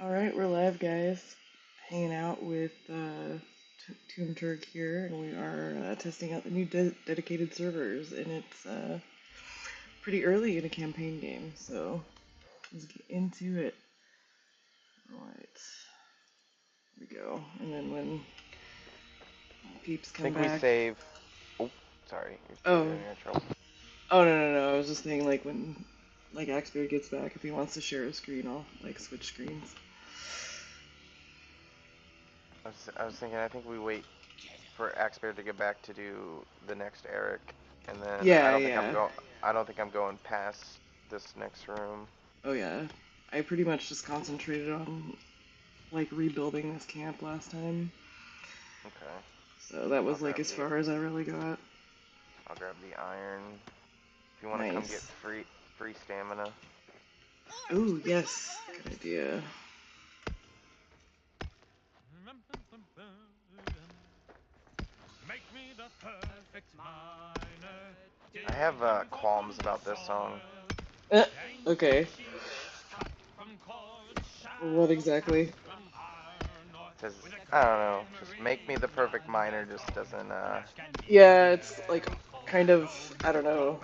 Alright, we're live, guys. Hanging out with Tomb Turk here, and we are testing out the new dedicated servers, and it's pretty early in a campaign game, so let's get into it. Alright, here we go. And then when peeps I come think we back... save... Oh, sorry. Oh. You're in trouble. Oh, no, I was just thinking, like, when Axbeard gets back, if he wants to share a screen, I'll, switch screens. I was thinking, I think we wait for Axbeard to get back to do the next Eric, and then Yeah, I don't think I'm going past this next room. Oh, yeah. I pretty much just concentrated on, rebuilding this camp last time. Okay. So that was, as far as I really got. I'll grab the iron. If you want to come get free stamina. Ooh, yes. Good idea. I have qualms about this song. Okay. What exactly? Because, I don't know, just make me the perfect miner just doesn't, Yeah, it's, kind of, I don't know.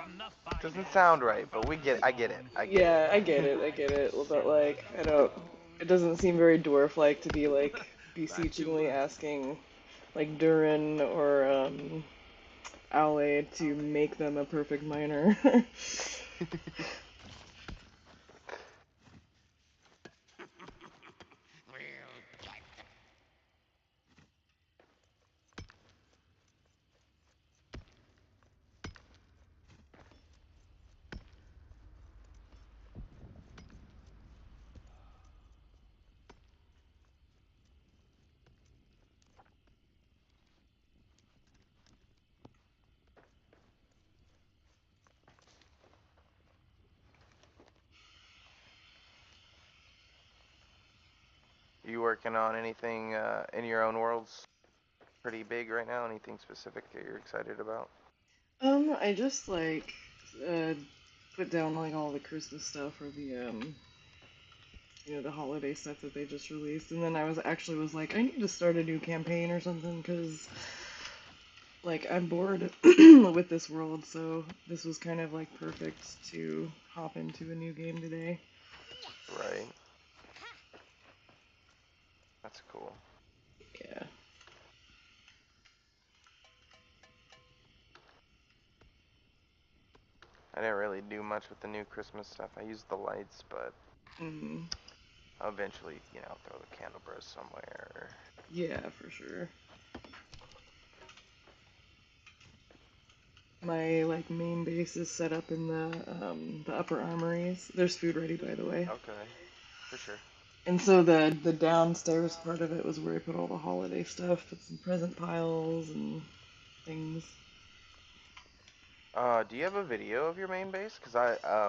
Doesn't sound right, but I get it. I get it. But, it doesn't seem very dwarf-like to be, beseechingly asking, Durin or, Ale to make them a perfect miner. You working on anything in your own worlds pretty big right now? Anything specific that you're excited about? I just put down all the Christmas stuff or the the holiday stuff that they just released, and then I was like, I need to start a new campaign or something because I'm bored with this world, so this was kind of perfect to hop into a new game today. Right. That's cool. Yeah. I didn't really do much with the new Christmas stuff. I used the lights, but I'll eventually, throw the candle burst somewhere. Yeah, for sure. My main base is set up in the upper armories. There's food ready, by the way. Okay, for sure. And so the downstairs part of it was where I put all the holiday stuff, put some present piles and things. Do you have a video of your main base? Because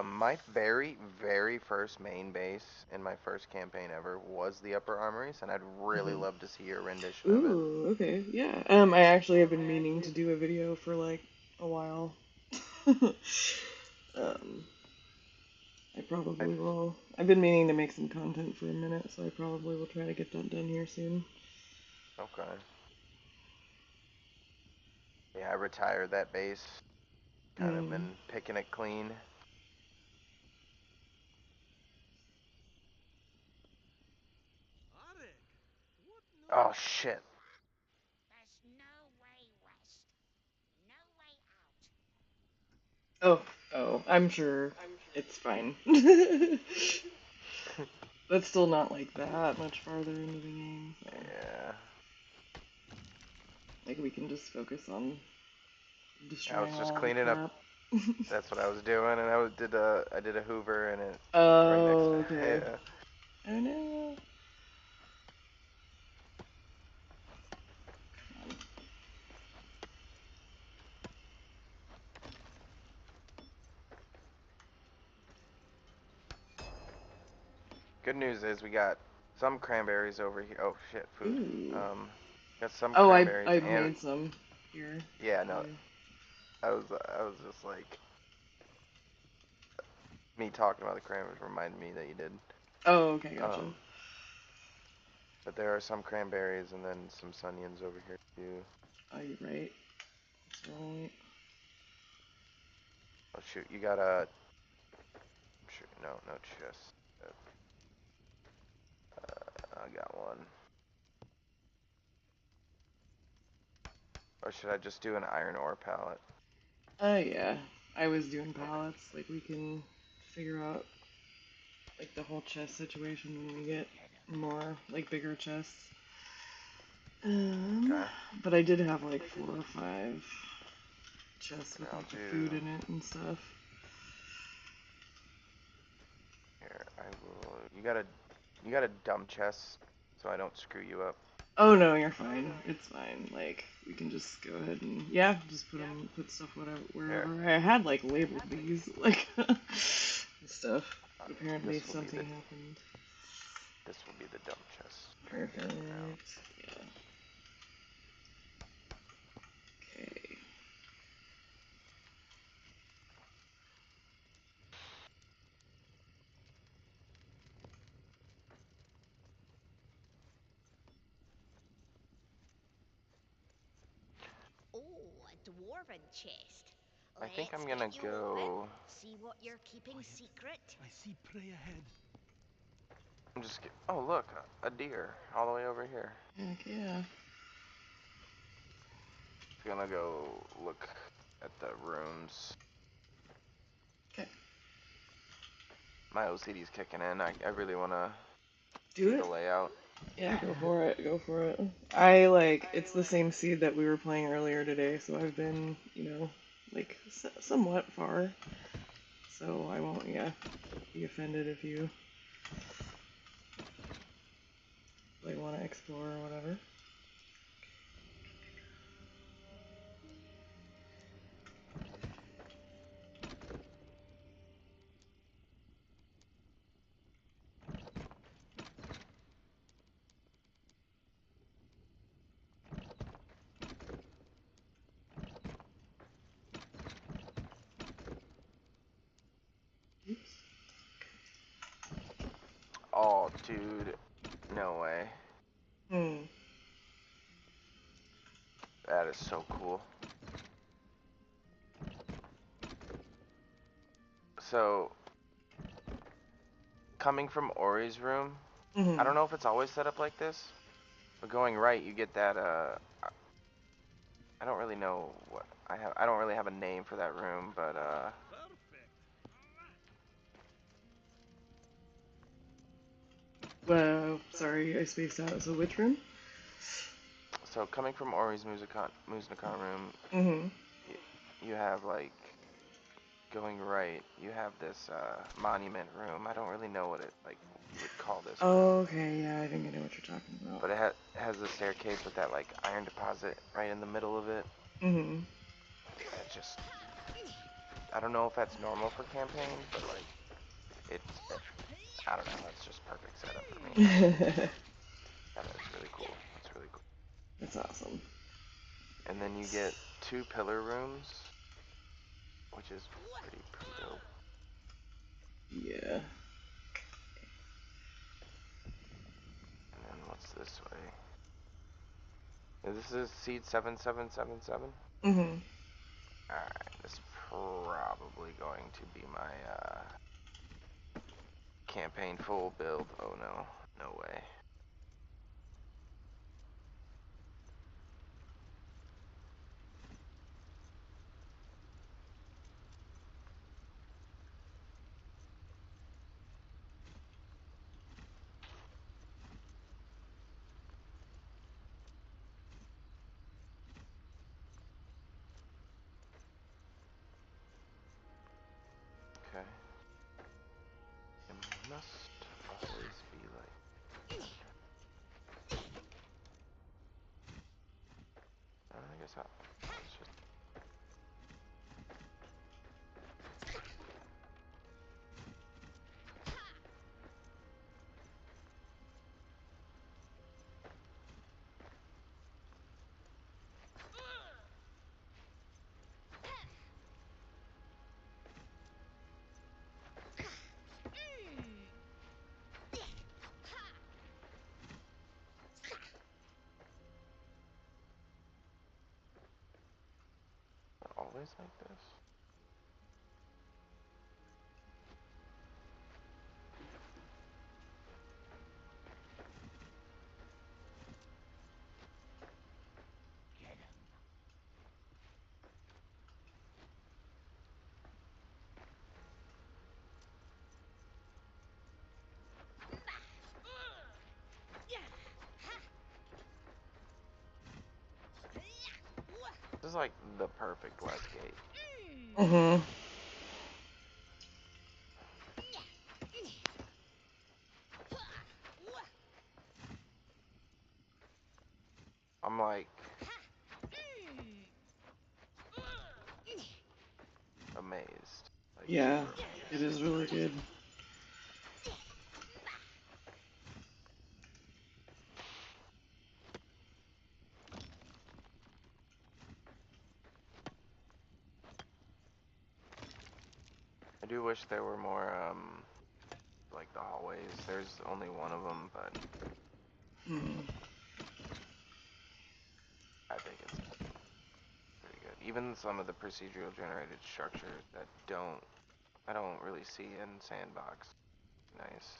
my very, very first main base in my first campaign ever was the Upper Armories, and I'd really love to see your rendition of it. Ooh, okay, yeah. I actually have been meaning to do a video for a while. I probably will. I've been meaning to make some content for a minute, so I probably will try to get that done here soon. Okay. Yeah, I retired that base. Kind of been picking it clean. Oh, shit. There's no way west. No way out. Oh, I'm sure it's fine. That's still not that much farther into the game. So. Yeah. We can just focus on I was destroying just all cleaning the up. crap. That's what I was doing, and I did a Hoover, and it. Oh, right next. okay. Yeah. Oh no. Good news is we got some cranberries over here. Oh shit, food. Ooh. Got some Oh, cranberries I've and made some here. yeah, no. I was just like me talking about the cranberries reminded me that you did. Oh, okay, gotcha. But there are some cranberries and then some Sunions over here too. Oh, you're right. That's right. Oh shoot, you got a... Shoot, no chest. I got one. Or should I just do an iron ore pallet? Yeah. I was doing pallets. Like, we can figure out, like, the whole chest situation when we get more, like, bigger chests. Okay. But I did have, like, 4 or 5 chests with, I'll like, the do... food in it and stuff. Here, I will... You got a dumb chest, so I don't screw you up. Oh no, you're fine. It's fine. Like, we can just go ahead and, yeah, just put stuff wherever. Here. I had, like, labeled these, like, stuff. Apparently This will something be the... happened. This will be the dumb chest. Perfect. Yeah. Okay. Oh, a dwarven chest. I think Let's I'm gonna get you go... open. See what you're keeping secret. I see prey ahead. I'm just... Oh, look, a deer all the way over here. Heck yeah. Gonna go look at the rooms. Okay. My OCD's kicking in. I really wanna Do see it. the layout. Yeah, go for it. Go for it. I, like, it's the same seed that we were playing earlier today, so I've been, like, somewhat far. So I won't, yeah, be offended if you, like, want to explore or whatever. Oh, dude. No way. Hmm. That is so cool. So, coming from Ori's room, I don't know if it's always set up like this, but going right, you get that, I don't really know what I don't really have a name for that room, but, Well, sorry, I spaced out. So which room? so coming from Ori's Muznakan room, Mm-hmm. you have, like, going right, you have this, monument room. I don't really know what it, like, you would call this room. Oh, okay, yeah, I think I know what you're talking about. But it has the staircase with that, like, iron deposit right in the middle of it. Mm-hmm. It's just... I don't know if that's normal for campaign, but, like, it's... I don't know, that's just perfect setup for me. That is really cool. That's really cool. That's awesome. And then you get 2 pillar rooms, which is pretty dope. Yeah. And then what's this way? This is seed 7777? Mm-hmm. Alright, this is probably going to be my, campaign full build. Oh no, no way. Okay. It must always be like... I guess it's just... always like this? This is like the perfect west gate. Mm-hmm. I'm like amazed. Like, Yeah, super amazed. it is really good. I do wish there were more, like the hallways. There's only one of them, but I think it's pretty good. Even some of the procedural generated structures that I don't really see in Sandbox. Nice.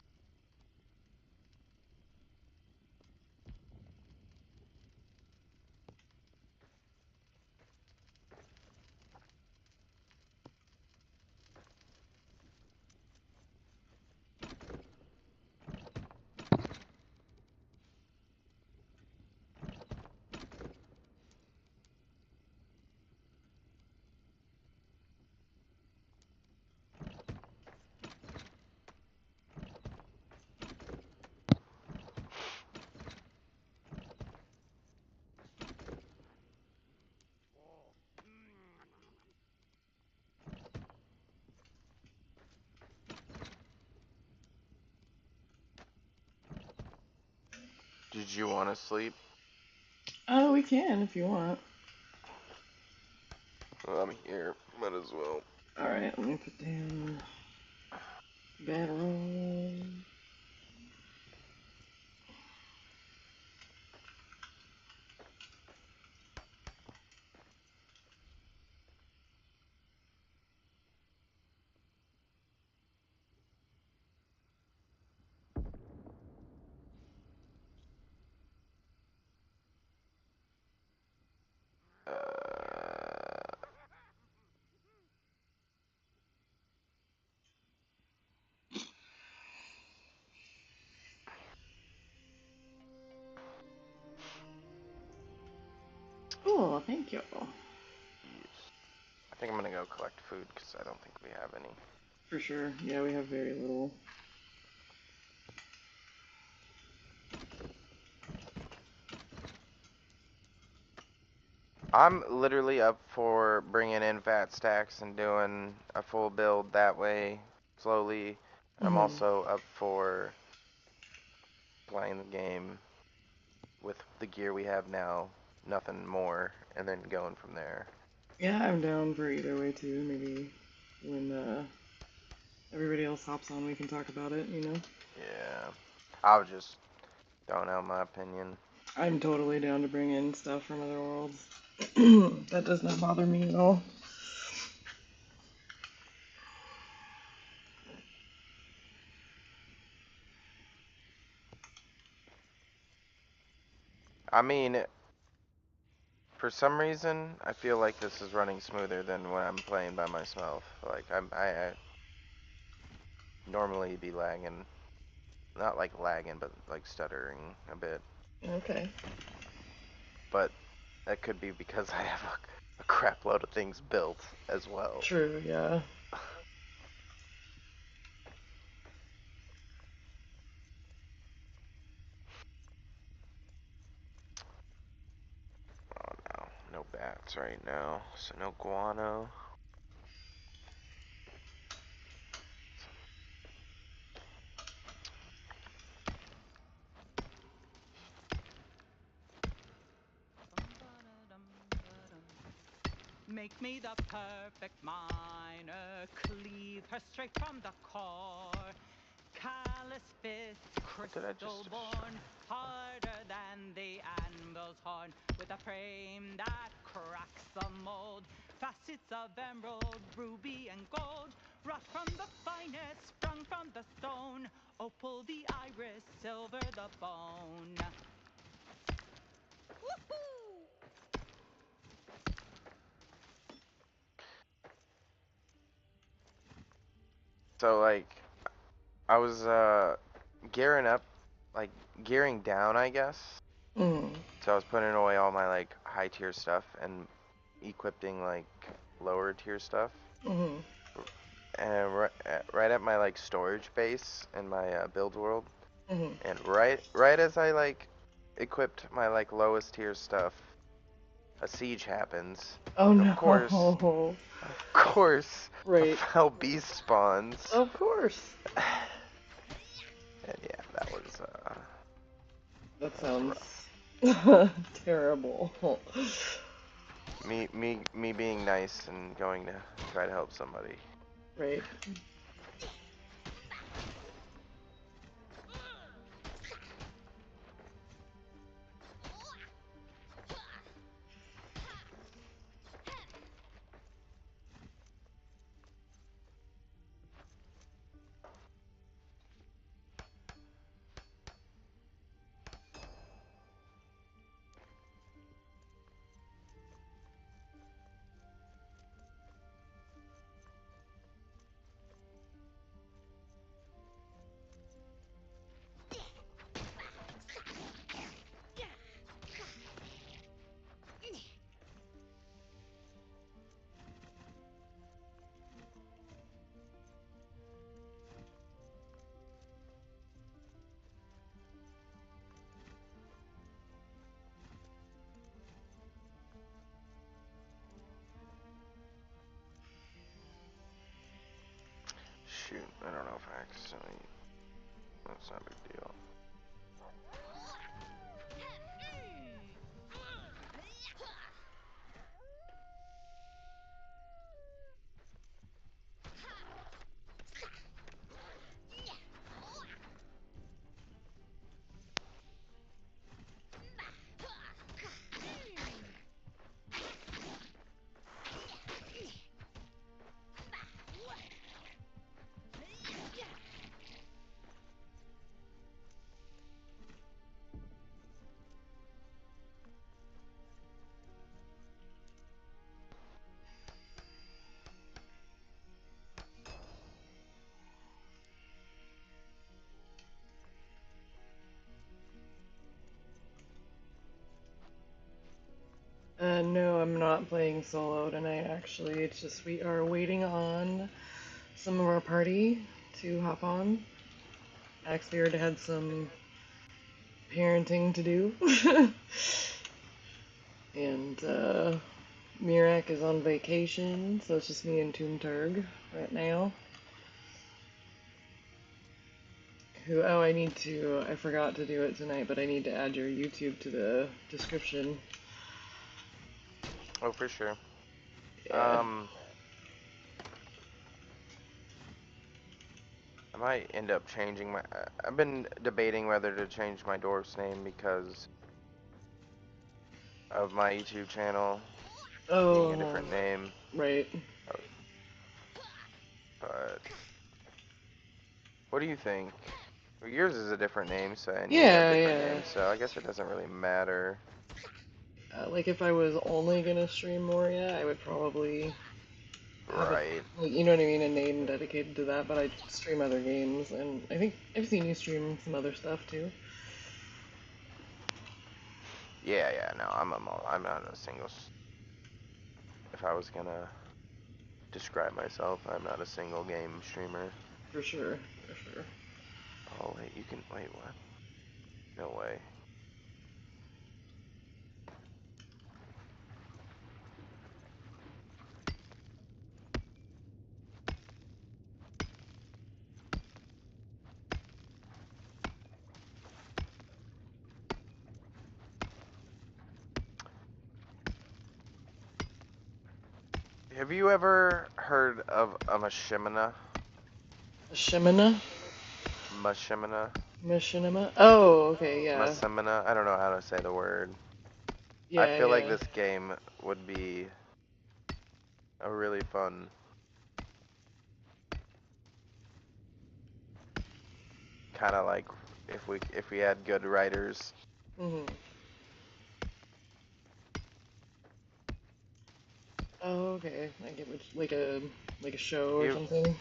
Did you want to sleep? Oh, we can if you want. Well, I'm here. Might as well. Alright, let me put down bedroll. Oh, thank you. Yes. I think I'm gonna go collect food because I don't think we have any. For sure. Yeah, we have very little. I'm literally up for bringing in fat stacks and doing a full build that way, slowly. And I'm also up for playing the game with the gear we have now, nothing more, and then going from there. Yeah, I'm down for either way too. Maybe when everybody else hops on, we can talk about it, you know? Yeah. I was just throwing out my opinion. I'm totally down to bring in stuff from other worlds. That does not bother me at all. I mean, for some reason, I feel like this is running smoother than when I'm playing by myself. Like, I normally be lagging. Not like lagging, but like stuttering a bit. Okay. But that could be because I have a crap load of things built as well. True, yeah. Oh no, no bats right now, so no guano. Make me the perfect miner, cleave her straight from the core. Callous fists, crystal born, harder than the anvil's horn, with a frame that cracks the mold. facets of emerald, ruby and gold, rough from the finest, sprung from the stone, opal the iris, silver the bone. Woohoo! So like, I was gearing up, like gearing down, I guess. Mm. So I was putting away all my like high tier stuff and equipping like lower tier stuff. Mm-hmm. And right at my like storage base in my build world. Mm-hmm. And right as I like equipped my like lowest tier stuff, a siege happens. Oh And no. of course, Right. a foul beast spawns. Of course. And yeah, that was That sounds terrible. me being nice and going to try to help somebody. Right. Shoot, I don't know if I accidentally. That's not a big deal. No, I'm not playing solo tonight, actually. It's just we are waiting on some of our party to hop on. AxbeardI had some parenting to do. And, Mereak is on vacation, so it's just me and Toonturg right now. I forgot to do it tonight, but I need to add your YouTube to the description. Oh, for sure. Yeah. I might end up changing my. I've been debating whether to change my dwarf's name because of my YouTube channel being a different name. Right. But what do you think? Well, yours is a different name, so and you have Yeah, different yeah. names, so I guess it doesn't really matter. Like if I was only gonna stream Moria, I would probably have Right. you know what I mean, a name dedicated to that. But I stream other games, and I think I've seen you stream some other stuff too. Yeah. No, I'm not a single. If I was gonna describe myself, I'm not a single game streamer. For sure. Oh wait, you can wait. What? No way. Have you ever heard of a machinima? Shimina? Machinima? Oh, okay, yeah. Machinima? I don't know how to say the word. Yeah, I feel like yeah. this game would be a really fun kind of like if we had good writers. Mm-hmm. Oh, okay. I get like a show or something.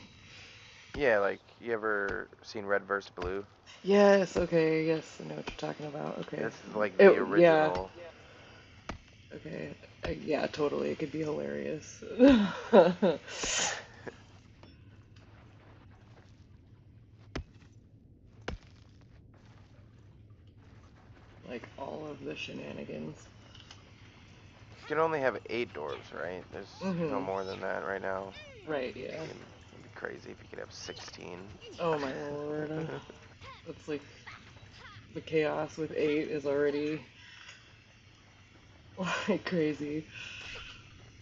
Yeah, like you ever seen Red vs. Blue? Yes. Okay. Yes, I know what you're talking about. Okay. This is like the original. Yeah. Okay. Yeah, totally. It could be hilarious. Like all of the shenanigans. You can only have 8 dwarves, right? There's no Mm-hmm. more than that right now. Right. Yeah. It'd be crazy if you could have 16. Oh my lord. That's like the chaos with 8 is already like crazy.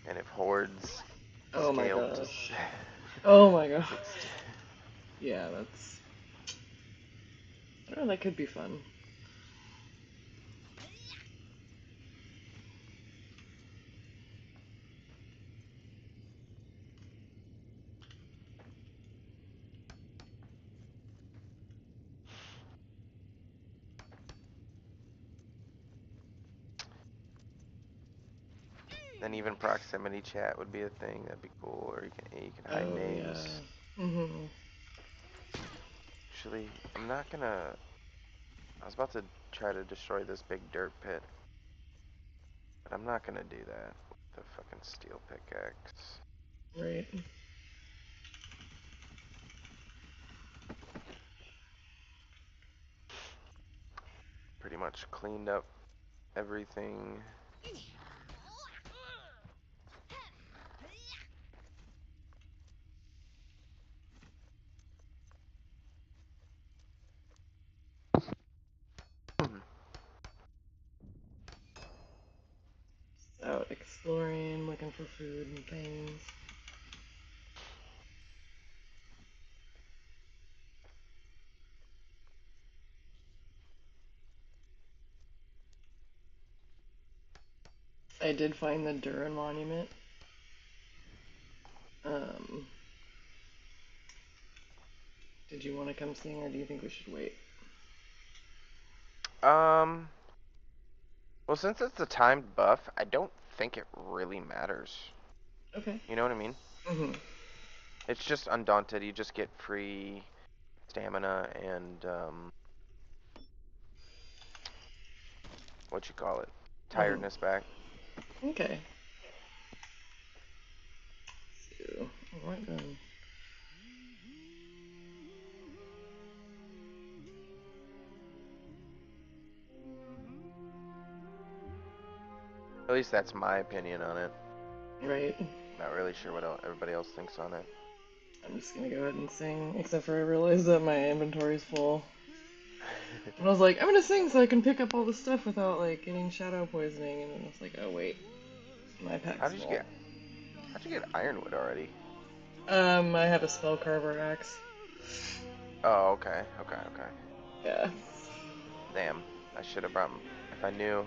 And if hordes Oh my scaled to gosh. Oh my gosh. 16. Yeah, that's. I don't know, that could be fun. Then even proximity chat would be a thing. That'd be cool. Or you can hide Oh names. yeah. Mm-hmm. Actually, I'm not gonna. I was about to try to destroy this big dirt pit, but I'm not gonna do that with the fucking steel pickaxe. Right. Pretty much cleaned up everything. Out exploring, looking for food and things. I did find the Durin monument. Um, did you want to come sing, or do you think we should wait? Well, since it's a timed buff, I don't think it really matters. Okay. You know what I mean? Mm-hmm. It's just undaunted. You just get free stamina and what you call it, tiredness back. Okay. So, alright then. At least that's my opinion on it. Right. Not really sure what everybody else thinks on it. I'm just gonna go ahead and sing, except for I realized that my inventory's full. And I was like, I'm gonna sing so I can pick up all the stuff without like getting shadow poisoning, and then I was like, oh wait, my pack's How'd you full. get ironwood already? I have a spell carver axe. Oh, okay. Yeah. Damn, I should have brought. If I knew,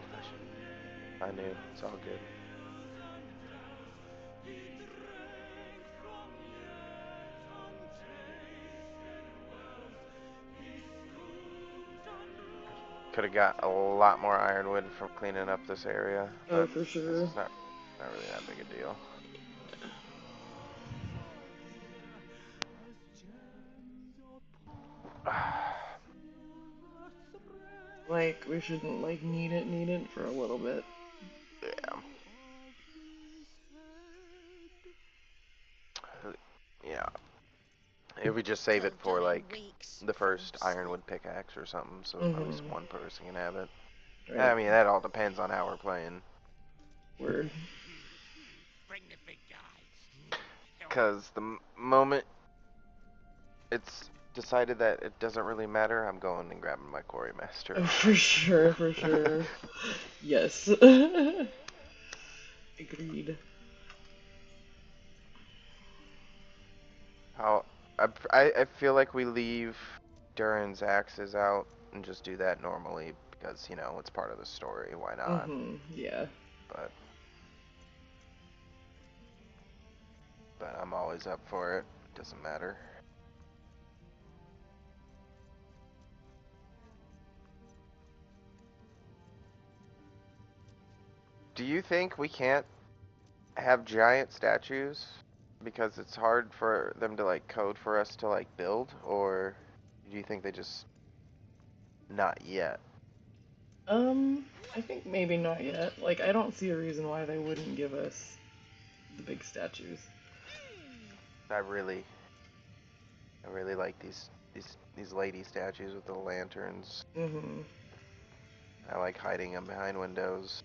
I knew. It's all good. Could have got a lot more ironwood from cleaning up this area. Oh, But for sure. it's not really that big a deal. Like, we shouldn't like need it for a little bit. Yeah. Yeah. If we just save it for like the first ironwood pickaxe or something, so at least one person can have it. Right. I mean, that all depends on how we're playing. Word. Bring the big guys. Because the moment it's decided that it doesn't really matter, I'm going and grabbing my quarry master. Oh, for sure, for sure. Yes. Agreed. I feel like we leave Durin's axes out and just do that normally because, you know, it's part of the story. Why not? Yeah. But I'm always up for it. Doesn't matter. Do you think we can't have giant statues because it's hard for them to like code for us to like build, or do you think they just not yet? I think maybe not yet. Like, I don't see a reason why they wouldn't give us the big statues. I really like these lady statues with the lanterns. Mm-hmm. I like hiding them behind windows.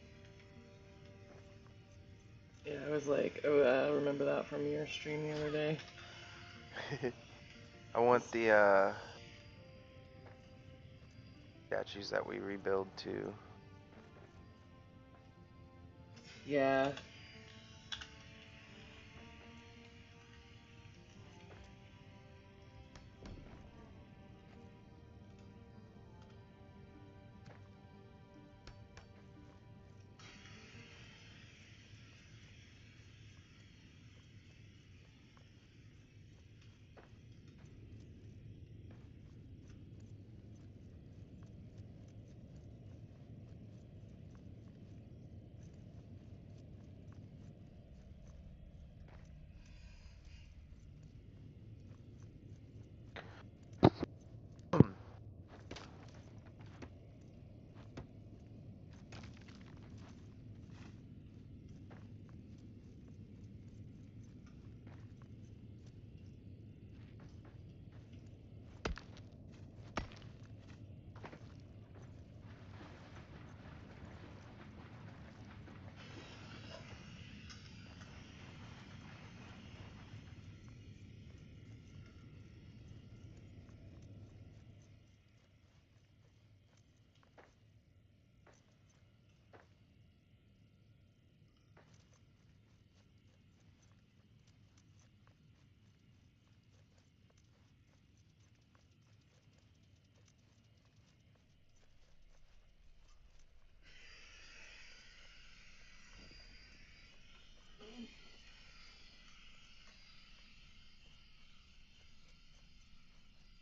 Yeah, I was like, oh, I remember that from your stream the other day. I want the statues that we rebuild too. Yeah.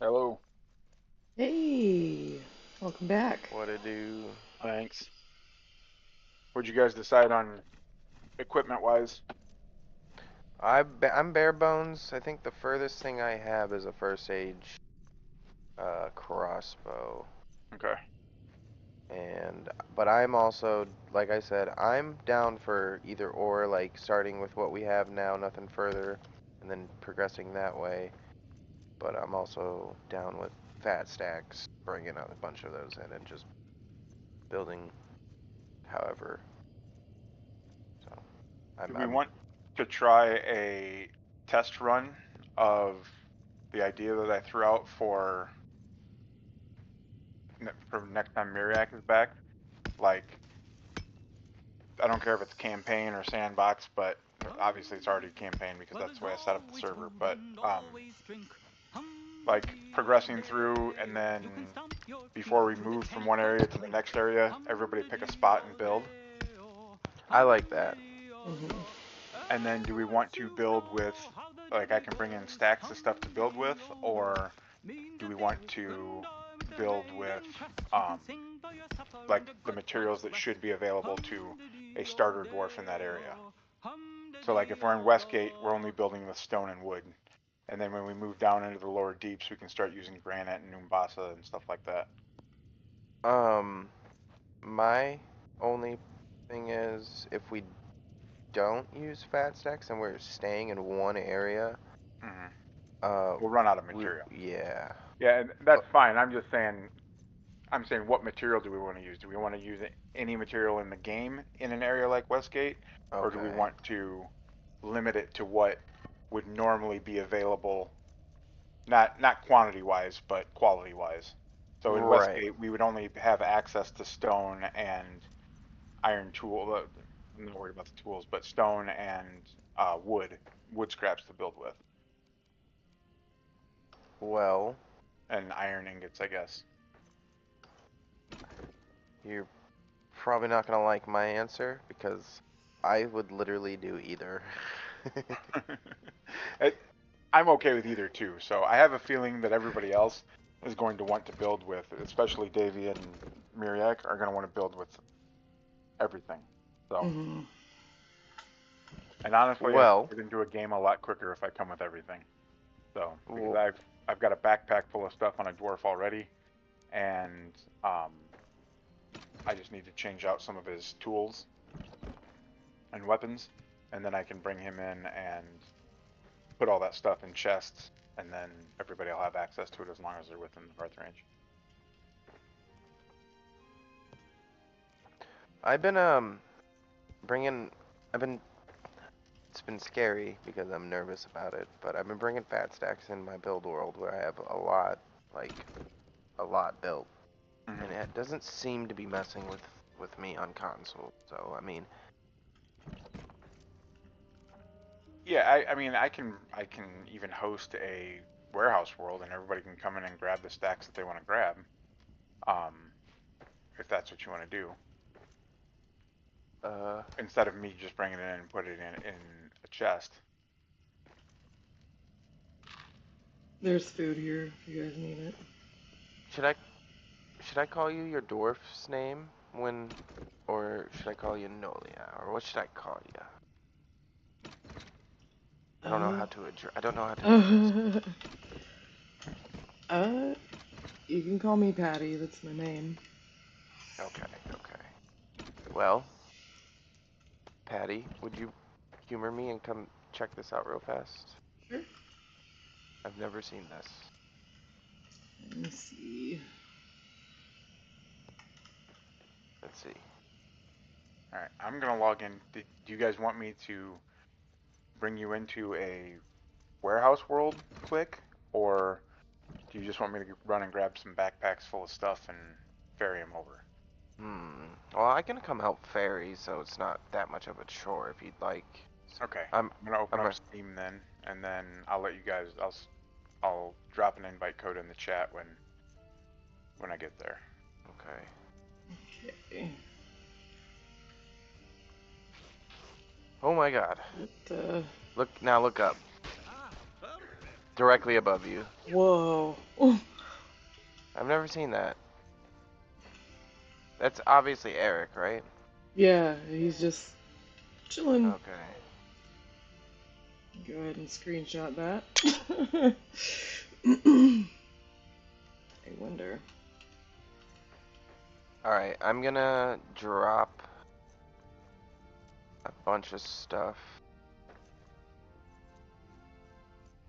Hello. Hey, welcome back. What to do? Thanks. What'd you guys decide on equipment-wise? I'm bare bones. I think the furthest thing I have is a first age crossbow. Okay. But I'm also, like I said, I'm down for either or, like starting with what we have now, nothing further, and then progressing that way. But I'm also down with fat stacks, bringing out a bunch of those in and just building however. So Do we want to try a test run of the idea that I threw out for next time Mereak is back? Like, I don't care if it's campaign or sandbox, but obviously it's already campaign because that's the way I set up the server. But like progressing through, and then before we move from one area to the next area, everybody pick a spot and build. I like that. Mm-hmm. And then do we want to build with, like, I can bring in stacks of stuff to build with, or do we want to build with like the materials that should be available to a starter dwarf in that area? So like if we're in Westgate, we're only building with stone and wood. And then when we move down into the lower deeps, we can start using granite and umbasa and stuff like that. My only thing is if we don't use fat stacks and we're staying in one area, we'll run out of material. Yeah. Yeah, and that's fine. I'm just saying, what material do we want to use? Do we want to use any material in the game in an area like Westgate? Okay. Or do we want to limit it to what would normally be available, not quantity wise, but quality wise? So in Westgate, we would only have access to stone and iron tool. I'm not worried about the tools, but stone and wood scraps to build with. Well. And iron ingots, I guess. You're probably not gonna like my answer because I would literally do either. I'm okay with either too. So I have a feeling that everybody else is going to want to build with, especially Davey and Mereak are going to want to build with everything. So, and honestly, well, I can do a game a lot quicker if I come with everything. So because I've got a backpack full of stuff on a dwarf already, and I just need to change out some of his tools and weapons, and then I can bring him in and put all that stuff in chests, and then everybody will have access to it as long as they're within the hearth range. I've been it's been scary because I'm nervous about it, but I've been bringing fat stacks in my build world where I have a lot built, and it doesn't seem to be messing with me on console. So I mean, yeah, I mean I can even host a warehouse world, and everybody can come in and grab the stacks that they want to grab, if that's what you want to do. Instead of me just bringing it in and put it in a chest. There's food here if you guys need it. Should I call you your dwarf's name or should I call you Nolia, or what should I call you? I don't know how to address. You can call me Patty. That's my name. Okay. Well, Patty, would you humor me and come check this out real fast? Sure. I've never seen this. Let me see. Let's see. Alright, I'm gonna log in. Do you guys want me to bring you into a warehouse world quick, or do you just want me to run and grab some backpacks full of stuff and ferry them over? Well, I can come help ferry, so it's not that much of a chore if you'd like. Okay. I'm gonna open up Steam then, and then I'll let you guys. I'll drop an invite code in the chat when I get there. Okay. Oh my God! Look up. Directly above you. Whoa. I've never seen that. That's obviously Eric, right? Yeah, he's just chilling. Okay. Go ahead and screenshot that. I wonder. Alright, I'm gonna drop a bunch of stuff.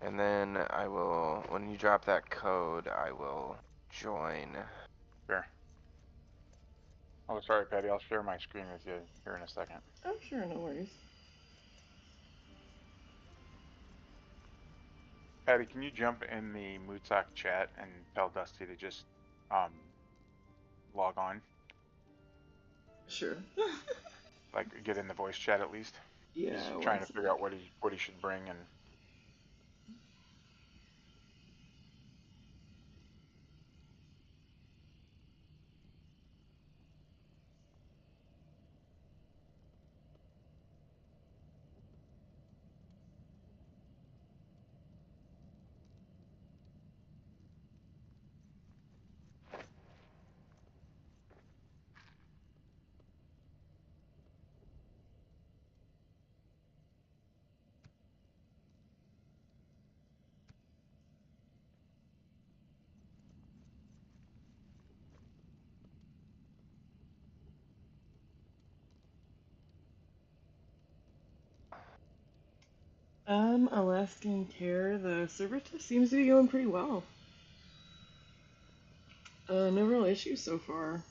And then I will, when you drop that code, I will join. Sure. Oh, sorry, Patty. I'll share my screen with you here in a second. Oh, sure, no worries. Patty, can you jump in the Muthzak chat and tell Dusty to just log on? Sure. Like, get in the voice chat at least. Yeah. He's trying to figure out what he should bring and. Alaskan Care, the server test seems to be going pretty well. No real issues so far.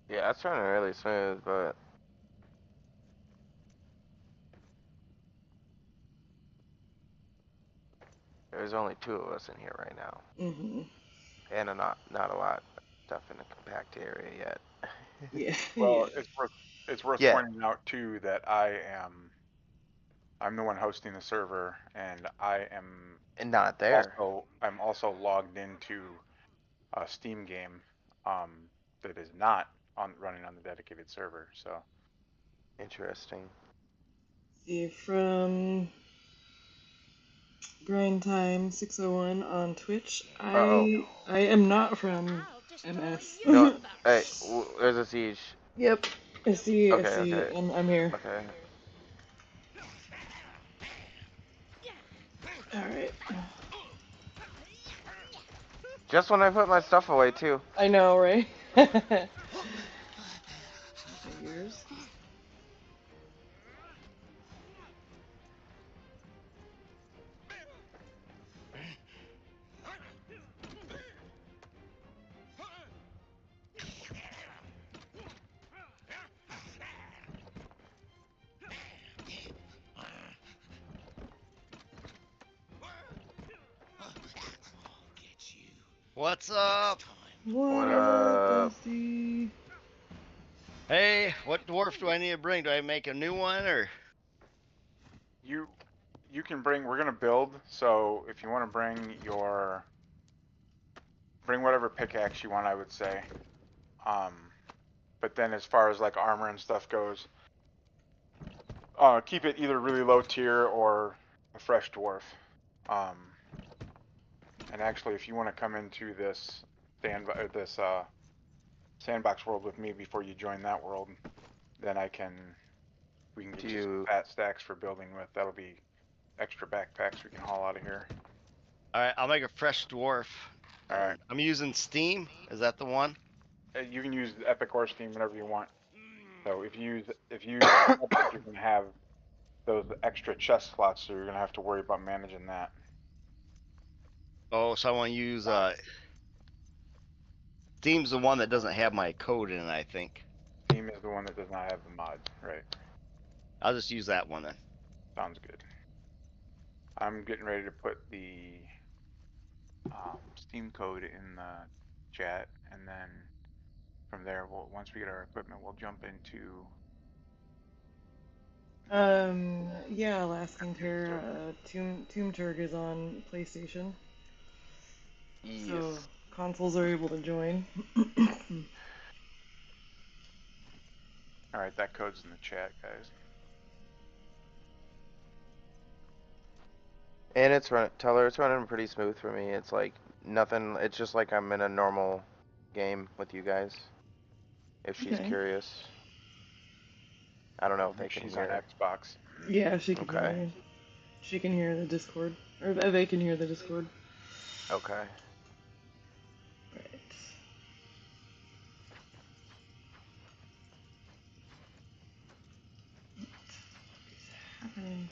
Yeah, that's running really smooth, but There's only 2 of us in here right now. Mm-hmm. And not a lot of stuff in a compact area yet. Yeah. Well, Yeah. it's worth Yeah. pointing out too that I'm the one hosting the server, and I am And not there. I'm also logged into a Steam game that is not running on the dedicated server. So Interesting. See, from Grind Time 601 on Twitch, I am not from MS. No, hey, there's a siege. Yep. I see, Okay. and I'm here. Okay. Alright. Just when I put my stuff away too. I know, right? Yours? What's up? What up, Dusty? Hey, what dwarf do I need to bring? Do I make a new one or? you can bring. We're gonna build. So if you want to bring whatever pickaxe you want, I would say. But then as far as like armor and stuff goes, keep it either really low tier or a fresh dwarf. And actually, if you want to come into this sandbox world with me before you join that world, then we can get you some fat stacks for building with. That'll be extra backpacks we can haul out of here. Alright, I'll make a fresh dwarf. Alright. I'm using Steam. Is that the one? You can use Epic or Steam, whatever you want. So if you use Epic, you're gonna have those extra chest slots, so you're gonna have to worry about managing that. Oh, so I want to use Steam's the one that doesn't have my code in it, I think. Steam is the one that does not have the mods, right? I'll just use that one then. Sounds good. I'm getting ready to put the Steam code in the chat, and then from there, once we get our equipment, we'll jump into. Yeah, Lasting Terror, Tomb Turg is on PlayStation. Yes. So consoles are able to join. Alright, that code's in the chat, guys. And tell her it's running pretty smooth for me. It's like nothing. It's just like I'm in a normal game with you guys. If she's curious. I don't know if they can She's hear. on Xbox. Yeah, she can hear. She can hear the Discord, or they can hear the Discord. Okay. Right. What is happening?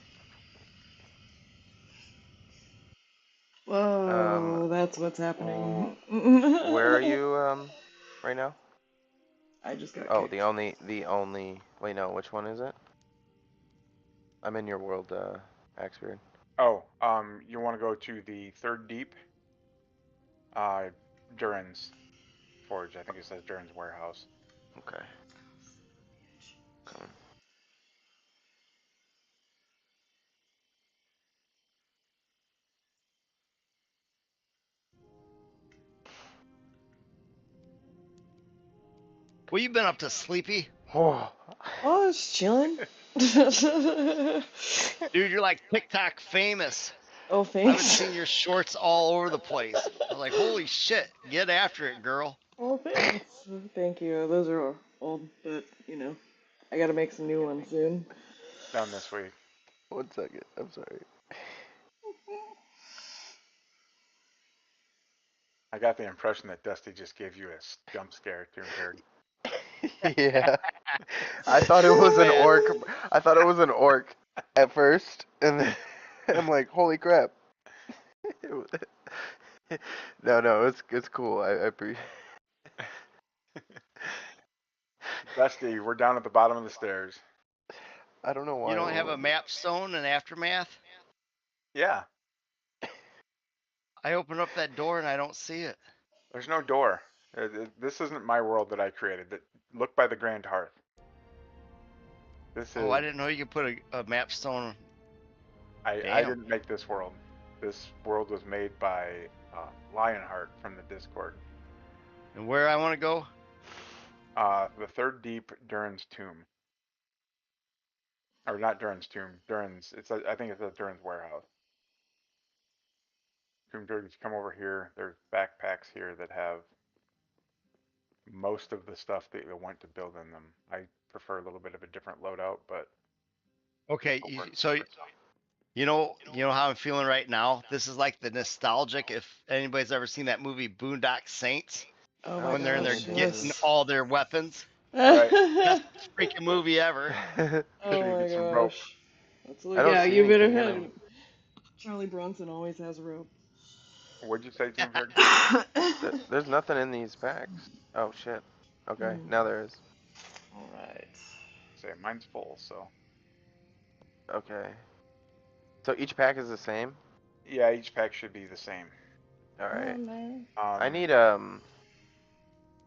Whoa, that's what's happening. Where are you right now? I just got Oh, kicked. the only. Wait, no. Which one is it? I'm in your world, Axbeard. Oh, you want to go to the third deep? Durin's Forge. I think it says Durin's Warehouse. Okay. Come. What you been up to, Sleepy? Oh, I was chilling. Dude, you're like TikTok famous. Oh, I've been thanks. seeing your shorts all over the place. I was like, holy shit, get after it, girl. Oh, thanks. Thank you. Those are old, but, you know, I gotta make some new ones soon. Down this way. 1 second. I'm sorry. I got the impression that Dusty just gave you a jump scare, Tomb Turg. Yeah. I thought it was an orc. I thought it was an orc at first, and then I'm like, holy crap. No, it's cool. I appreciate. Dusty, we're down at the bottom of the stairs. I don't know why. You don't have a map stone and aftermath? Yeah. I open up that door and I don't see it. There's no door. This isn't my world that I created. Look by the Grand Hearth. This is. Oh, I didn't know you could put a map stone. I Damn. didn't make this world. This world was made by Lionheart from the Discord. And where I want to go? The third deep Durin's Tomb. Or not Durin's Tomb. Durin's. I think it's a Durin's warehouse. Durin's come over here. There's backpacks here that have most of the stuff that you want to build in them. I prefer a little bit of a different loadout, but Okay, so you know how I'm feeling right now. This is like the nostalgic. If anybody's ever seen that movie Boondock Saints, Oh my when they're in there gosh, getting yes. all their weapons. Right. Best freaking movie ever. Oh my get some rope. gosh. That's I don't yeah, see you better anything in have. them. Charlie Bronson always has rope. What'd you say, Doomberg? There's nothing in these packs. Oh shit. Okay, now there is. Alright. Say mine's full, so Okay. So each pack is the same? yeah, each pack should be the same. Alright. no. I need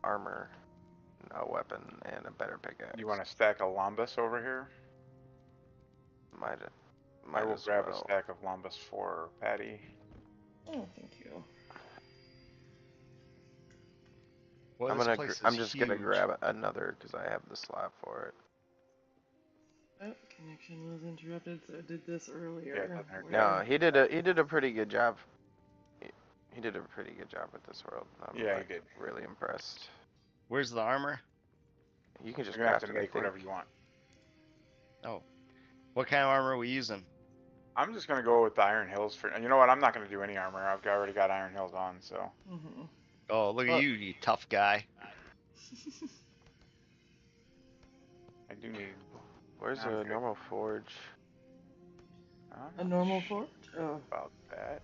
armor, a weapon, and a better pickaxe. You want a stack of Lombus over here? Might I will as grab a well. stack of Lombus for Patty. Oh, thank you. Well, I'm this gonna. place I'm is just gonna huge. grab another because I have the slab for it. Oh, connection was interrupted, so I did this earlier. Yeah, it doesn't hurt. No, he did a pretty good job. He did a pretty good job with this world. I'm Yeah, he did. really impressed. Where's the armor? You can just You're gonna have craft to it, I make whatever think. you want. Oh, what kind of armor are we using? I'm just gonna go with the Iron Hills for. You know what? I'm not gonna do any armor. I've already got Iron Hills on, so. Mm-hmm. Oh, look at you tough guy. I do need. Where's I'm a good. normal forge? A normal forge? Oh. About that.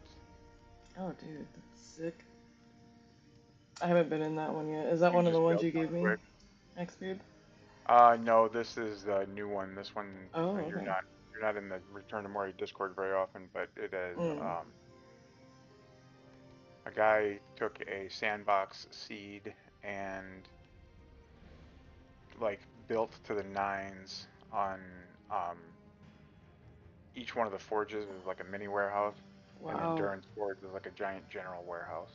Oh, dude, that's sick. I haven't been in that one yet. Is that You one of just the ones built you one gave me, quick. Axbeard? No, this is the new one. This one, Oh, you're okay. not in the Return to Moria Discord very often, but it is. A guy took a sandbox seed and like built to the nines on each one of the forges is like a mini warehouse, and then Wow. Durin's Forge is like a giant general warehouse.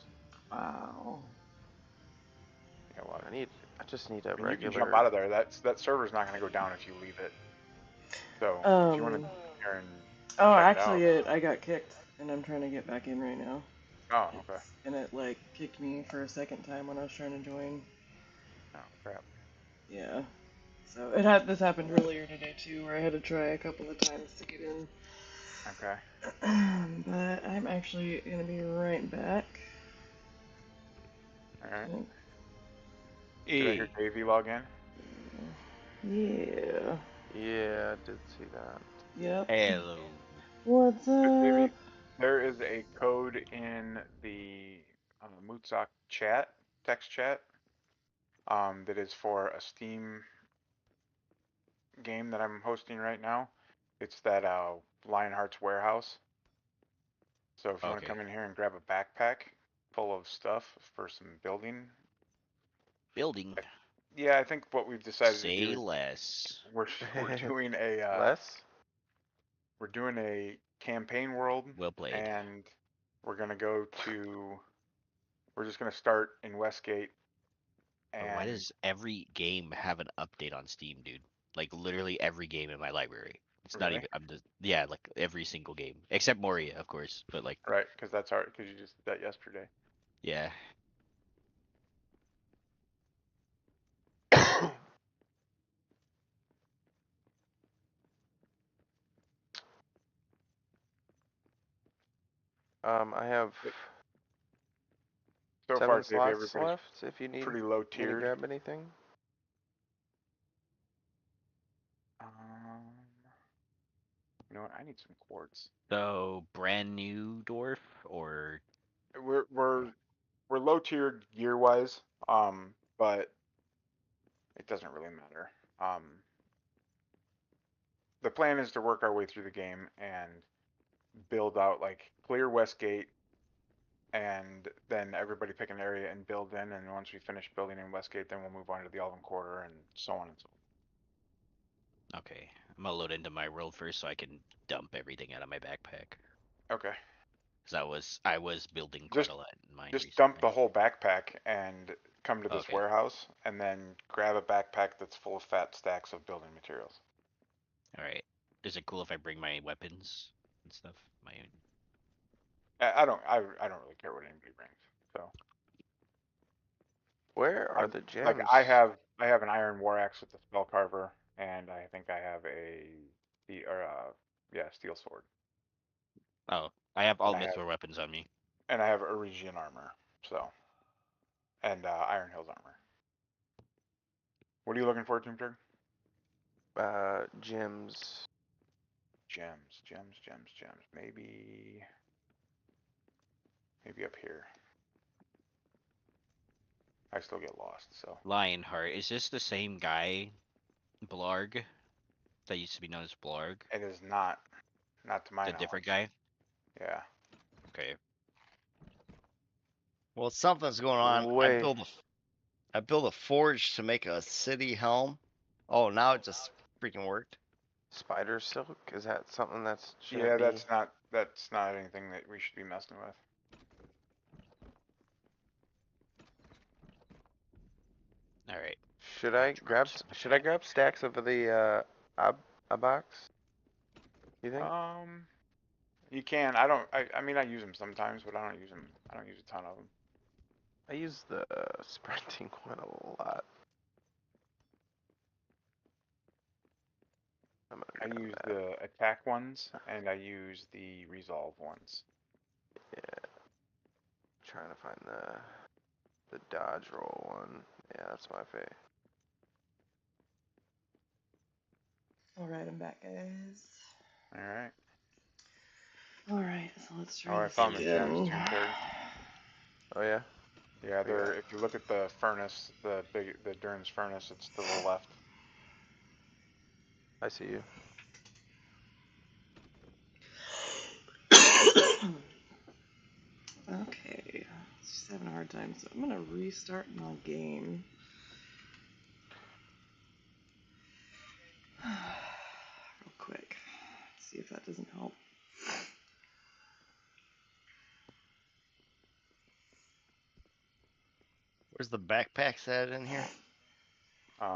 Wow. Yeah, well, I just need a and regular. you can jump out of there. That server's not going to go down if you leave it. So if you want to here and Oh, check actually, it I got kicked, and I'm trying to get back in right now. out. Oh, okay. And it like kicked me for a second time when I was trying to join. Oh crap. Yeah. So this happened earlier today too, where I had to try a couple of times to get in. Okay. But I'm actually gonna be right back. All right. I Did I hear Davey log in? Yeah. Yeah, I did see that. Yep. Hello. What's Davey, up? there is a code in the Muthzak chat, text chat, that is for a Steam game that I'm hosting right now. It's that Lionheart's Warehouse. So if you want to Okay. come in here and grab a backpack full of stuff for some building. Building. Yeah, I think what we've decided to Say do less. is we're doing a Less? we're doing a campaign world, Well played. and we're just gonna start in Westgate. But And why does every game have an update on Steam, dude? Like literally every game in my library. It's not Really? even. I'm just yeah, like every single game except Moria, of course. But like right, because you just did that yesterday. yeah. I have So 7 far, Davey, slots everybody's left. If you need pretty low me to tiered. grab anything. You know what? I need some quartz. So brand new dwarf or We're low tiered gear wise, but it doesn't really matter. The plan is to work our way through the game and build out like clear Westgate, and then everybody pick an area and build in, and once we finish building in Westgate, then we'll move on to the Elven Quarter and so on and so on. Okay, I'm gonna load into my world first so I can dump everything out of my backpack. Okay. Because I was building quite a lot in mine Just recently. dump the whole backpack and come to this Okay. warehouse, and then grab a backpack that's full of fat stacks of building materials. All right. Is it cool if I bring my weapons and stuff? My I don't really care what anybody brings. So. Where are the gems? Like I have an iron war axe with a spell carver, and I think I have steel sword. Oh, I have all And I mithril weapons on me. And I have Erusian armor, so, and Iron Hills armor. What are you looking for, Tombturd? Gems. Gems. Maybe up here. I still get lost, so. Lionheart, is this the same guy, Blarg, that used to be known as Blarg? It is not to my knowledge. A different guy? Yeah. Okay. Well, something's going on. Wait. I built a forge to make a city helm. Oh, now it just freaking worked. Spider silk? Is that something that's? Yeah, that's not anything that we should be messing with. All right. Should I grab stacks of the box? You think? You can. I mean, I use them sometimes, but I don't use a ton of them. I use the sprinting one a lot. I use the attack ones, and I use the resolve ones. Yeah. Trying to find the dodge roll one. Yeah, that's my fave. Alright, I'm back, guys. Alright. Alright, so let's try I this found the again. gems, Tombturd. Oh yeah? Yeah, if you look at the furnace, the Durn's furnace, it's to the left. I see you. Okay, just having a hard time, so I'm gonna restart my game. Real quick. See if that doesn't help. Where's the backpacks at in here? Where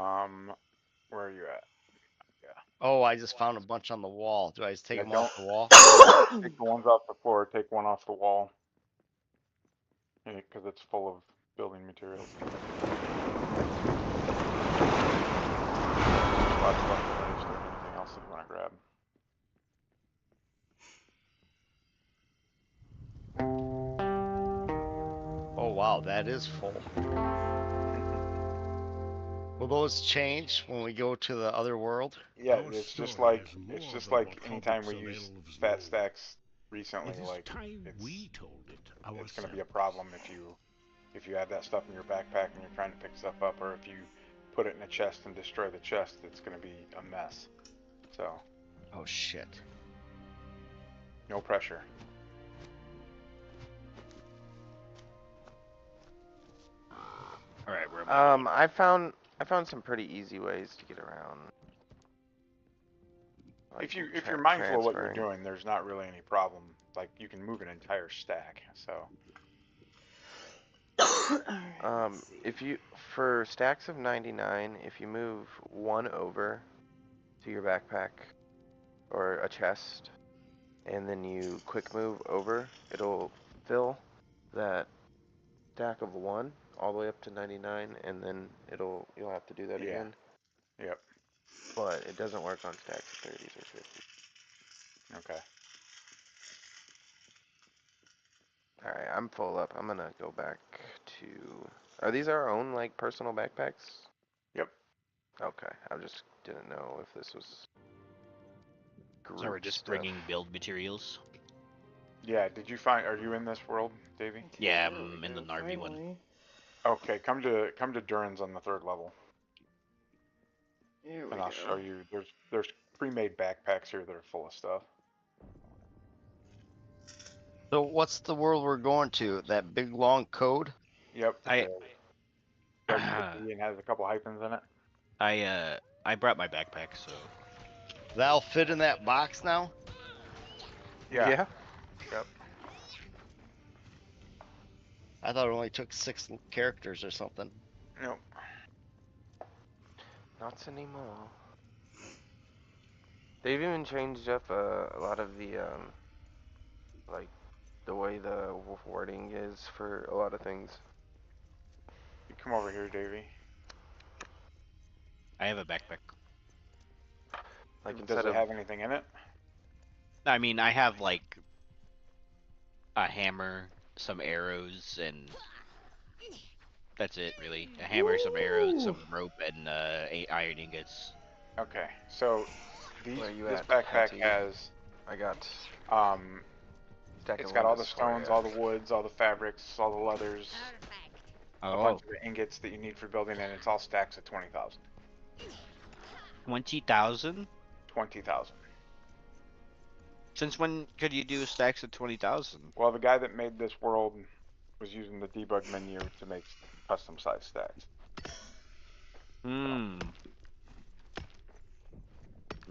are you at? Oh, I just found a bunch on the wall. Do I just take them off the wall? Take the ones off the floor, take one off the wall. Because it's full of building materials. Lots of stuff. Anything else that you want to grab? Oh wow, that is full. Will those change when we go to the other world? Yeah, it's just like anytime we use fat stacks recently, like it's gonna be a problem if you have that stuff in your backpack and you're trying to pick stuff up, or if you put it in a chest and destroy the chest, it's gonna be a mess. So. Oh shit. No pressure. All right, where am I? I found some pretty easy ways to get around. Like if you're mindful of what you're doing, there's not really any problem. Like you can move an entire stack. So. If you for stacks of 99, if you move one over to your backpack or a chest, and then you quick move over, it'll fill that stack of one all the way up to 99, and then you'll have to do that again. Yep. But it doesn't work on stacks of 30s or 50s. Okay. Alright, I'm full up. I'm gonna go back to... Are these our own, like, personal backpacks? Yep. Okay, I just didn't know if this was... So we're just bringing build materials? Yeah, are you in this world, Davey? Okay, yeah, I'm in the Narvi one. Okay, come to Durin's on the 3rd level. Here we and I'll go. show you, there's pre-made backpacks here that are full of stuff. So what's the world we're going to? That big long code? Yep. I and has a couple hyphens in it. I brought my backpack, so That'll fit in that box now? Yeah. Yep. I thought it only took 6 characters or something. Nope. Not anymore. They've even changed up a lot of the like the way the wording is for a lot of things. You come over here, Davey. I have a backpack. Like Does instead it of have anything in it? I mean, I have like a hammer, some arrows, and that's it really. A hammer, some arrows, some rope, and 8 iron ingots. Okay. So where you this at? backpack Hattie? has I got stack it's of got all the lettuce for stones, ya. all the woods, all the fabrics, all the leathers, a Oh, bunch of the ingots that you need for building, and it's all stacks of 20,000. 20,000? 20,000. Since when could you do stacks of 20,000? Well, the guy that made this world was using the debug menu to make custom size stacks. Hmm.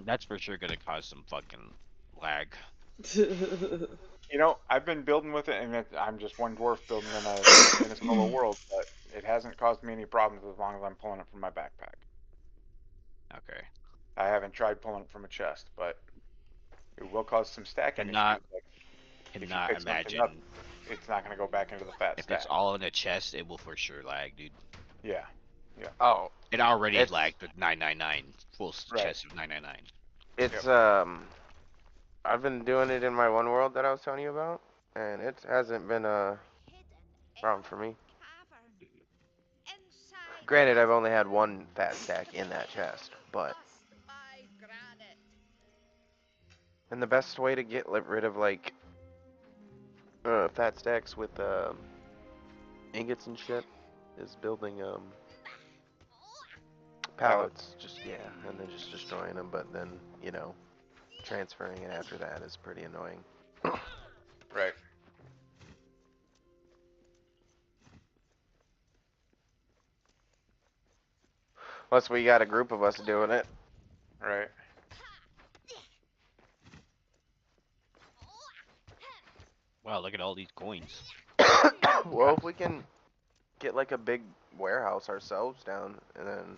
That's for sure gonna cause some fucking lag. You know, I've been building with it, and I'm just one dwarf building in a solo world, but it hasn't caused me any problems as long as I'm pulling it from my backpack. Okay. I haven't tried pulling it from a chest, but it will cause some stacking Cannot- issues. Like if you Cannot pick something imagine up, it's not going to go back into the fat if stack. it's all in a chest, it will for sure lag, dude. Yeah. Oh, It already It's- lagged with 999 full Right. chest of 999. it's I've been doing it in my one world that I was telling you about, and it hasn't been a problem for me. Granted, I've only had one fat stack in that chest, but and the best way to get rid of like fat stacks with ingots and shit is building pallets. Just and then just destroying them. But then transferring it after that is pretty annoying. Right. Plus, we got a group of us doing it. Right. Wow, look at all these coins. Well, if we can get like a big warehouse ourselves down, and then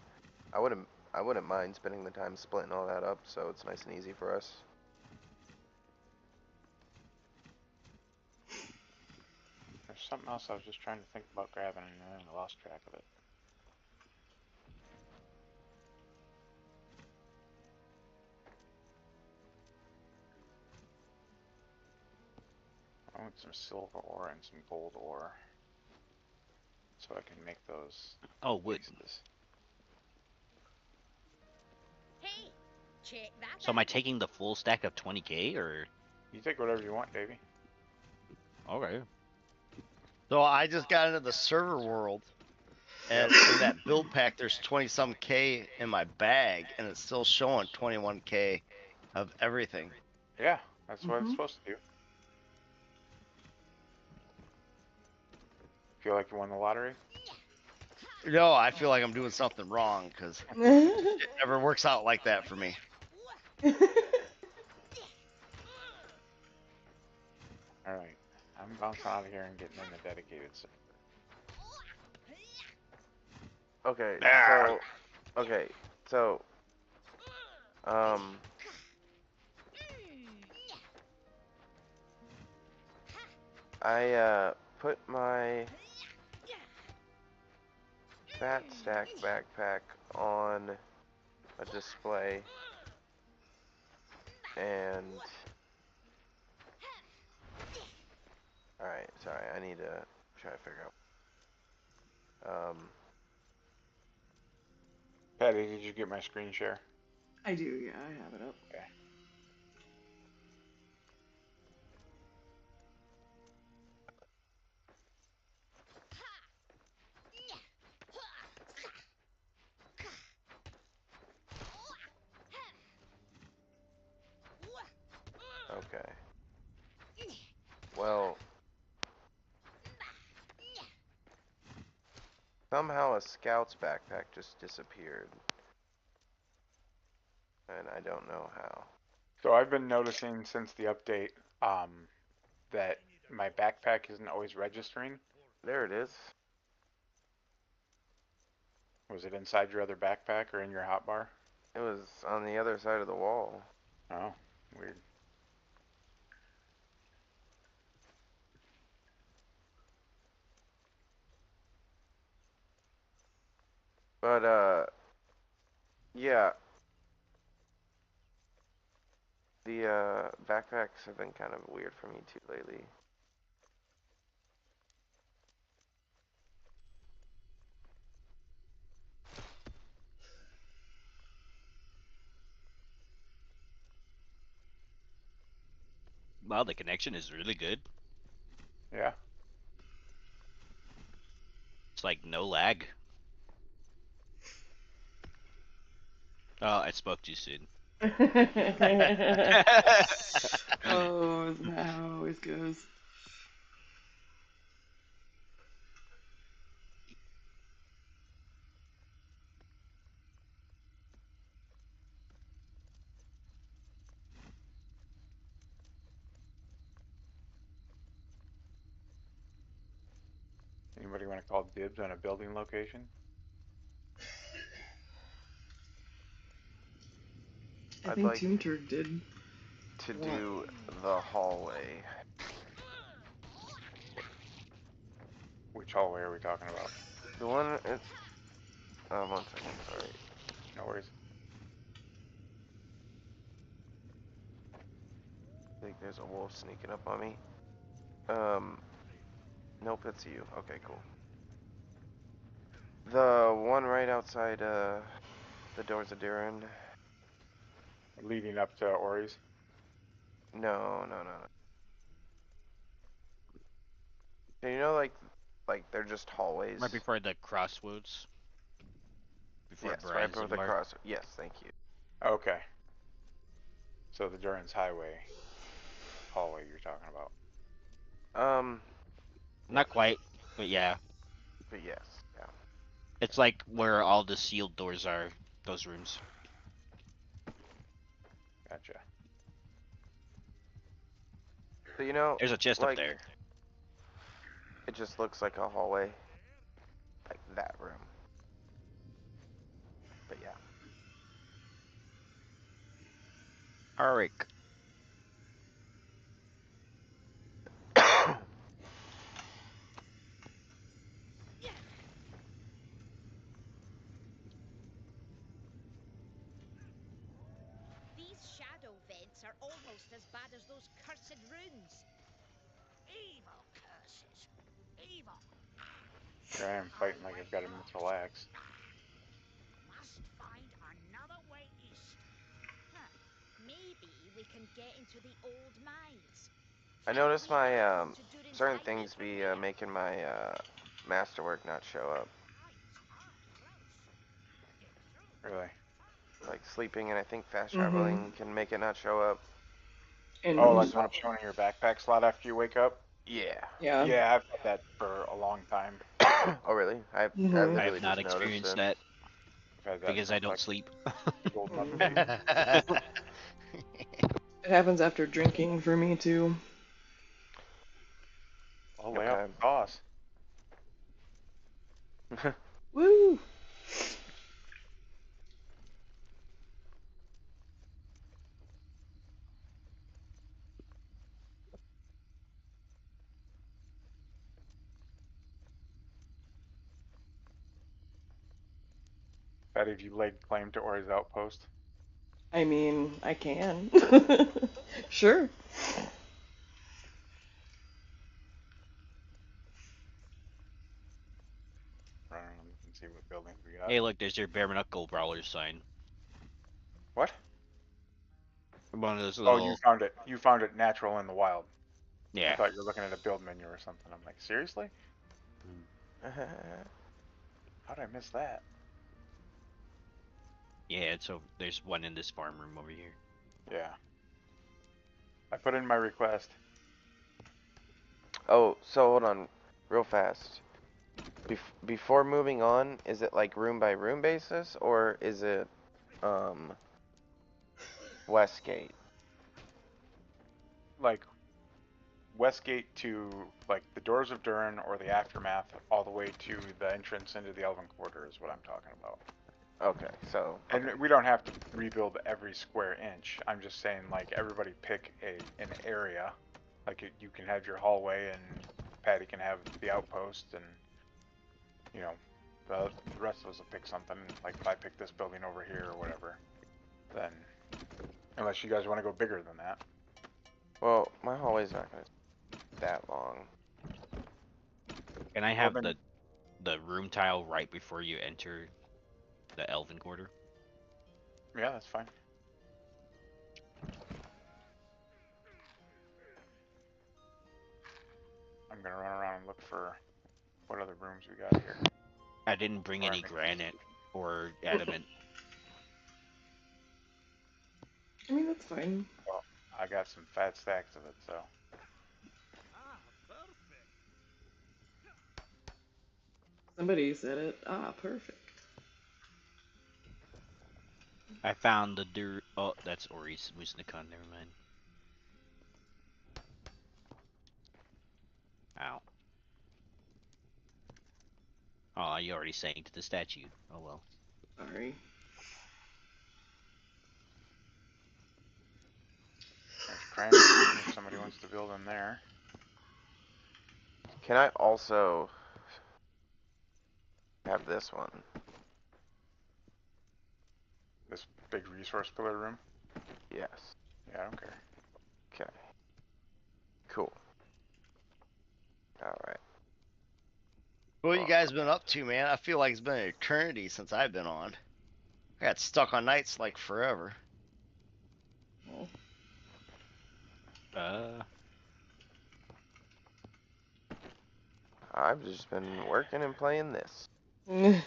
I wouldn't mind spending the time splitting all that up, so it's nice and easy for us. There's something else I was just trying to think about grabbing, and then I lost track of it. I want some silver ore and some gold ore, so I can make those Oh, wood. pieces. Hey, check that So am I taking the full stack of 20k or? You take whatever you want, Davey. Okay. So I just got into the server world, and in that build pack, there's 20-some K in my bag, and it's still showing 21K of everything. Yeah, that's what it's supposed to do. Feel like you won the lottery? No, I feel like I'm doing something wrong, because it never works out like that for me. Alright, I'm bouncing out of here and getting in the dedicated server. Okay, Ah. so I put my fat stack backpack on a display, and alright, sorry, I need to try to figure out. Patty, did you get my screen share? I do, yeah, I have it up. Okay. Okay. Well, Somehow a scout's backpack just disappeared. And I don't know how. So I've been noticing since the update that my backpack isn't always registering. There it is. Was it inside your other backpack or in your hotbar? It was on the other side of the wall. Oh, weird. But, yeah. The, backpacks have been kind of weird for me too lately. Wow, the connection is really good. Yeah. It's like no lag. Oh, I spoke too soon. Oh, isn't that how it always goes? Anybody want to call dibs on a building location? I I'd think like Toon Turd did. to do the hallway. Which hallway are we talking about? The one, it's... 1 second, sorry. No worries. I think there's a wolf sneaking up on me. Nope, it's you. Okay, cool. The one right outside, the doors of Durin. Leading up to Ori's? No. So you know, like they're just hallways. Right before the crossroads. Before Yes, right before the Bar. cross. Yes, thank you. Okay. So the Durin's Highway hallway you're talking about. Not quite, but yeah. But yes, yeah. It's like where all the sealed doors are, those rooms. Gotcha. So you know, There's a chest like, up there. it just looks like a hallway. Like that room. But yeah. Arik. These shadow vents are almost as bad as those cursed runes. Evil curses. Evil. Here I am fighting like I've got a mental axe. Must find another way east. Huh. Maybe we can get into the old mines. I noticed my certain things be making my masterwork not show up. Really? Like sleeping and I think fast traveling can make it not show up. And Oh, like not showing your backpack slot after you wake up? Yeah. Yeah, I've had that for a long time. Oh really? I I literally have not just experienced noticed that because I don't sleep. it happens after drinking for me too. All the way up the boss. Woo! Patty, have you laid claim to Ori's outpost? I mean, I can. Sure. Run around and see what buildings we got. Hey, look, there's your bare knuckle brawler sign. What? One of those Oh, little. you found it. You found it natural in the wild. Yeah. I thought you were looking at a build menu or something. I'm like, seriously? How'd I miss that? Yeah, so there's one in this farm room over here. Yeah. I put in my request. Oh, so hold on, real fast. Before moving on, is it like room by room basis, or is it Westgate? Like Westgate to like the Doors of Durn or the Aftermath, all the way to the entrance into the Elven Quarter is what I'm talking about. Okay, so and we don't have to rebuild every square inch. I'm just saying, like, everybody pick an area. Like you can have your hallway, and Patty can have the outpost, and you know, the rest of us will pick something. Like if I pick this building over here or whatever, then unless you guys want to go bigger than that. Well, my hallway's not gonna be that long. Can I have the room tile right before you enter the Elven Quarter? Yeah, that's fine. I'm gonna run around and look for what other rooms we got here. I didn't bring any granite or adamant. I mean, that's fine. Well, I got some fat stacks of it, so. Somebody said it. Ah, perfect. I found the dirt. Oh, that's Ori's Musnikan. Never mind. Ow. Oh, you already sang to the statue. Oh well. Sorry. There's Cranberry Room if somebody wants to build in there. Can I also have this one? This big resource pillar room? Yes. Yeah, I don't care. Okay. Cool. Alright. What you guys been up to, man? I feel like it's been an eternity since I've been on. I got stuck on nights like forever. I've just been working and playing this. Yeah.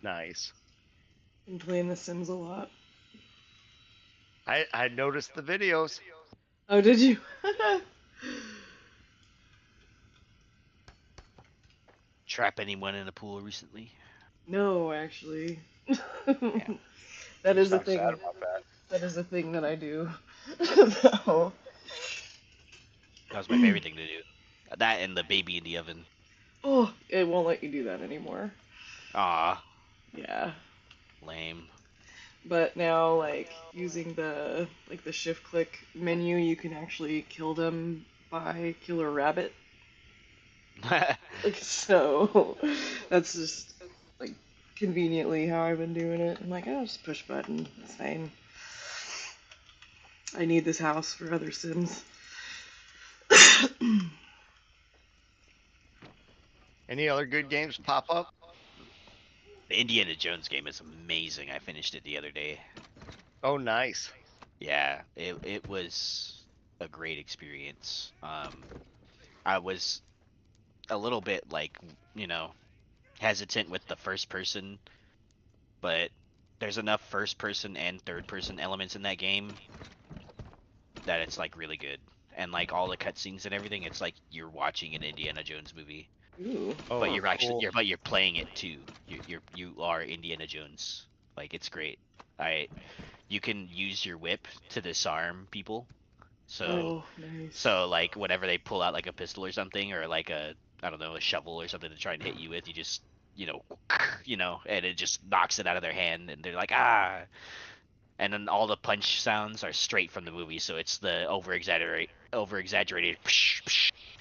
Nice. Been playing The Sims a lot. I noticed the videos. Oh, did you? Trap anyone in a pool recently? No, actually. Yeah. That is a Sound thing. sad about that. That is a thing that I do. So. That was my favorite thing to do. That and the baby in the oven. Oh, it won't let you do that anymore. Ah, Yeah. lame. But now, like, using the shift click menu, you can actually kill them by killer rabbit. Like, so that's just like conveniently how I've been doing it. I'm like, oh, just push button. It's fine. I need this house for other Sims. Any other good games pop up? The Indiana Jones game is amazing. I finished it the other day. Oh, nice. Yeah, it was a great experience. I was a little bit like, you know, hesitant with the first person, but there's enough first person and third person elements in that game that it's like really good. And like all the cutscenes and everything, it's like you're watching an Indiana Jones movie. Ooh. Oh, But you're actually cool. you're playing it too. You are Indiana Jones. Like it's great. You can use your whip to disarm people. Oh, nice. So like whenever they pull out like a pistol or something, or like a, I don't know, a shovel or something to try and hit you with, you just, you know, and it just knocks it out of their hand, and they're like, ah. And then all the punch sounds are straight from the movie, so it's the over exaggerated,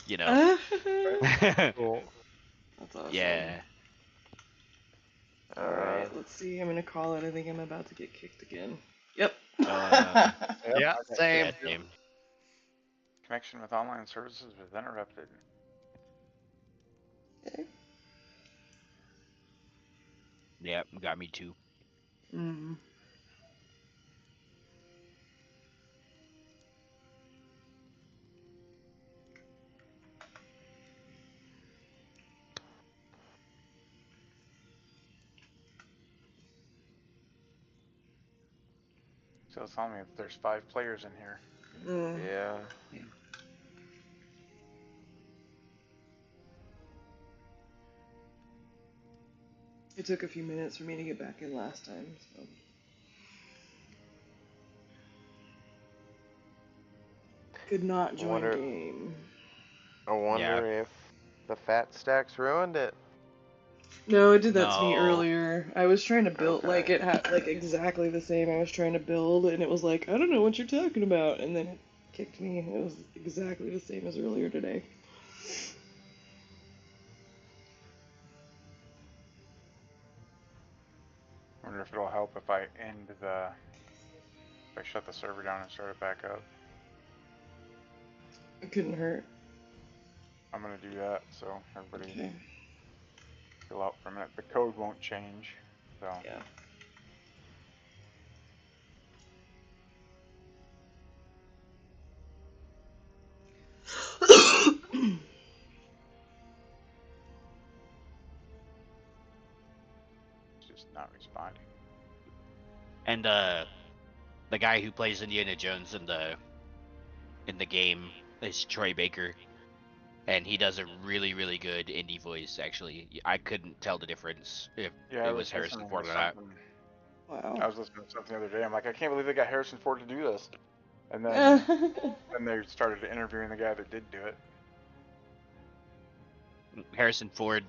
you know. Cool. That's awesome. Yeah. Alright. Let's see. I'm gonna call it. I think I'm about to get kicked again. Yep. Yeah, Yeah, same. same. Connection with online services was interrupted. Okay. Yeah, got me too. Mm. So it's telling me that there's 5 players in here. Mm. Yeah. It took a few minutes for me to get back in last time, so. Could not join game. I wonder if the fat stacks ruined it. No, it did that to me No. earlier. I was trying to build, like, it had, like, exactly the same. I was trying to build, and it was like, I don't know what you're talking about, and then it kicked me, and it was exactly the same as earlier today. I wonder if it'll help if I shut the server down and start it back up. It couldn't hurt. I'm gonna do that, so everybody chill out for a minute. The code won't change, so. Yeah. It's just not responding. And the guy who plays Indiana Jones in the game is Troy Baker, and he does a really, really good indie voice. Actually, I couldn't tell the difference if it was Harrison Ford or not. Wow. I was listening to something the other day. I'm like, I can't believe they got Harrison Ford to do this. And then then they started interviewing the guy that did do it. Harrison Ford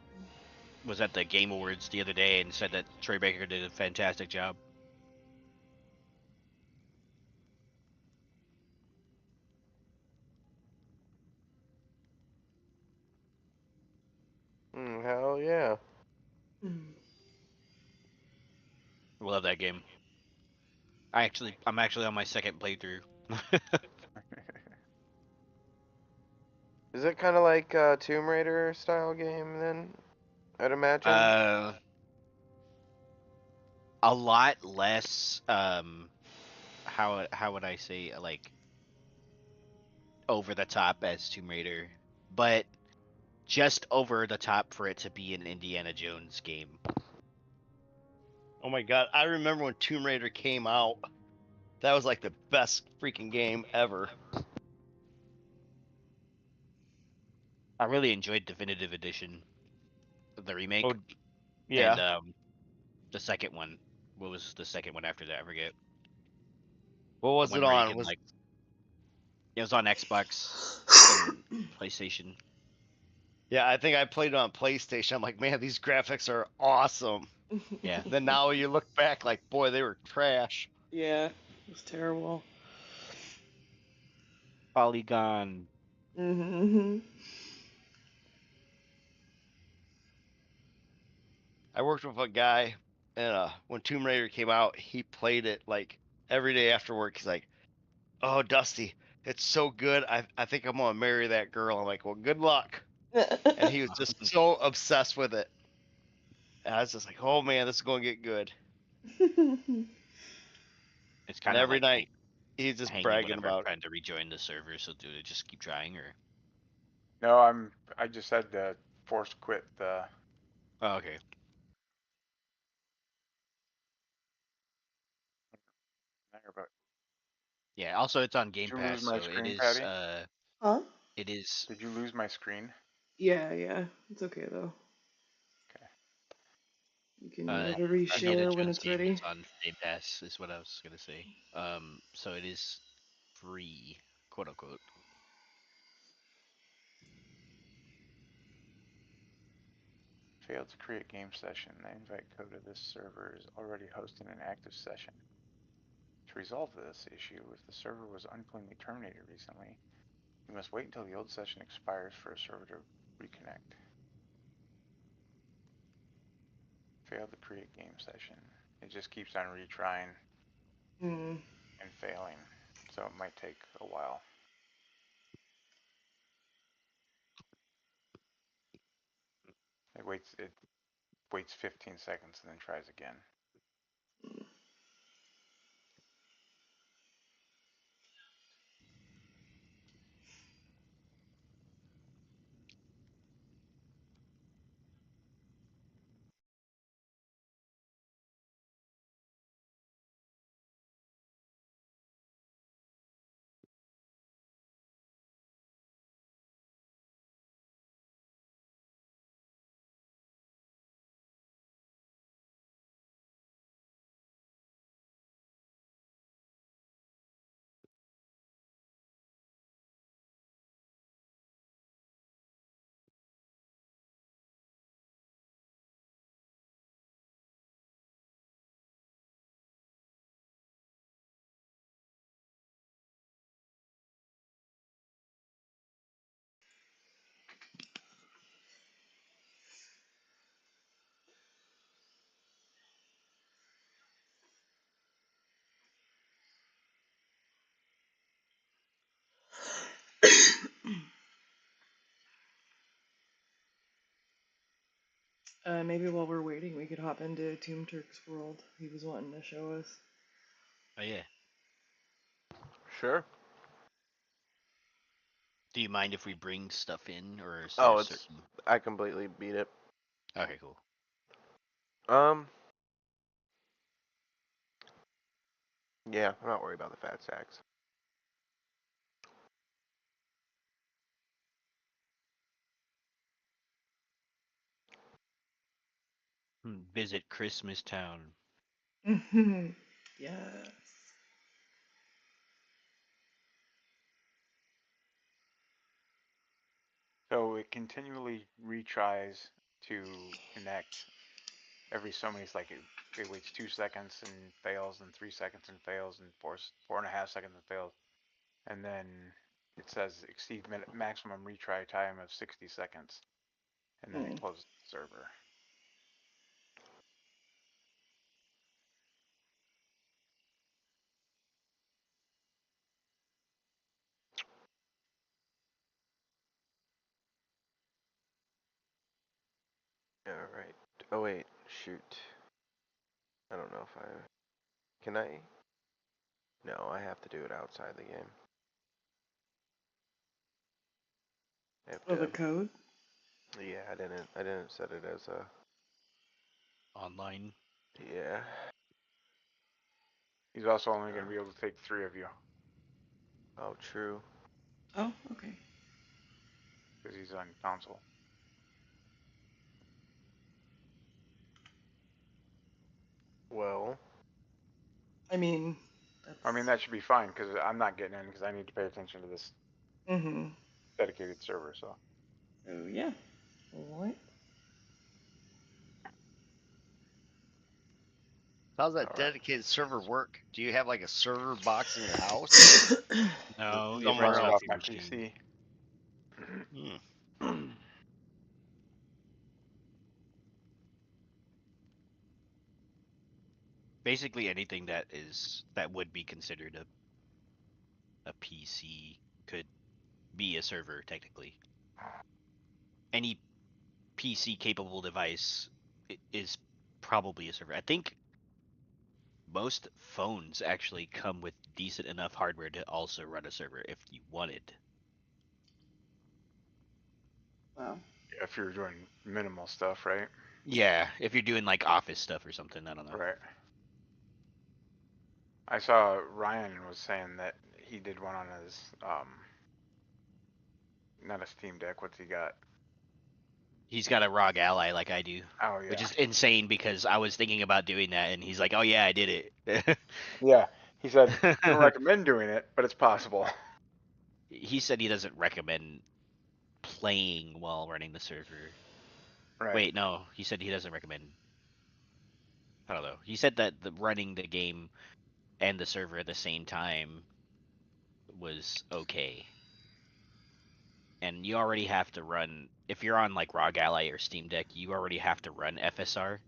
was at the Game Awards the other day and said that Troy Baker did a fantastic job. Hell yeah. I love that game. I'm actually on my second playthrough. Is it kind of like a Tomb Raider style game then? I'd imagine. A lot less. How would I say, like, over the top as Tomb Raider, but just over the top for it to be an Indiana Jones game. Oh my god, I remember when Tomb Raider came out. That was like the best freaking game ever. I really enjoyed Definitive Edition, the remake. Oh, yeah. And the second one. What was the second one after that? I forget. What was it on? It was on Xbox and PlayStation. Yeah, I think I played it on PlayStation. I'm like, man, these graphics are awesome. Yeah. Then now you look back, like, boy, they were trash. Yeah, it was terrible. Polygon. Mm-hmm. I worked with a guy, and when Tomb Raider came out, he played it like every day after work. He's like, "Oh, Dusty, it's so good. I think I'm gonna marry that girl." I'm like, "Well, good luck." And he was just so obsessed with it. And I was just like, "Oh man, this is gonna get good." It's kind And of every like night he's just bragging whenever I'm about. trying to rejoin the server. So do it just keep trying, or? No, I just had to force quit the. Oh, okay. Yeah. Also, it's on Game Did you Pass, lose my so screen, it is. Patty? Huh? It is. Did you lose my screen? Yeah. It's okay though. Okay. You can go to Indiana reshare when Jones it's game ready. is on Game Pass, is what I was gonna say. So it is free, quote unquote. Failed to create game session. The invite code to this server is already hosting an active session. To resolve this issue, if the server was uncleanly terminated recently, you must wait until the old session expires for a server to reconnect. Failed to create game session. It just keeps on retrying and failing, so it might take a while. It waits 15 seconds and then tries again. Maybe while we're waiting, we could hop into Tomb Turk's world. He was wanting to show us. Oh yeah. Sure. Do you mind if we bring stuff in, or is there Oh, a it's. certain? I completely beat it. Okay, cool. Yeah, I'm not worried about the fat sacks. Visit Christmas Town. Yes. So it continually retries to connect every so many. It's like it waits 2 seconds and fails, and 3 seconds and fails, and 4.5 seconds and fails, and then it says exceed maximum retry time of 60 seconds, and then it closes the server. Alright. Oh wait, shoot. I don't know if I... Can I? No, I have to do it outside the game. I have Oh, the code? Yeah, I didn't set it as a... Online. Yeah. He's also only going to be able to take 3 of you. Oh, true. Oh, okay. Because he's on console. Well... I mean, that should be fine, because I'm not getting in, because I need to pay attention to this dedicated server, so. Oh, yeah. What? How's that dedicated server work? Do you have like a server box in your house? No, it Somewhere runs Run it off off your my machine. PC. Basically, anything that would be considered a PC could be a server technically. Any PC capable device is probably a server. I think most phones actually come with decent enough hardware to also run a server if you wanted. Wow. Yeah, if you're doing minimal stuff, right? Yeah, if you're doing like office stuff or something, I don't know. Right. I saw Ryan was saying that he did one on his, not a Steam Deck, what's he got? He's got a ROG Ally like I do. Oh, yeah. Which is insane because I was thinking about doing that and he's like, "Oh yeah, I did it." Yeah, he said, I don't recommend doing it, but it's possible. He said he doesn't recommend playing while running the server. Right. Wait, no, he said he doesn't recommend. I don't know. He said that running the game and the server at the same time was okay. And you already have to run, if you're on like ROG Ally or Steam Deck, you already have to run FSR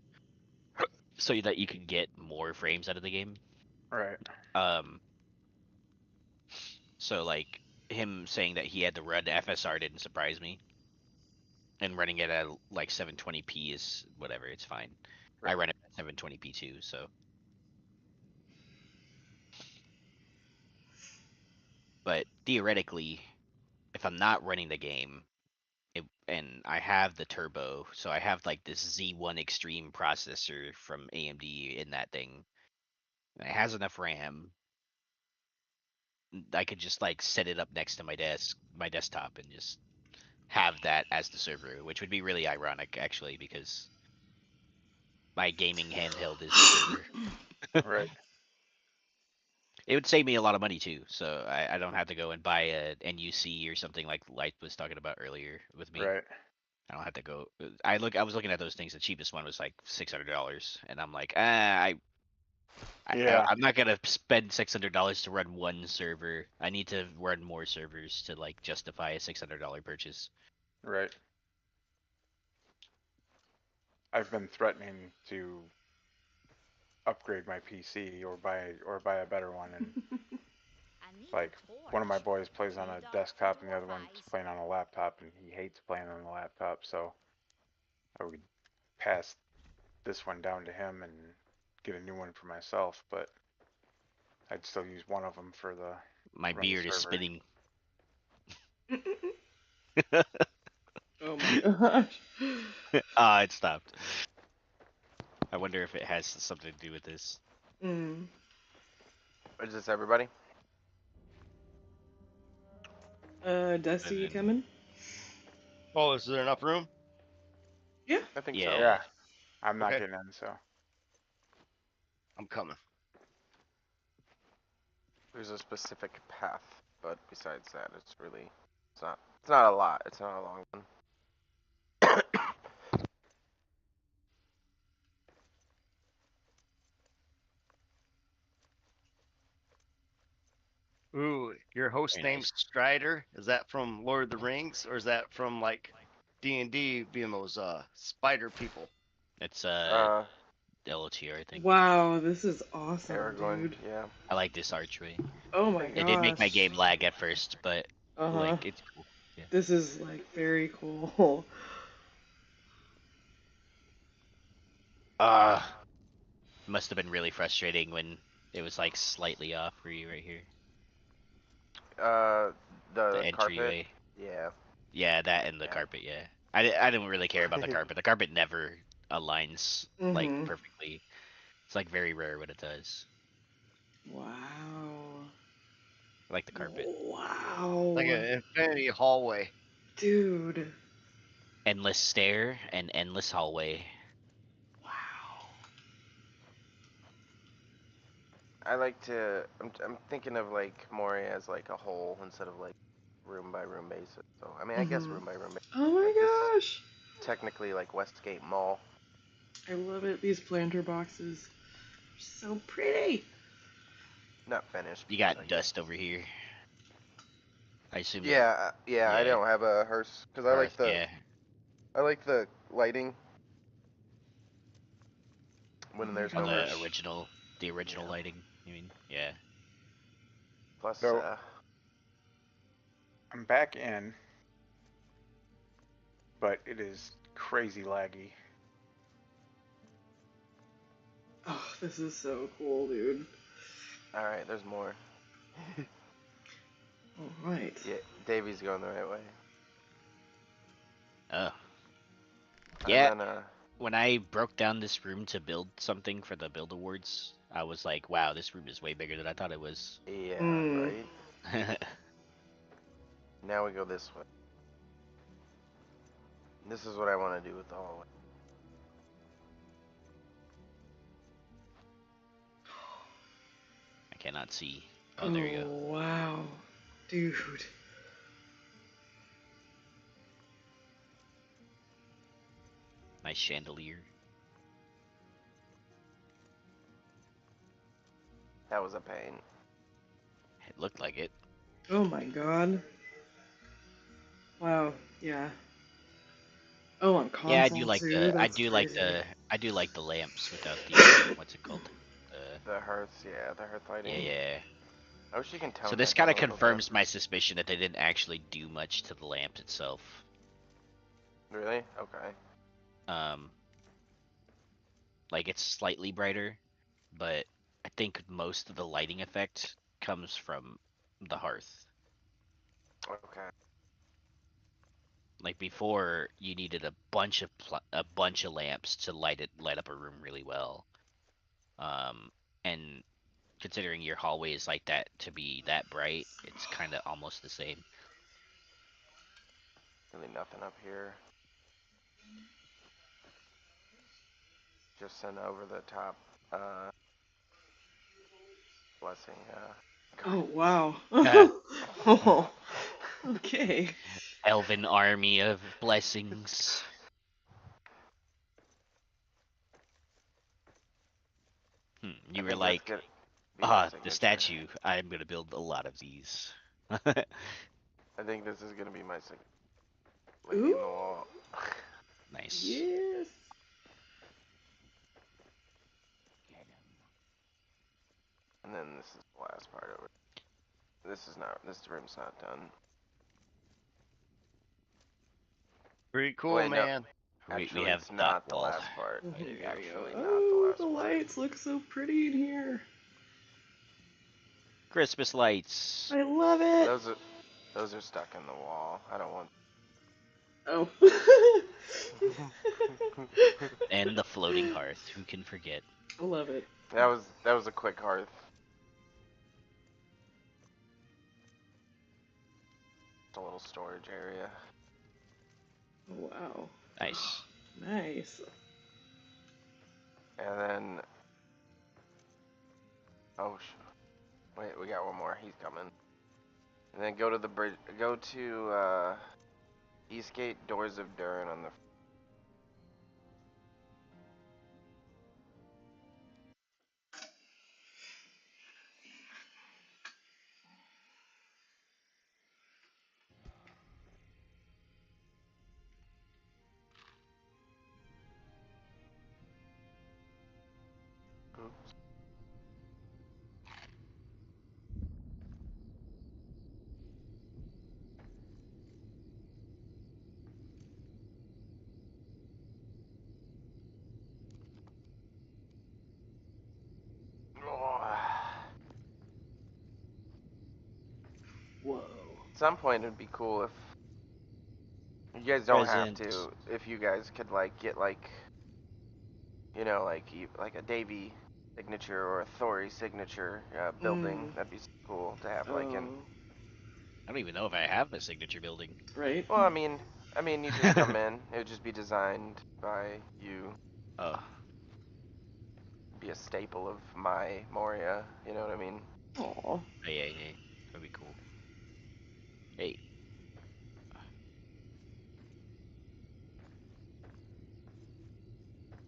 so that you can get more frames out of the game. Right. So like him saying that he had to run FSR didn't surprise me. And running it at like 720p is whatever, it's fine. Right. I run it at 720p too, so. But theoretically, if I'm not running the game, and I have the turbo, so I have like this Z1 Extreme processor from AMD in that thing. And it has enough RAM. I could just like set it up next to my desktop, and just have that as the server, which would be really ironic actually, because my gaming handheld is the server. Right. It would save me a lot of money too, so I don't have to go and buy a NUC or something like Light was talking about earlier with me. Right. I don't have to go. I was looking at those things. The cheapest one was like $600, and I'm like, I'm not gonna spend $600 to run one server. I need to run more servers to like justify a $600 purchase. Right. I've been threatening to upgrade my PC or buy a better one, and like one of my boys plays on a desktop and the other one's playing on a laptop, and he hates playing on the laptop, so I would pass this one down to him and get a new one for myself, but I'd still use one of them for the My run the beard is server. spinning. Oh my gosh. Ah, it stopped. I wonder if it has something to do with this. Is this everybody? Dusty, you coming? Oh, is there enough room? Yeah. I think Yeah. so. Yeah, I'm not Okay. getting in, so. I'm coming. There's a specific path, but besides that, it's not a lot. It's not a long one. Ooh, your host Very name's nice. Strider. Is that from Lord of the Rings, or is that from like D&D being those spider people? It's LOTR, I think. Wow, this is awesome, Aragorn, dude. yeah. I like this archway. Oh my It gosh. did make my game lag at first, but like it's cool. Yeah. This is like very cool. Must have been really frustrating when it was like slightly off for you right here. The The carpet. entryway. Yeah. Yeah, that and the Yeah. carpet, yeah. I didn't really care about the carpet. The carpet never aligns like perfectly. It's like very rare when it does. Wow. I like the carpet. Wow. Like an infinity hallway. Dude. Endless stair and endless hallway. Wow. I like to. I'm thinking of like Moria as like a whole instead of like room by room basis. So I mean, I guess room by room basis. Oh my Like, this is gosh. technically like Westgate Mall. I love it. These planter boxes are so pretty. Not finished. You got but, dust over here. I assume. Yeah, yeah. I yeah. don't have a hearse because I like Hearth, the. yeah. I like the lighting. When there's On no the hearse. original lighting. You mean? Yeah. Plus, So- I'm back in, but it is crazy laggy. Oh, this is so cool, dude. all right. There's more. All right. Yeah, Davy's going the right way. Oh. I'm Yeah. on, When I broke down this room to build something for the build awards, I was like, wow, this room is way bigger than I thought it was. Yeah, Mm. right. Now we go this way. This is what I want to do with the hallway. I cannot see. Oh, there you go. Wow. Dude. Nice chandelier. That was a pain. It looked like it. Oh my god. Wow. Yeah. Oh, on console Yeah, I do like too. the I That's do crazy. like the lamps without the what's it called? The hearth, yeah, the hearth lighting. Yeah. I wish you can tell. So this kind of confirms my suspicion that they didn't actually do much to the lamp itself. Really? Okay. Like it's slightly brighter, but I think most of the lighting effect comes from the hearth. Okay. Like before, you needed a bunch of lamps to light up a room really well. And considering your hallway is like that to be that bright, it's kind of almost the same. Really nothing up here. Just send over the top. Blessing. Oh wow. Oh, okay. Elven army of blessings. You were like, the statue. I'm gonna build a lot of these. I think this is gonna be my signature. Lady in the wall. Nice. Yes. And then this is the last part of it. This room's not done. Pretty cool, Wait, no. man. Actually, have it's not dot the wall. last part. Mhm, It's there we go. actually not Oh, the last the part. lights look so pretty in here. Christmas lights. I love it. Those are stuck in the wall. I don't want. Oh. And the floating hearth. Who can forget? I love it. That was a quick hearth. It's a little storage area. Wow. Nice. Nice. And then, wait, we got one more. He's coming. And then go to the bridge. Go to Eastgate Doors of Durin on the. Oops. Whoa. At some point, it'd be cool if you guys don't Present. have to. If you guys could like get like, you know, like a Davy signature or a Thori signature building. That'd be cool to have like in. I don't even know if I have a signature building. Right? Well, I mean, you just come in. It would just be designed by you. Oh. Be a staple of my Moria. You know what I mean? Aw. Yeah. That'd be cool. Hey.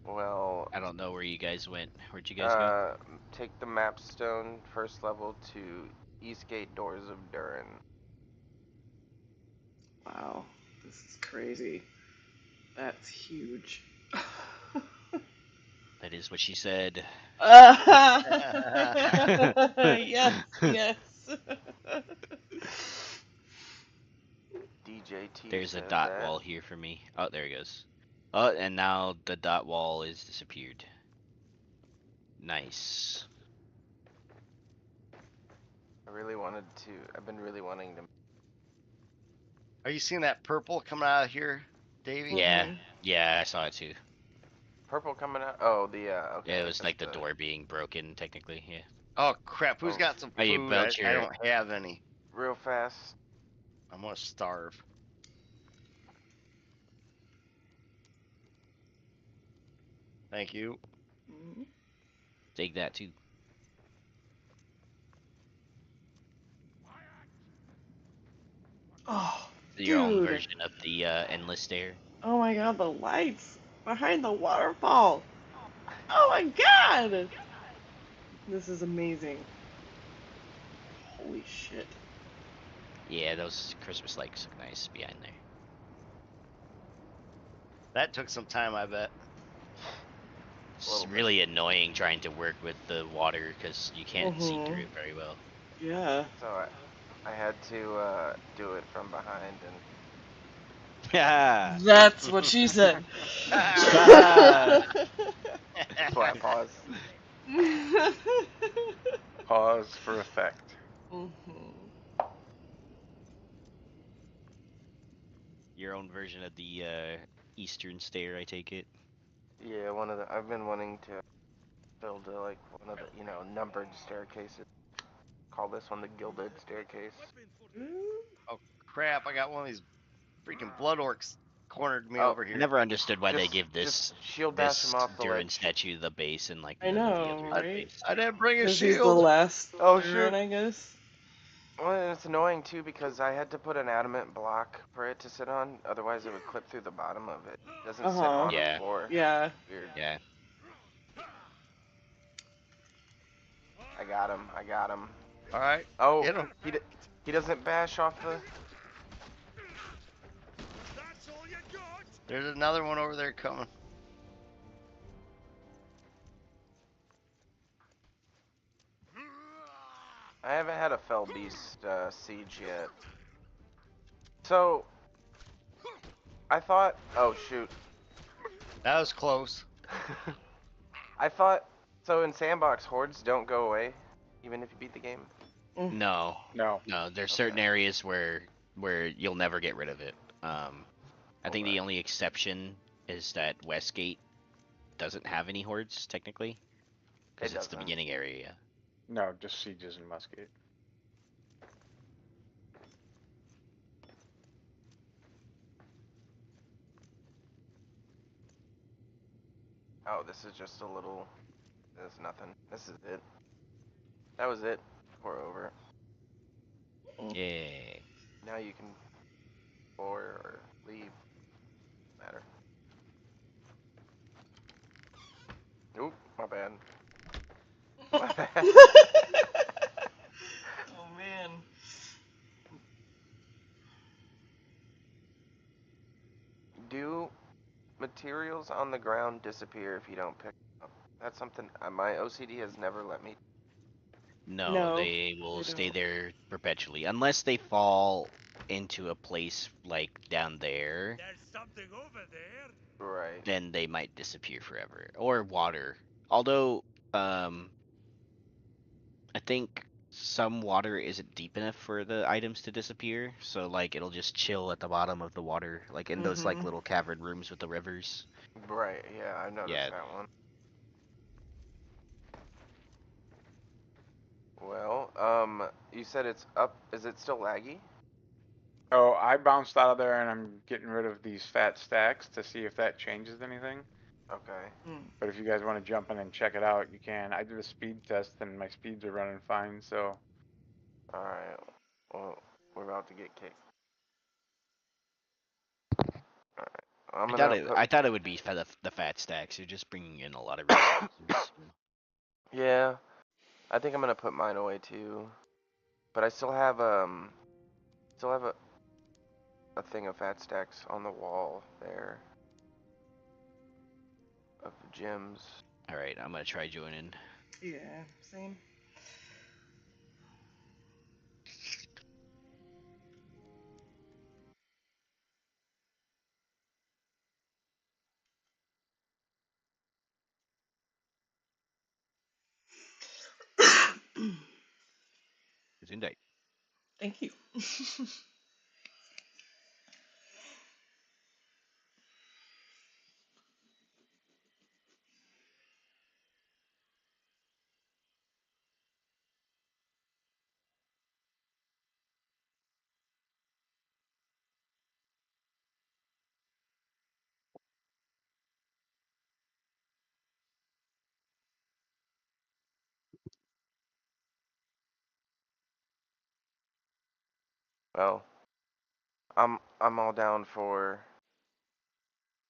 Well, I don't know where you guys went. Where'd you guys go? take the mapstone first level to Eastgate Doors of Durin. Wow. This is crazy. That's huge. That is what she said. Yes, yes. DJT. There's a said dot that. wall here for me. Oh, there he goes. Oh, and now the dot wall is disappeared. Nice. I've been really wanting to. Are you seeing that purple coming out of here, Davey? Yeah, I saw it too. Purple coming out? Oh, okay. Yeah, it was like the door being broken, technically, yeah. Oh crap! Who's Oh. got some Are you food? built I your- don't have any. Real fast. I'm gonna starve. Thank you. Take that too. Oh, Your own dude. version of the endless stare. Oh my god, the lights behind the waterfall. Oh my god! This is amazing. Holy shit. Yeah, those Christmas lights look nice behind there. That took some time, I bet. It's really annoying trying to work with the water because you can't see through it very well. Yeah. So I had to do it from behind and. Yeah. That's what she said. That's why I paused. Pause for effect. Your own version of the eastern stare, I take it. Yeah, I've been wanting to build one of the numbered staircases. Call this one the gilded staircase. Oh crap! I got one of these freaking blood orcs cornered me over I here. never understood why they Just- give just shield bash him off the Durin ledge. statue the base and like I none of the know, others right? the base. I didn't bring a This is the shield. last Oh, turn, shoot. I guess. Well, and it's annoying too because I had to put an adamant block for it to sit on. Otherwise, it would clip through the bottom of it. It doesn't sit on Yeah. the floor. Yeah. Weird. Yeah. I got him. All right. Oh, Hit him. he doesn't bash off the. There's another one over there coming. I haven't had a fell beast siege yet. So I thought. Oh shoot. That was close. I thought so. In sandbox, hordes don't go away, even if you beat the game. No, No. There's certain areas where you'll never get rid of it. I think the only exception is that Westgate doesn't have any hordes technically, because it's the beginning area. No, just sieges and musket. Oh, this is just a little. This is nothing. This is it. That was it. Pour over. Yeah. Now you can pour or leave. Matter. Oop, my bad. My bad. Oh man. Do materials on the ground disappear if you don't pick them up? That's something my OCD has never let me. No, they will stay there perpetually unless they fall into a place like down there. There's something over there. Right. Then they might disappear forever. Or water. Although, I think some water isn't deep enough for the items to disappear, so like it'll just chill at the bottom of the water, like in those like little cavern rooms with the rivers. Right, yeah, I noticed that one. Well, you said it's up. Is it still laggy? Oh, I bounced out of there and I'm getting rid of these fat stacks to see if that changes anything. Okay. But if you guys want to jump in and check it out, you can. I did a speed test and my speeds are running fine, so. Alright. Well, we're about to get kicked. I thought it would be for the fat stacks. You're just bringing in a lot of resources. Yeah, I think I'm gonna put mine away too. But I still have a thing of fat stacks on the wall there of gems. All right, I'm gonna try joining. Yeah, same. Gesundheit. Thank you. Well, I'm all down for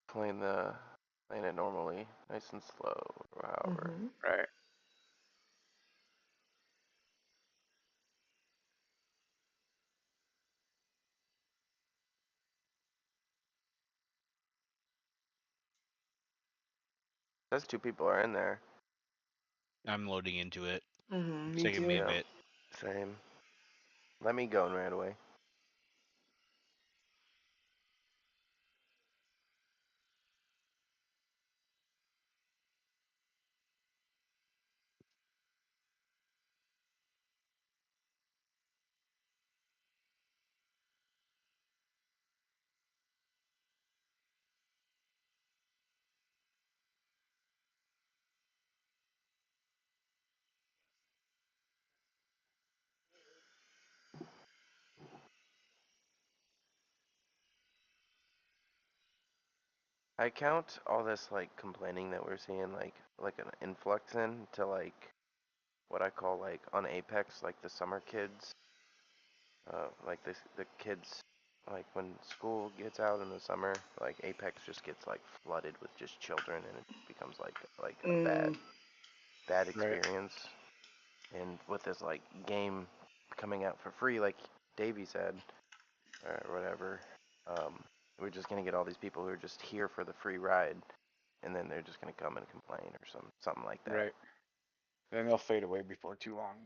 playing it normally, nice and slow, or however. Right. Those 2 people are in there. I'm loading into it. Me Taking too. me a bit. Same. Let me go right away. I count all this like complaining that we're seeing like an influx into like what I call like on Apex like the summer kids, like the kids like when school gets out in the summer, like Apex just gets like flooded with just children and it becomes like a bad experience. And with this like game coming out for free, like Davey said or whatever, we're just gonna get all these people who are just here for the free ride, and then they're just gonna come and complain or something like that. Right. Then they'll fade away before too long.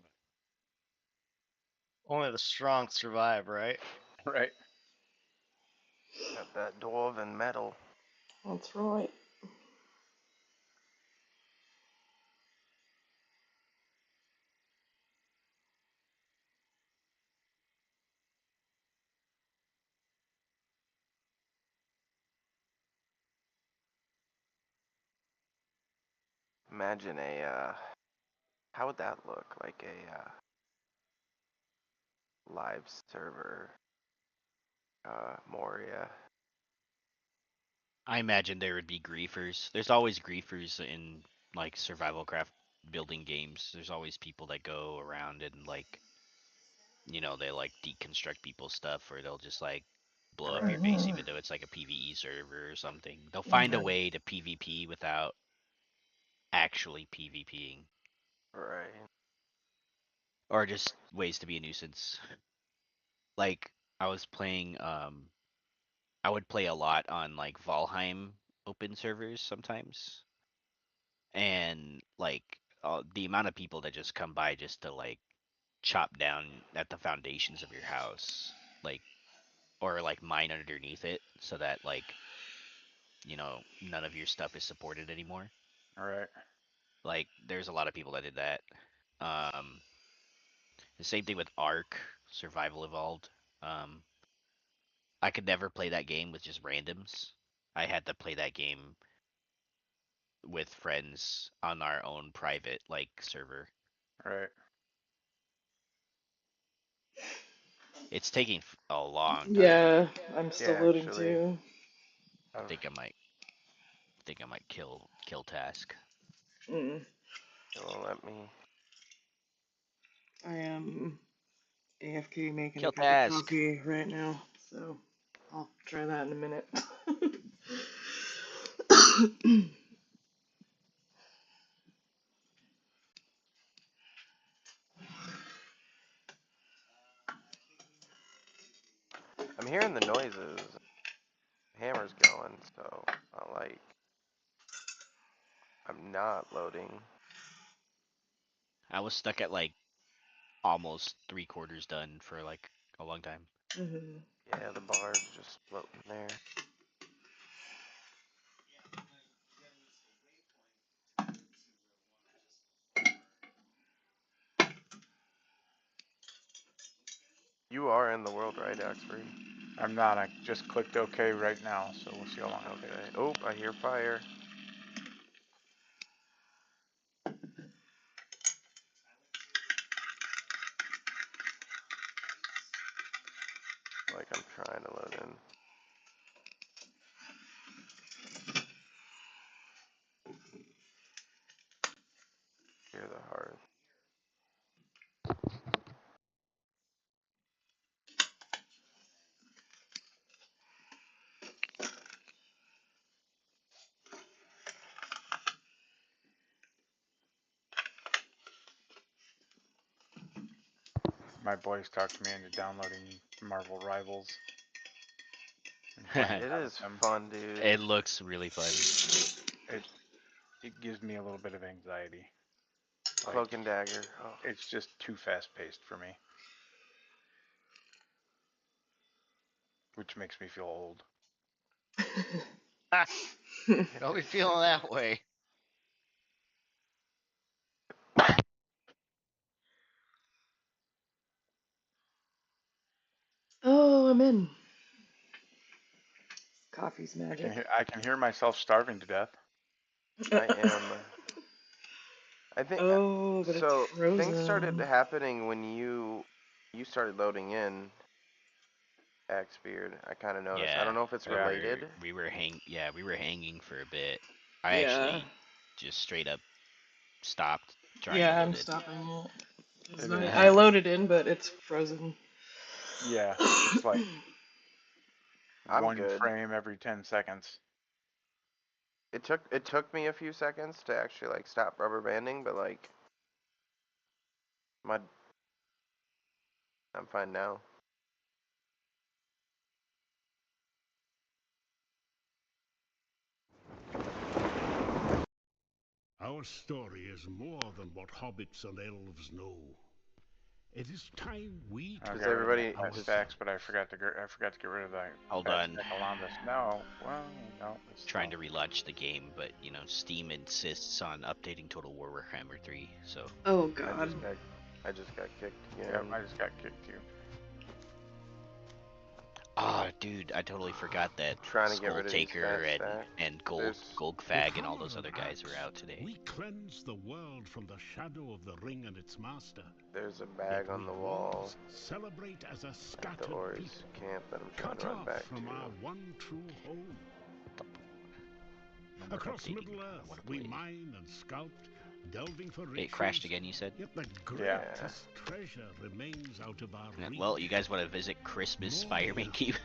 Only the strong survive, right? Right. Got that dwarf and metal. That's right. imagine a, how would that look? Like a live server, Moria. I imagine there would be griefers. There's always griefers in like survival craft building games. There's always people that go around and like, they like deconstruct people's stuff, or they'll just like blow up your base even though it's like a PvE server or something. They'll find a way to PvP without actually PvPing. Right. Or just ways to be a nuisance. Like I was playing I would play a lot on like Valheim open servers sometimes. And like the amount of people that just come by just to like chop down at the foundations of your house, like, or like mine underneath it so that like, none of your stuff is supported anymore. All right. Like there's a lot of people that did that. um the same thing with Ark Survival Evolved. I could never play that game with just randoms. I had to play that game with friends on our own private like server. All right. It's taking a long time. Yeah, I'm still loading actually, too. I think I might kill task. Mm. It won't let me. I am AFK making Kill a cup of task. coffee right now, so I'll try that in a minute. I'm hearing the noises. Hammer's going, so I'm not loading. I was stuck at like almost 3/4 done for like a long time. Mm-hmm. Yeah, the bar's just floating there. You are in the world, right, AxbeardI? I'm not. I just clicked OK right now, so we'll see how long it Okay. takes. Oh, I hear fire. Like I'm trying to load in. Hear the hearth. My boys talked me into downloading Marvel Rivals. It is fun, dude. It looks really fun. It gives me a little bit of anxiety. Cloak and Dagger. Oh. It's just too fast paced for me, which makes me feel old. Don't be feeling that way. Oh, I'm in. Coffee's magic. I can hear myself starving to death. I am. I think but so. it's frozen. Things started happening when you started loading in, AxbeardI. I kind of noticed. Yeah, I don't know if it's related. we were hanging for a bit. I actually just straight up stopped trying to load I'm it. stopping it. I loaded in, but it's frozen. Yeah, it's like one good. frame every 10 seconds. It took me a few seconds to actually like stop rubber banding, but like I'm fine now. Our story is more than what hobbits and elves know. It is time we Does Okay, everybody I just facts, but I forgot to get rid of that. Hold on. No, well, no. It's Trying to relaunch the game, but Steam insists on updating Total War Warhammer 3. So. Oh God. I just got kicked again. Yep, I just got kicked too. Oh, dude, I totally forgot that Trying to get Skull rid of these Taker fat stacks. and There's- Golgfag and all those other guys were out today. We cleanse the world from the shadow of the ring and its master. There's a bag on the wall Celebrate as a at the scattered Ori's people, camp that I'm trying cut to run off back from our to. one true home. No more Across updating. Middle I Earth, wanna we play. mine and sculpt, delving for riches. It crashed again, you said? Yet the Yeah. greatest treasure remains out of our Yeah, reach. well, you guys want to visit Christmas Fireman Keep?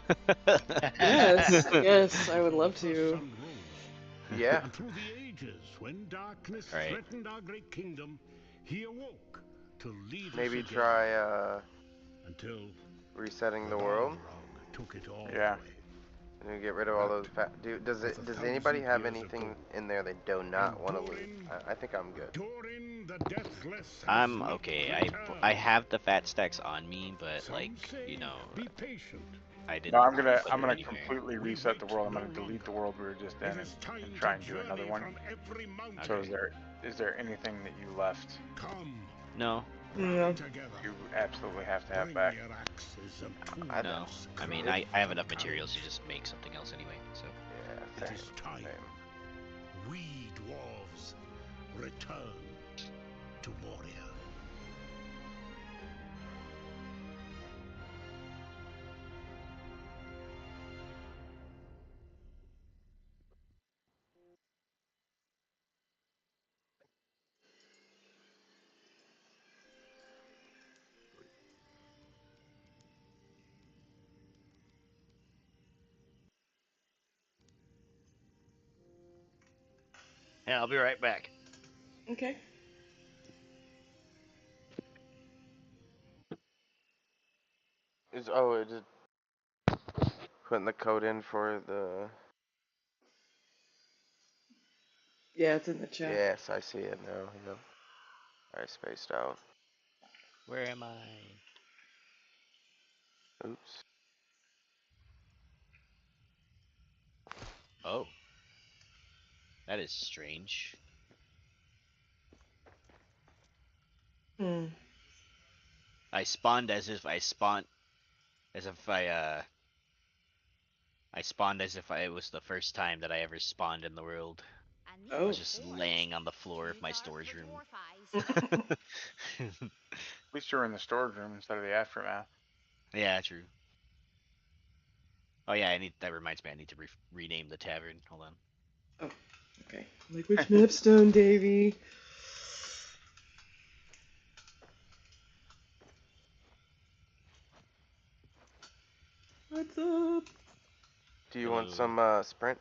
Yes, yes, I would love to. Sun rose. Yeah. And through the ages, when darkness Right. threatened our great kingdom, he awoke to lead Maybe us again, try until resetting the world. Balrog took it all Yeah. away. And get rid of all those fat. Dude, does anybody have anything in there they do not want to lose? I think I'm good. Durin the Deathless has I'm not okay. returned. I have the fat stacks on me, but Some like, say, you know, be patient. I didn't. No, I'm put gonna it anywhere. completely reset the world. I'm gonna delete the world we were just in It is time and to try and do another journey one. from every mountain. So is there anything that you left Come, No, No. together. you absolutely have to have Bring back? your axes and tools. I no. I mean, I have enough materials to just make something else anyway. So Yeah, It same. is time. Same. We dwarves return to Moria. Yeah, I'll be right back. Okay. Is putting the code in for the. Yeah, it's in the chat. Yes, I see it now. Yep. I spaced out. where am I? Oops. Oh, that is strange. Hmm. I spawned as if I spawned it was the first time that I ever spawned in the world. And I Oh. was just laying on the floor of my storage room. At least you're in the storage room instead of the aftermath. Yeah, true. Oh yeah, that reminds me, I need to rename the tavern. Hold on. Okay. Like, which mapstone, Davey? What's up? Do you want some sprint,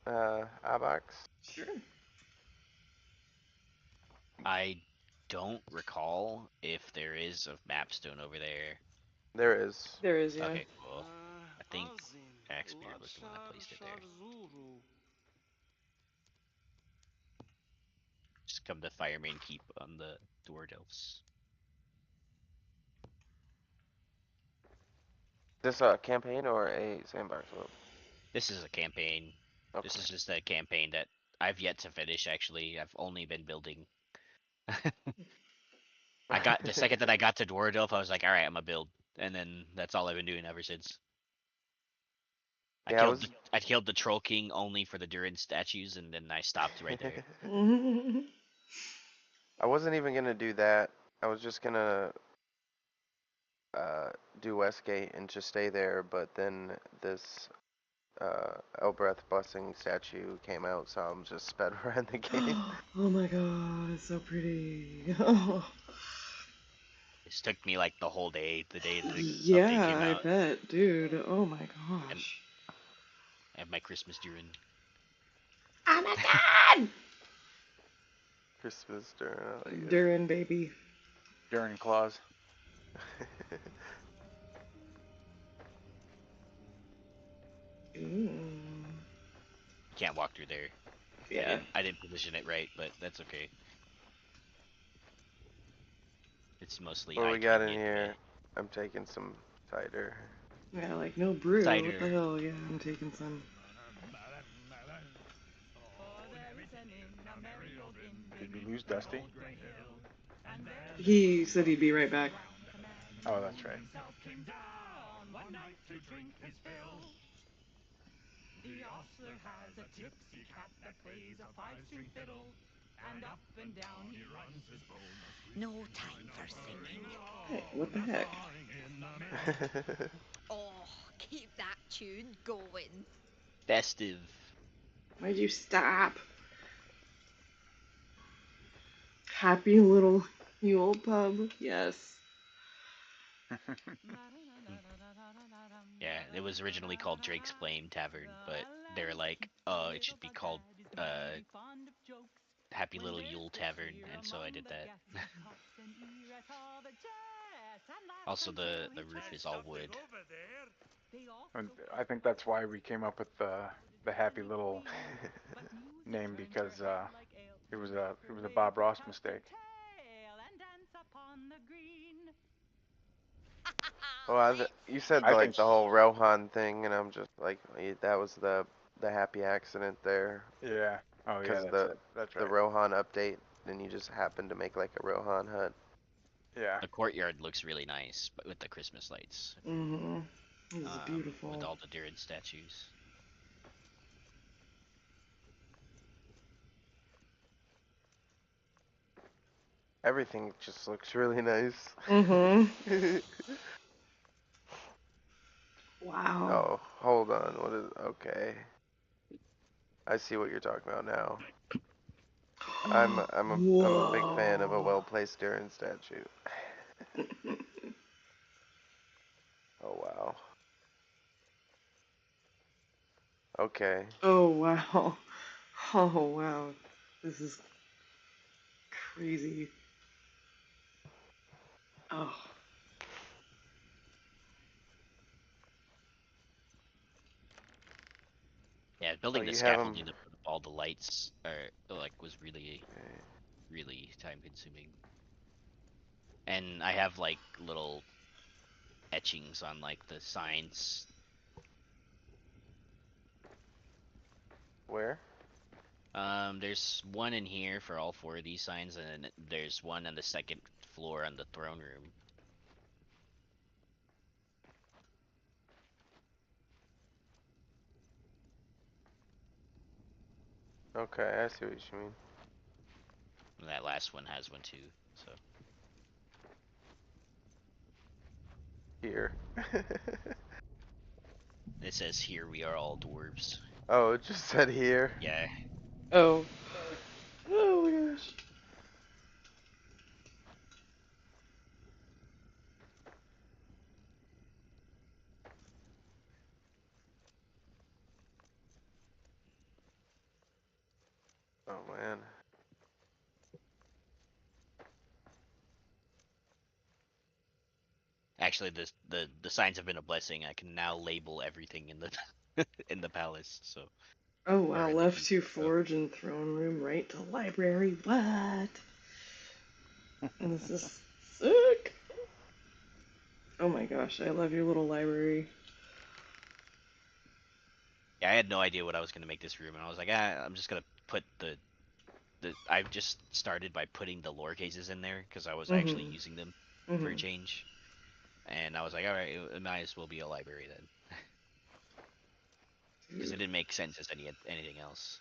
Abox? Sure. I don't recall if there is a mapstone over there. There is. There is, yeah. Okay, cool. I think AxbeardI was the one that placed it there. Just come to Fireman Keep on the dwarves. Is this a campaign or a sandbox world? This is a campaign. Okay. This is just a campaign that I've yet to finish, actually. I've only been building. The second that I got to Dwardelf, I was like, alright, I'm gonna build. And then that's all I've been doing ever since. Yeah, I killed the Troll King only for the Durin statues, and then I stopped right there. I wasn't even gonna do that. I was just gonna do Westgate and just stay there, but then this Elbreth busing statue came out, so I'm just sped around the game. Oh my god, it's so pretty. It took me like the whole day, the day that the update Yeah, came I out. bet, dude. Oh my gosh. I have my Christmas Durin. Oh my god! Christmas Durin. I like it. Durin, baby. During clause. Ooh. Can't walk through there. Yeah. I didn't position it right, but that's okay. It's mostly. What we got in here? I'm taking some cider. Yeah, like no brew. Cider. What the hell? Yeah, I'm taking some. Did we lose Dusty? He said he'd be right back. Oh, that's right. night to drink his fill. The ostler has a tipsy cat that plays a five-string fiddle, and up and down he runs his bonus. No time for singing. Hey, what the heck? Oh, keep that tune going. Festive. Why'd you stop? Happy little Yule pub. Yes. Yeah, it was originally called Drake's Flame Tavern, but they're like, oh, it should be called Happy Little Yule Tavern, and so I did that. Also, the roof is all wood. And I think that's why we came up with the happy little name, because it was a Bob Ross mistake. Well, you said I like think the whole Rohan thing, and I'm just like, that was the happy accident there. Yeah. Oh yeah, that's right. The Rohan update, and you just happened to make like a Rohan hut. Yeah. The courtyard looks really nice, but with the Christmas lights. Mm-hmm. This is beautiful. With all the Durin statues. Everything just looks really nice. Mm-hmm. Wow. Oh, hold on. What is? Okay. I see what you're talking about now. I'm a big fan of a well-placed Durin statue. Oh wow. Okay. Oh wow. Oh wow. This is crazy. Oh. Yeah, building the scaffolding to put up all the lights was really time consuming. And I have like little etchings on like the signs. Where? There's one in here for all 4 of these signs, and then there's one on the second floor on the throne room. Okay, I see what you mean. And that last one has one too, so. Here. It says here we are all dwarves. Oh, it just said here? Yeah. Oh. Oh my gosh. Oh man. Actually, the signs have been a blessing. I can now label everything in the in the palace. So. Oh wow, left to forge and throne room, right to library. What? And this is sick. Oh my gosh, I love your little library. Yeah, I had no idea what I was gonna make this room, and I was like, I'm just gonna put the. I've just started by putting the lore cases in there because I was actually using them for a change, and I was like, all right, it might as well be a library then, because it didn't make sense as anything else.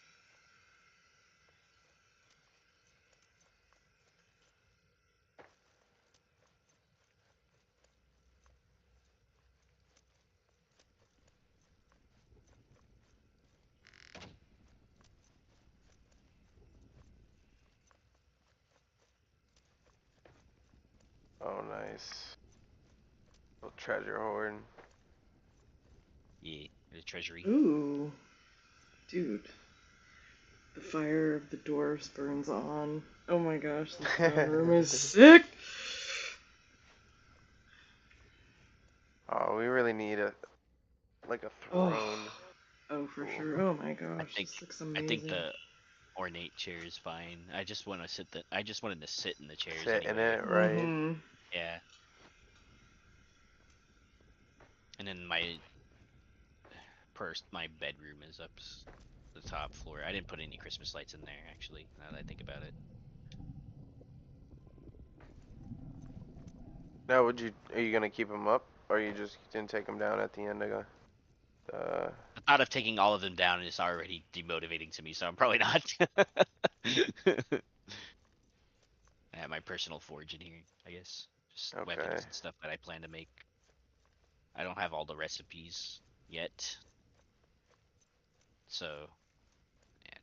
Oh, nice. Little treasure hoard. Yeah, the treasury. Ooh. Dude. The fire of the dwarves burns on. Oh my gosh, this throne room is sick! Oh, we really need a throne. Oh, for sure. Oh my gosh, this looks amazing. I think the ornate chair is fine. I just want to sit. I just wanted to sit in the chairs. Sit anyway. in it, right? Yeah. And then my bedroom is up the top floor. I didn't put any Christmas lights in there actually. Now that I think about it. Now, are you gonna keep them up? Or you just didn't take them down at the end of the... The thought of taking all of them down is already demotivating to me, so I'm probably not. I have my personal forge in here, I guess. Just weapons and stuff that I plan to make. I don't have all the recipes yet. So, yeah.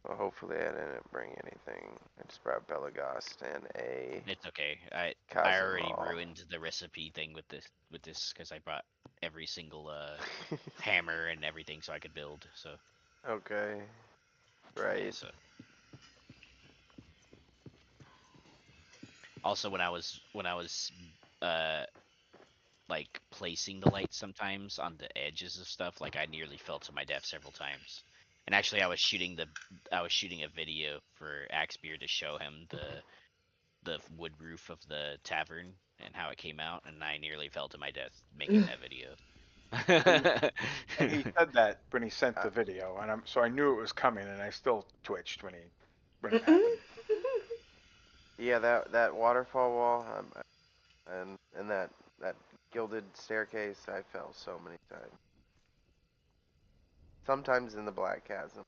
Well, hopefully I didn't bring anything. I just brought Belagast and a... It's okay. I already ruined the recipe thing with this because I brought every single hammer and everything so I could build. So. Okay. Right. Yeah, so. Also, when I was like placing the lights sometimes on the edges of stuff, like I nearly fell to my death several times. And actually, I was shooting a video for AxbeardI to show him the wood roof of the tavern and how it came out, and I nearly fell to my death making that video. And he said that when he sent the video, and so I knew it was coming, and I still twitched when it happened. Yeah, that waterfall wall, and that gilded staircase, I fell so many times. Sometimes in the black chasm.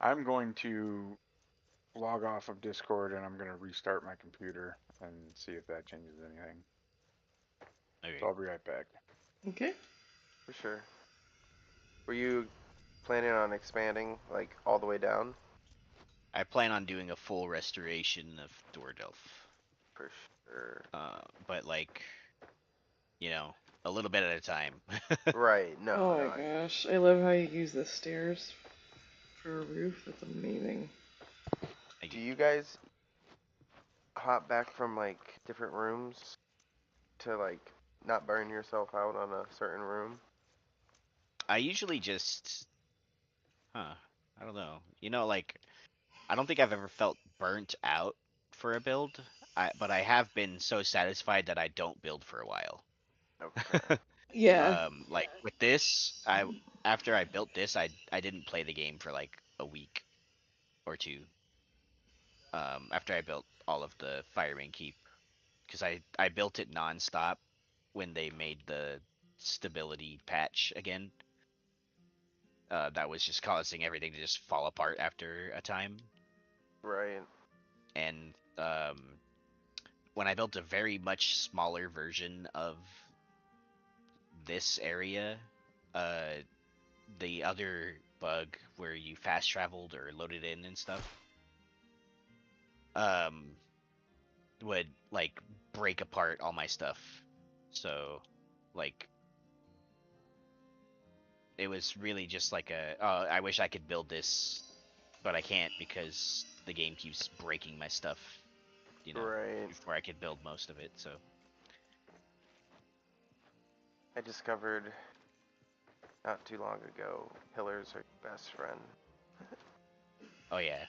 I'm going to log off of Discord, and I'm going to restart my computer and see if that changes anything. Okay. So I'll be right back. Okay. For sure. Were you planning on expanding, like, all the way down? I plan on doing a full restoration of Dwardelf. For sure. But like, you know, a little bit at a time. Right, no. Oh my gosh, I love how you use the stairs for a roof. That's amazing. Do you guys hop back from, like, different rooms to, like, not burn yourself out on a certain room? I usually just, I don't know. You know, like, I don't think I've ever felt burnt out for a build, but I have been so satisfied that I don't build for a while. Okay. Yeah. Like with this, after I built this, I didn't play the game for like a week or two. After I built all of the Fireman Keep, because I built it nonstop when they made the stability patch again. That was just causing everything to just fall apart after a time. Right. And when I built a very much smaller version of this area, the other bug where you fast traveled or loaded in and stuff, would like break apart all my stuff. So, like, it was really just like I wish I could build this, but I can't because the game keeps breaking my stuff, you know, right. before I could build most of it, so. I discovered not too long ago, pillars are your best friend. Oh yeah.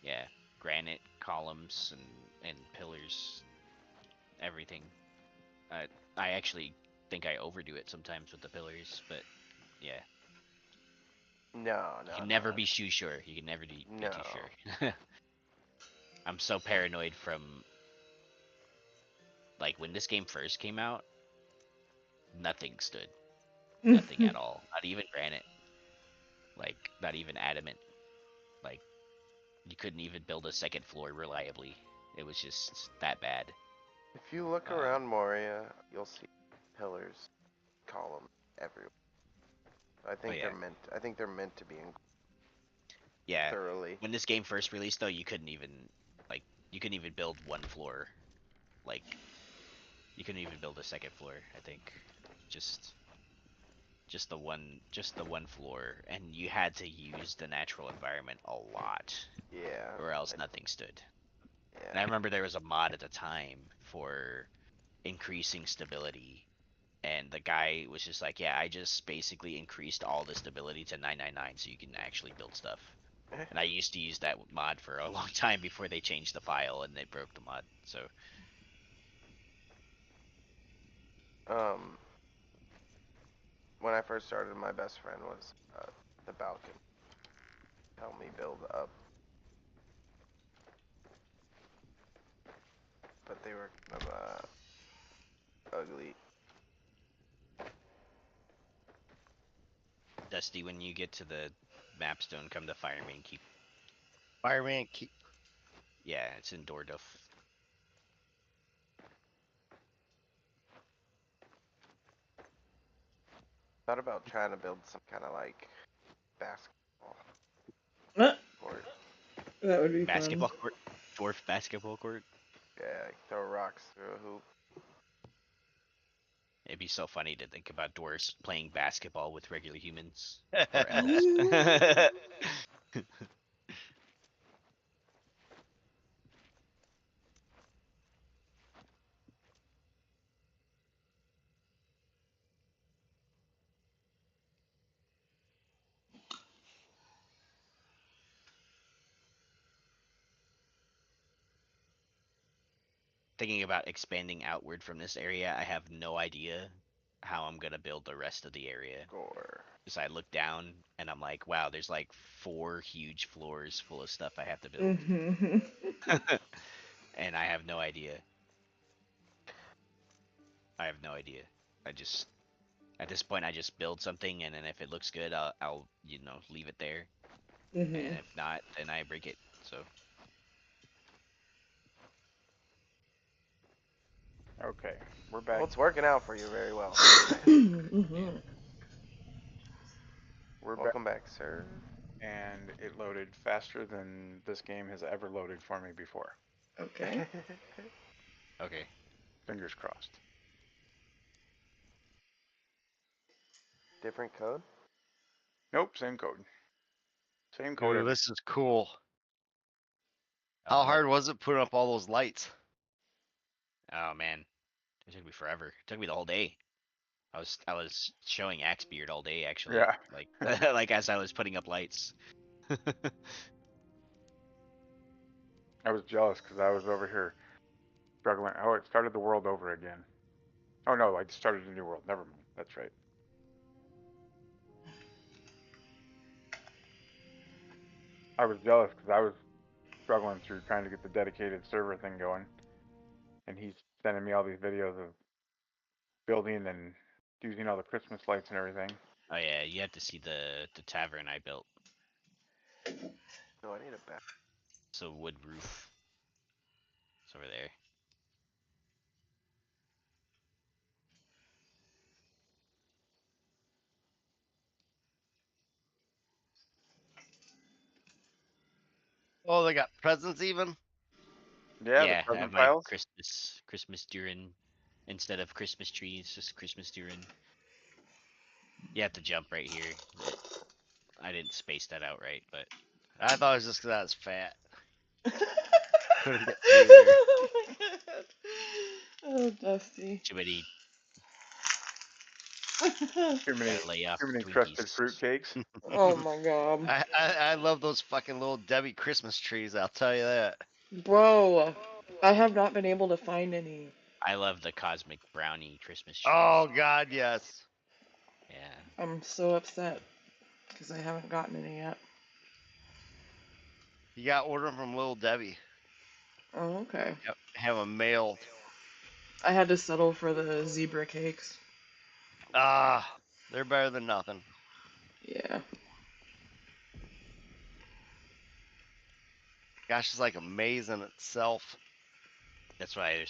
Yeah, granite columns and pillars, everything. I actually think I overdo it sometimes with the pillars, but yeah. No. You can never be too sure. You can never be too sure. I'm so paranoid from, like, when this game first came out, nothing stood. Nothing at all. Not even granite. Like, not even adamant. Like, you couldn't even build a second floor reliably. It was just that bad. If you look around Moria, you'll see pillars, columns everywhere. I think they're meant to be thoroughly. When this game first released, though, you couldn't even build one floor. Like, you couldn't even build a second floor. I think just the one floor, and you had to use the natural environment a lot. Yeah. Or else nothing stood. Yeah. And I remember there was a mod at the time for increasing stability, and the guy was just like, yeah, I just basically increased all the stability to 999 so you can actually build stuff. And I used to use that mod for a long time before they changed the file and they broke the mod, so. When I first started, my best friend was the balcony. Helped me build up. But they were kind of ugly. Dusty, when you get to the mapstone, come to Fireman Keep. Fireman Keep. Yeah, it's in Dorduff. Thought about trying to build some kind of like basketball court. That would be Basketball fun. court? Dwarf basketball court? Yeah, like throw rocks through a hoop. It'd be so funny to think about dwarves playing basketball with regular humans. Or elves. Thinking about expanding outward from this area, I have no idea how I'm gonna build the rest of the area. Score. Because I look down and I'm like, wow, there's like 4 huge floors full of stuff I have to build. And I have no idea. I have no idea. I just, at this point, I just build something, and then if it looks good, I'll you know, leave it there. And if not, then I break it. So. Okay, we're back. Well, it's working out for you very well. We're Welcome back, sir. And it loaded faster than this game has ever loaded for me before. Okay. Okay. Fingers crossed. Different code? Nope, same code. Same code. Ooh, this is cool. How hard was it putting up all those lights? Oh man, it took me forever. It took me the whole day. I was showing AxbeardI all day actually. Yeah. Like like as I was putting up lights. I was jealous because I was over here struggling. Oh, it started the world over again. Oh no, I just started a new world. Never mind. That's right. I was jealous because I was struggling through trying to get the dedicated server thing going, and he's sending me all these videos of building and using all the Christmas lights and everything. Oh yeah, you have to see the tavern I built. No, I need a back. It's a wood roof. It's over there. Oh, they got presents even? Yeah, Yeah, the I present have my piles. Christmas Durin instead of Christmas tree. It's just Christmas Durin. You have to jump right here. I didn't space that out right, but I thought it was just because I was fat. Couldn't get Oh through there. my god. Oh, Dusty. too many Too many lay off crusted Twinkies. fruit cakes. Oh my god. I love those fucking little Debbie Christmas trees, I'll tell you that. Bro, I have not been able to find any. I love the cosmic brownie Christmas trees. Oh god, yes. Yeah. I'm so upset because I haven't gotten any yet. You got order them from Little Debbie. Oh, okay. Have them mailed. I had to settle for the zebra cakes. Ah, they're better than nothing. Yeah. Gosh, it's like a maze in itself. That's why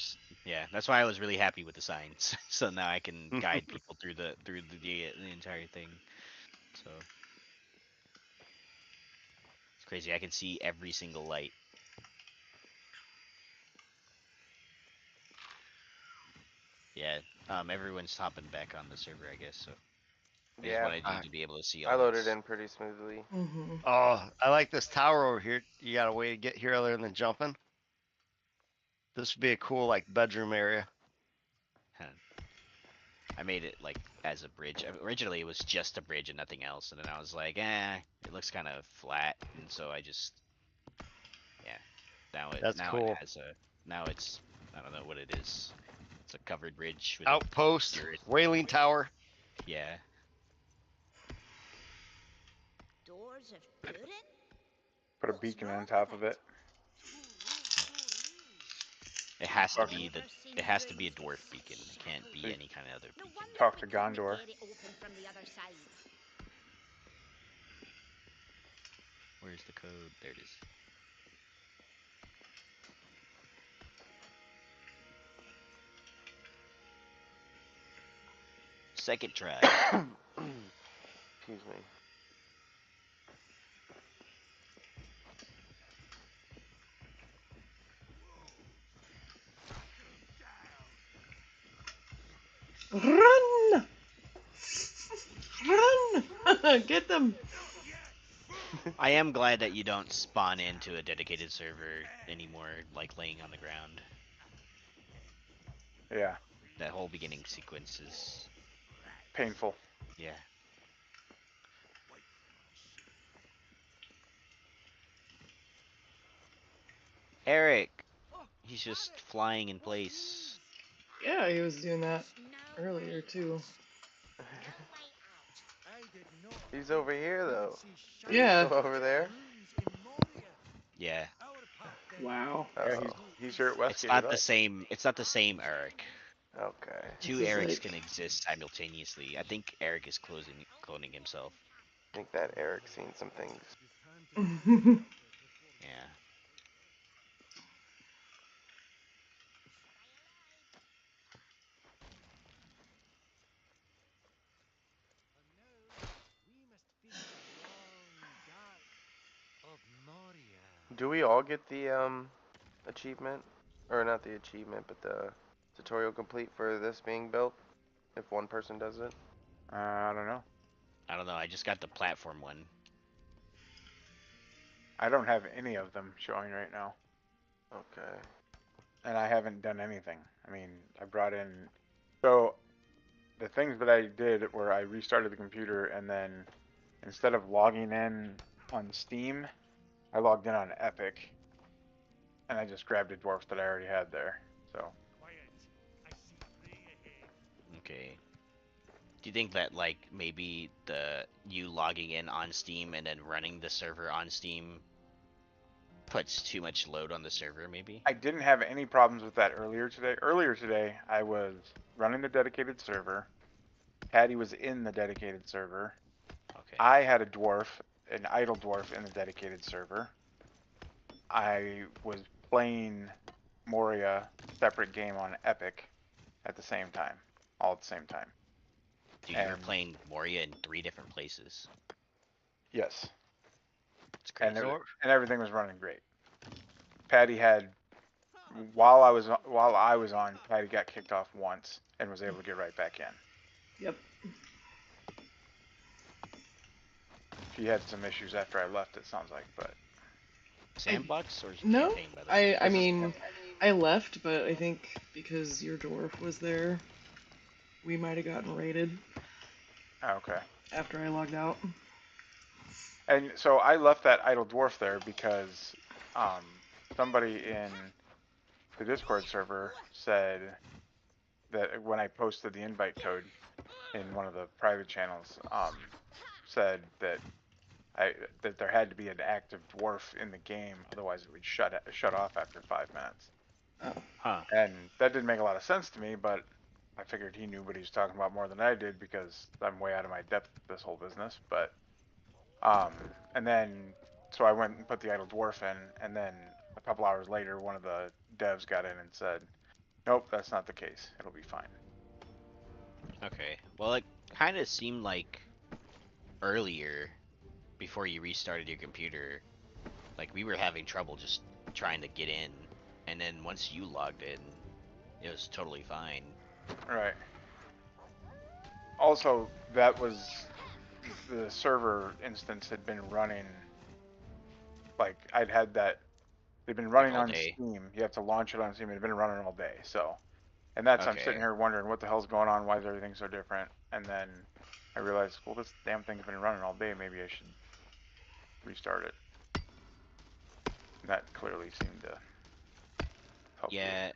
that's why I was really happy with the signs. So now I can guide people through the entire thing. So it's crazy. I can see every single light. Yeah. Everyone's hopping back on the server, I guess. So I just wanted you to be able to see all I loaded this. in pretty smoothly. Oh, I like this tower over here. You got a way to get here other than jumping? This would be a cool like bedroom area. I made it like as a bridge. Originally it was just a bridge and nothing else, and then I was like, it looks kind of flat, and so I just, Now That's cool. it has now it's, I don't know what it is. It's a covered bridge with outpost, whaling tower. Yeah. Doors of Durin? Put a beacon on top of it. It has to be the. It has to be a dwarf beacon. It can't be any kind of other No beacon. wonder Talk we to couldn't Gondor. get it open from the other side. Where's the code? There it is. Second try. Excuse me. Run! Run! Get them! I am glad that you don't spawn into a dedicated server anymore, like laying on the ground. Yeah. That whole beginning sequence is Painful. yeah. Eric, he's just flying in place. Yeah, he was doing that earlier too. He's over here though. Yeah. Over there. Yeah. Wow. Yeah, he's here at Westgate. It's not with the us. same. It's not the same Eric. Okay. Two This is Erics like- can exist simultaneously. I think Eric is cloning himself. I think that Eric's seen some things. Yeah. Do we all get the achievement, or not the achievement, but the tutorial complete for this being built? If one person does it. I don't know. I don't know. I just got the platform one. I don't have any of them showing right now, Okay. and I haven't done anything. I mean, I brought in. So the things that I did were I restarted the computer, and then instead of logging in on Steam, I logged in on Epic, and I just grabbed a dwarf that I already had there. So Okay. Do you think that like maybe you logging in on Steam and then running the server on Steam puts too much load on the server? Maybe. I didn't have any problems with that earlier today. Earlier today, I was running the dedicated server. Patty was in the dedicated server. Okay. I had a dwarf, an idle dwarf in the dedicated server. I was playing Moria, separate game on Epic at the same time, all at the same time. Dude, you were playing Moria in 3 different places. Yes. It's crazy. And everything was running great. Patty had, while I was on, Patty got kicked off once and was able to get right back in. Yep. She had some issues after I left, it sounds like, but Sandbox or No, campaign, by the way? I mean, I left, but I think because your dwarf was there, we might have gotten raided okay. after I logged out. And so I left that idle dwarf there because somebody in the Discord server said that when I posted the invite code in one of the private channels, said that that there had to be an active dwarf in the game, otherwise it would shut off after 5 minutes. Oh. Huh. And that didn't make a lot of sense to me, but I figured he knew what he was talking about more than I did because I'm way out of my depth with this whole business. But and then so I went and put the idle dwarf in, and then a couple hours later, one of the devs got in and said, "Nope, that's not the case. It'll be fine." Okay. Well, it kind of seemed like earlier, before you restarted your computer, like we were having trouble just trying to get in, and then once you logged in, it was totally fine. Right. Also, that was the server instance had been running. Like I'd had that. They'd been running all on day. Steam. You have to launch it on Steam. It had been running all day. So, and that's I'm Okay. sitting here wondering what the hell's going on. Why is everything so different? And then I realized, well, this damn thing's been running all day. Maybe I should restart it. And that clearly seemed to help. Yeah.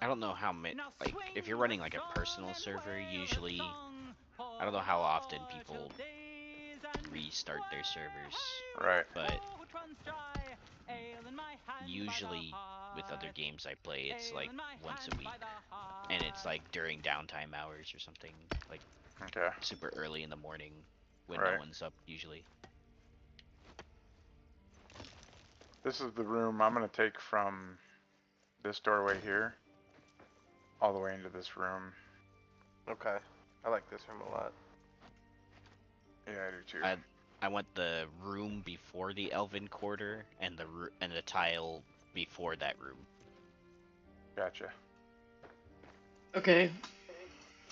I don't know how many, like, if you're running like a personal server, usually I don't know how often people restart their servers. Right. But usually with other games I play, it's like once a week. And it's like during downtime hours or something. Like Okay. super early in the morning when Right. no one's up usually. This is the room I'm going to take from this doorway here all the way into this room. Okay. I like this room a lot. Yeah, I do too. I want the room before the Elven Quarter and the tile before that room. Gotcha. Okay.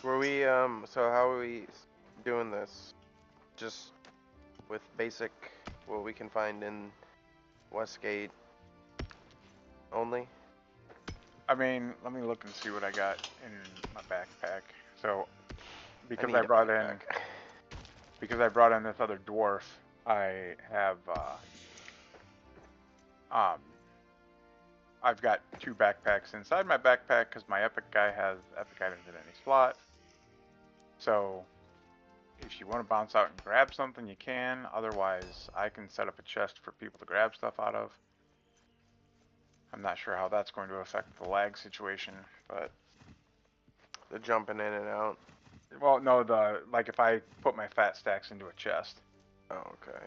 Were we, so how are we doing this? Just with basic, what we can find in Westgate only? I mean, let me look and see what I got in my backpack. So, because need I a brought in, backpack. because I brought in this other dwarf, I have, I've got 2 backpacks inside my backpack because my epic guy has epic items in any slot. So, if you want to bounce out and grab something, you can. Otherwise, I can set up a chest for people to grab stuff out of. I'm not sure how that's going to affect the lag situation, but... The jumping in and out? Well, no, like if I put my fat stacks into a chest. Oh, okay.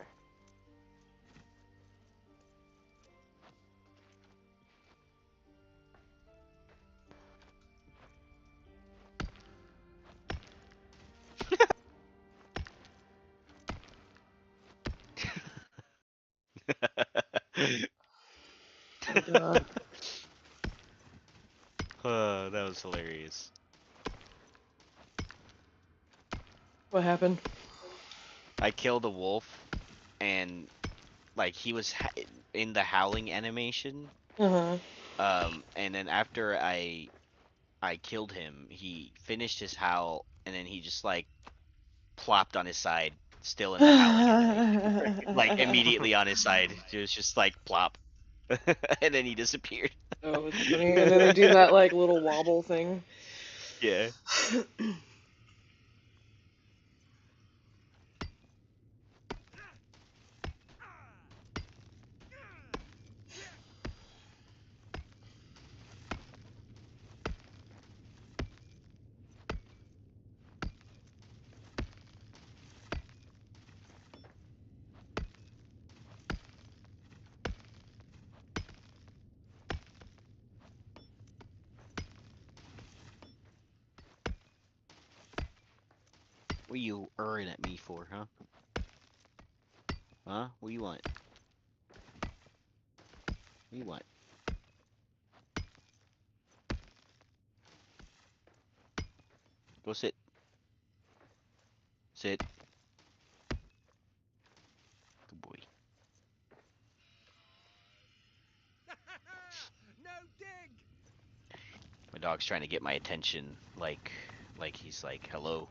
Oh god. That was hilarious. What happened? I killed a wolf, and like he was in the howling animation. And then after I killed him, he finished his howl, and then he just like plopped on his side, still in the howling animation. Like immediately on his side. It was just like plop. And then he disappeared. Oh, it's funny. And then they do that like little wobble thing. Yeah. What you erring at me for, huh? Huh? What you want? What you want? Go sit. Sit. Good boy. No dig. My dog's trying to get my attention, like he's like, hello.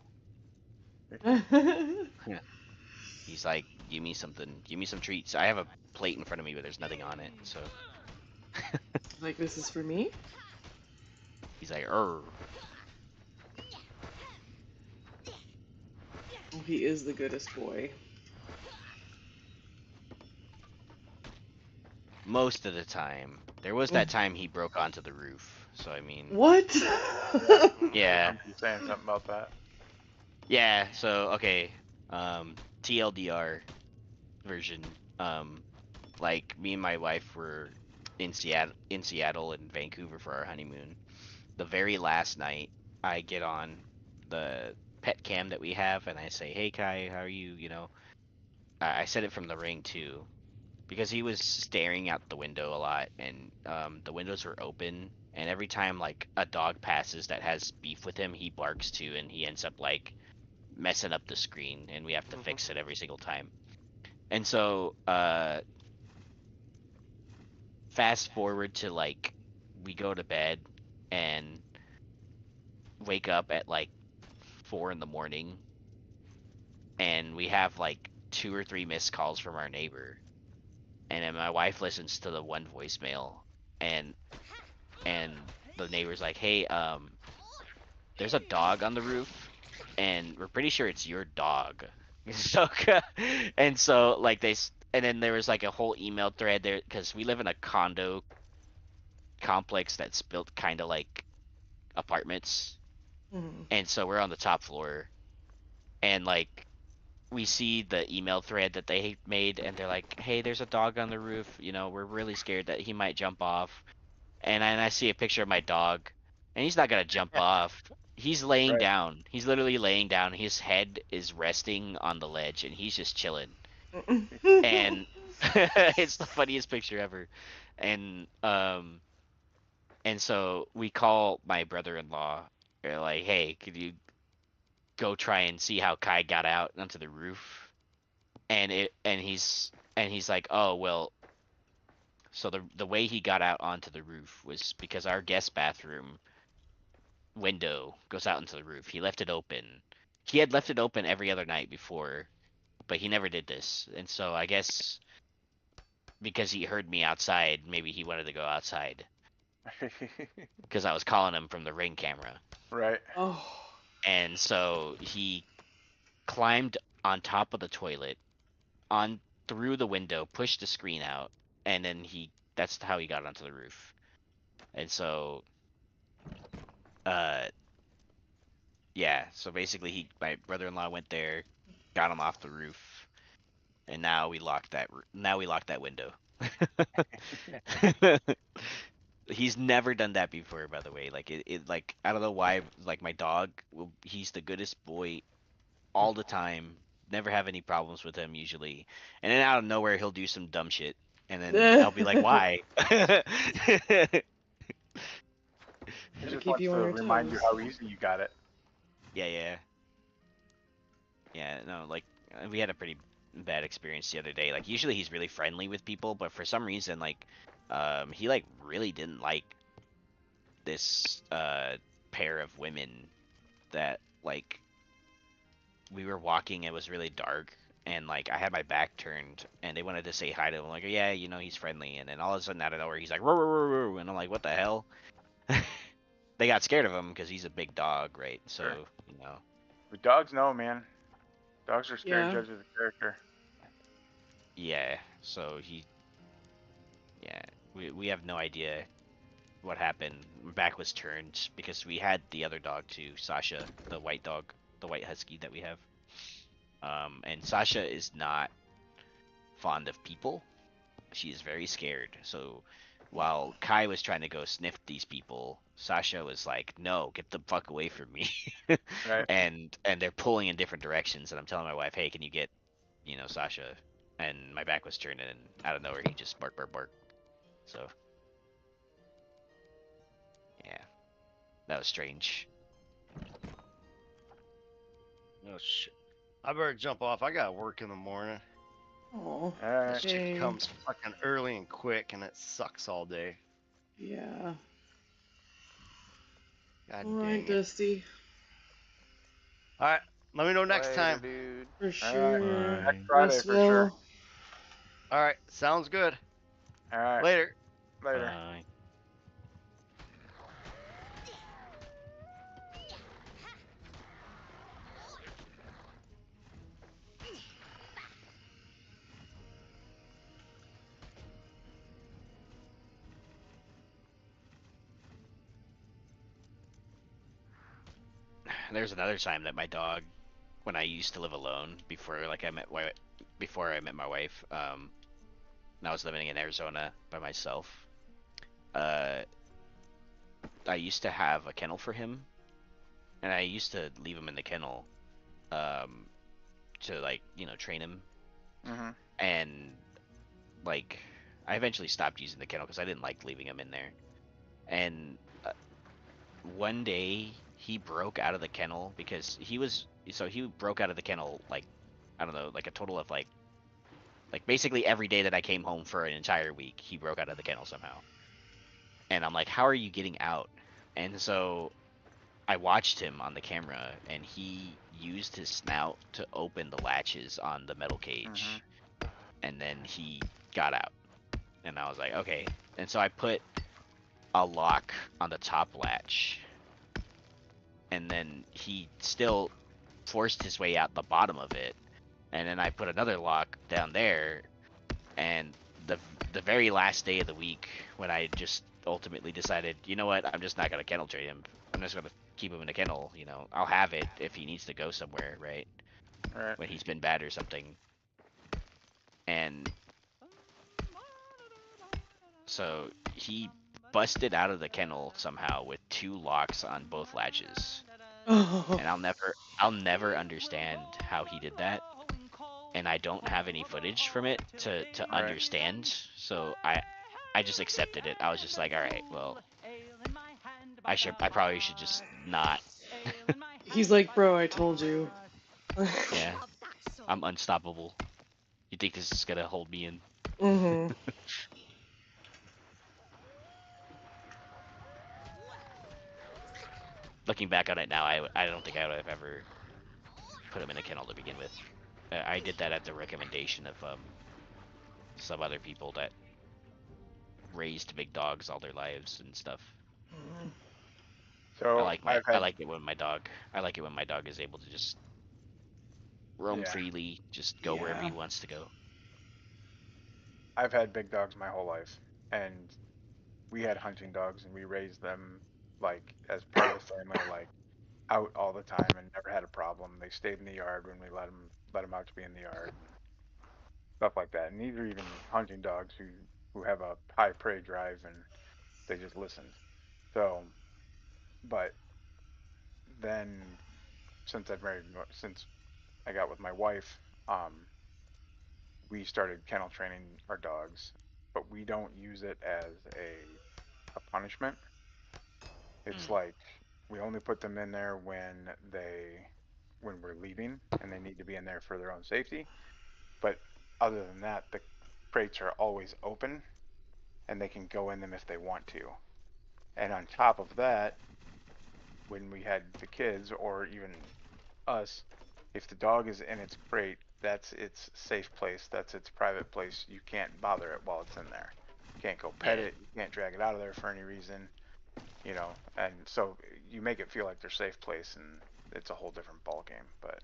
He's like, give me something, give me some treats. I have a plate in front of me, but there's nothing on it, so. Like, this is for me? He's like, "Err." Oh, he is the goodest boy. Most of the time. There was that time he broke onto the roof, so I mean. What? Yeah. I'm saying something about that. Yeah, so, okay. TLDR version. Like, me and my wife were in Seattle and Vancouver for our honeymoon. The very last night, I get on the pet cam that we have, and I say, hey Kai, how are you, you know? I said it from the ring too, because he was staring out the window a lot, and the windows were open, and every time like a dog passes that has beef with him, he barks too, and he ends up like messing up the screen, and we have to fix it every single time. And so fast forward to like we go to bed and wake up at like 4 in the morning, and we have like 2 or 3 missed calls from our neighbor, and then my wife listens to the one voicemail, and the neighbor's like, hey, there's a dog on the roof, and we're pretty sure it's your dog. So, and so like and then there was like a whole email thread there because we live in a condo complex that's built kind of like apartments, and so we're on the top floor, and like we see the email thread that they made, and they're like, "Hey, there's a dog on the roof. You know, we're really scared that he might jump off." And I see a picture of my dog, and he's not gonna jump off. He's laying down. He's literally laying down. His head is resting on the ledge, and he's just chilling. And it's the funniest picture ever. And so we call my brother-in-law. We're like, "Hey, could you go try and see how Kai got out onto the roof?" And he's like, "Oh well." So the way he got out onto the roof was because our guest bathroom window goes out into the roof. He left it open. He had left it open every other night before, but he never did this. And so I guess because he heard me outside, maybe he wanted to go outside. Because I was calling him from the Ring camera. Right. Oh. And so he climbed on top of the toilet, on through the window, pushed the screen out, and then that's how he got onto the roof. And so yeah, so basically my brother-in-law went there, got him off the roof, and now we locked that window. He's never done that before, by the way. Like it like I don't know why, like my dog, he's the goodest boy all the time. Never have any problems with him usually. And then out of nowhere he'll do some dumb shit. And then I'll be like, why? He just wants to remind you how easy you got it. Yeah, no, like we had a pretty bad experience the other day. Like usually he's really friendly with people, but for some reason like he like really didn't like this pair of women that like we were walking, it was really dark, and like I had my back turned and they wanted to say hi to him. I'm like, yeah, you know, he's friendly, and then all of a sudden out of nowhere he's like roar, roar, roar, roar, and I'm like, what the hell? They got scared of him because he's a big dog, right? So, sure. You know. But dogs know, man. Dogs are scared judges of character. Yeah, so we have no idea what happened. My back was turned because we had the other dog too, Sasha, the white dog, the white husky that we have. And Sasha is not fond of people. She is very scared. So while Kai was trying to go sniff these people, Sasha was like, no, get the fuck away from me. Right. And they're pulling in different directions, and I'm telling my wife, hey, can you get, you know, Sasha? And my back was turned, and out of nowhere he just bark, bark, bark. So yeah, that was strange. Oh shit, I better jump off. I got work in the morning. Oh, this shit comes fucking early and quick, and it sucks all day. Yeah. God all right, Dusty. All right, let me know next time. Dude. For sure. Next Friday, for sure. All right, sounds good. All right. Later. Later. Bye. There's another time that my dog, when I used to live alone before I met my wife, and I was living in Arizona by myself, I used to have a kennel for him, and I used to leave him in the kennel to, like, you know, train him. Mm-hmm. And like I eventually stopped using the kennel because I didn't like leaving him in there. And one day he broke out of the kennel because he broke out of the kennel, like, I don't know, like a total of like basically every day that I came home for an entire week, he broke out of the kennel somehow. And I'm like, how are you getting out? And so I watched him on the camera, and he used his snout to open the latches on the metal cage. Mm-hmm. And then he got out. And I was like, okay. And so I put a lock on the top latch. And then he still forced his way out the bottom of it, and then I put another lock down there, and the very last day of the week when I just ultimately decided, you know what, I'm just not gonna kennel train him. I'm just gonna keep him in a kennel. You know, I'll have it if he needs to go somewhere, right? Right. When he's been bad or something. And so he busted out of the kennel somehow with 2 locks on both latches. And I'll never understand how he did that. And I don't have any footage from it to understand. So I just accepted it. I was just like, all right, well, I probably should just not. He's like, bro, I told you. Yeah, I'm unstoppable. You think this is gonna hold me in? Mm-hmm. Looking back on it now, I don't think I would have ever put him in a kennel to begin with. I did that at the recommendation of some other people that raised big dogs all their lives and stuff. So I like it when my dog is able to just roam freely, just go wherever he wants to go. I've had big dogs my whole life, and we had hunting dogs, and we raised them like as part of the family, like out all the time, and never had a problem. They stayed in the yard when we let them out to be in the yard, stuff like that. And these are even hunting dogs who have a high prey drive, and they just listened. So, but then since since I got with my wife, we started kennel training our dogs, but we don't use it as a punishment. It's like we only put them in there when we're leaving and they need to be in there for their own safety. But other than that, the crates are always open and they can go in them if they want to. And on top of that, when we had the kids or even us, if the dog is in its crate, that's its safe place, that's its private place. You can't bother it while it's in there. You can't go pet it, you can't drag it out of there for any reason, you know. And so you make it feel like their safe place, and it's a whole different ball game. But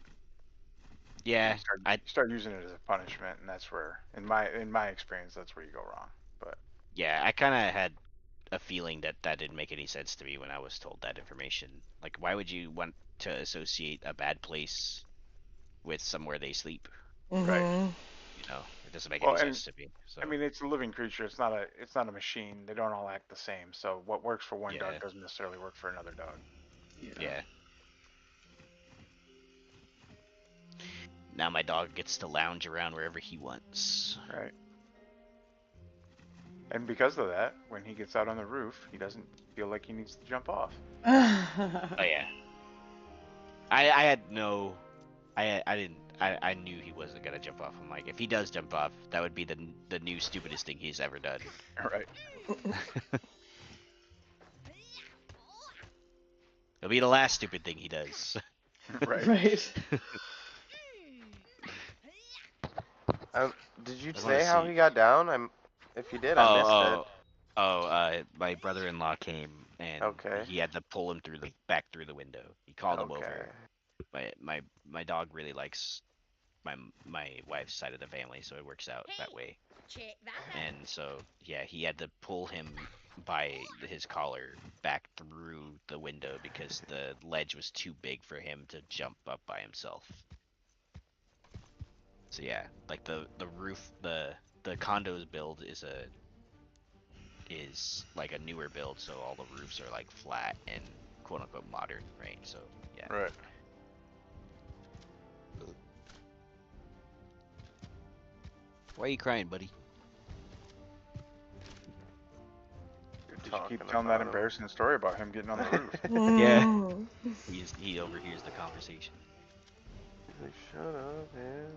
yeah, you start using it as a punishment, and that's where, in my experience, that's where you go wrong. But yeah, I kind of had a feeling that didn't make any sense to me when I was told that information. Like, why would you want to associate a bad place with somewhere they sleep? right. You know, it doesn't make any sense to me. So I mean, it's a living creature. It's not a machine. They don't all act the same. So what works for one dog doesn't necessarily work for another dog. Yeah. Now my dog gets to lounge around wherever he wants. Right. And because of that, when he gets out on the roof, he doesn't feel like he needs to jump off. Oh yeah. I had no, I didn't. I knew he wasn't gonna jump off. I'm like, if he does jump off, that would be the new stupidest thing he's ever done. Right. It'll be the last stupid thing he does. Right. Right. Did you say how he got down? If you did, I missed it. My brother-in-law came and he had to pull him back through the window. He called him over. My dog really likes my wife's side of the family, so it works out that way. Check that. And so yeah, he had to pull him by his collar back through the window because the ledge was too big for him to jump up by himself. So yeah, like the roof, the condo's build is like a newer build, so all the roofs are like flat and quote unquote modern, right? So yeah. Right. Why are you crying, buddy? Did you keep telling that embarrassing story about him getting on the roof? Yeah. He overhears the conversation. Shut up, man.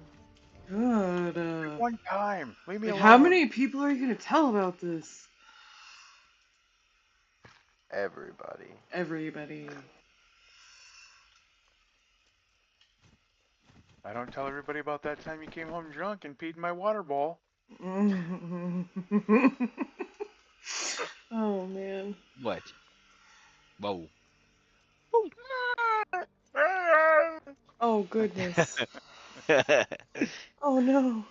Good. One time. Leave me alone. How many people are you gonna tell about this? Everybody. Everybody. I don't tell everybody about that time you came home drunk and peed in my water bowl. Oh man. What? Whoa. Oh, goodness. Oh, no.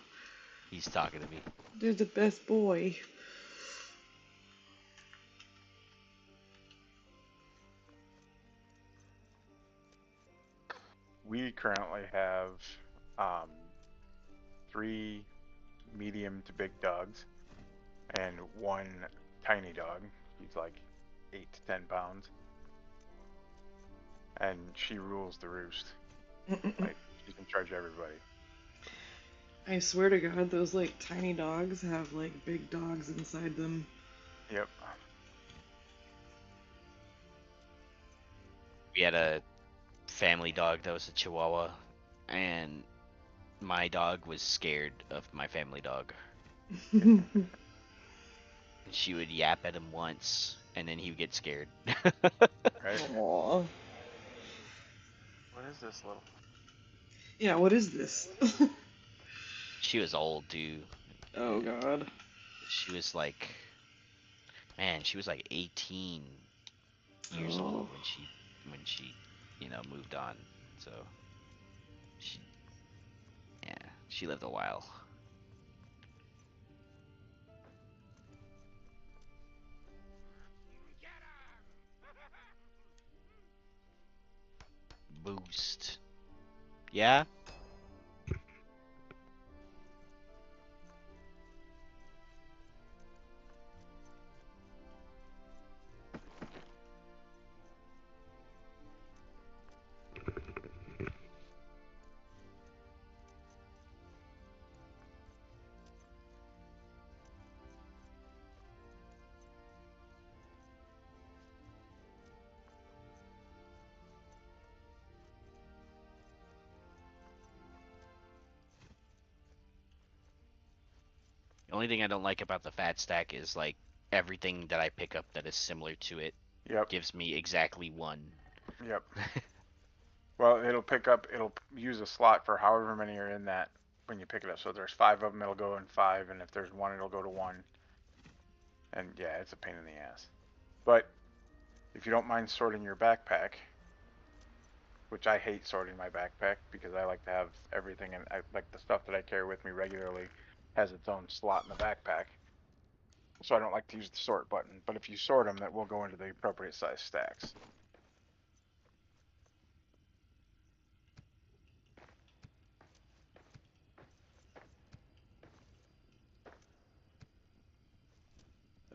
He's talking to me. They're the best boy. We currently have 3 medium to big dogs and 1 tiny dog. He's like 8 to 10 pounds. And she rules the roost. Like, she's in charge of everybody. I swear to God, those like tiny dogs have like big dogs inside them. Yep. We had a family dog that was a Chihuahua, and my dog was scared of my family dog. She would yap at him once, and then he would get scared. Right? Aww. What is this little? Yeah, what is this? She was old, dude. Oh, God. She was like, man, she was like 18 years old when she, moved on. So, she lived a while. Boost. Yeah? The only thing I don't like about the fat stack is like everything that I pick up that is similar to it gives me exactly 1. Yep. Well, it'll use a slot for however many are in that when you pick it up. So if there's 5 of them, it'll go in 5, and if there's 1, it'll go to 1. And yeah, it's a pain in the ass. But if you don't mind sorting your backpack, which I hate sorting my backpack because I like to have everything, and like the stuff that I carry with me regularly has its own slot in the backpack. So I don't like to use the sort button, but if you sort them, that will go into the appropriate size stacks.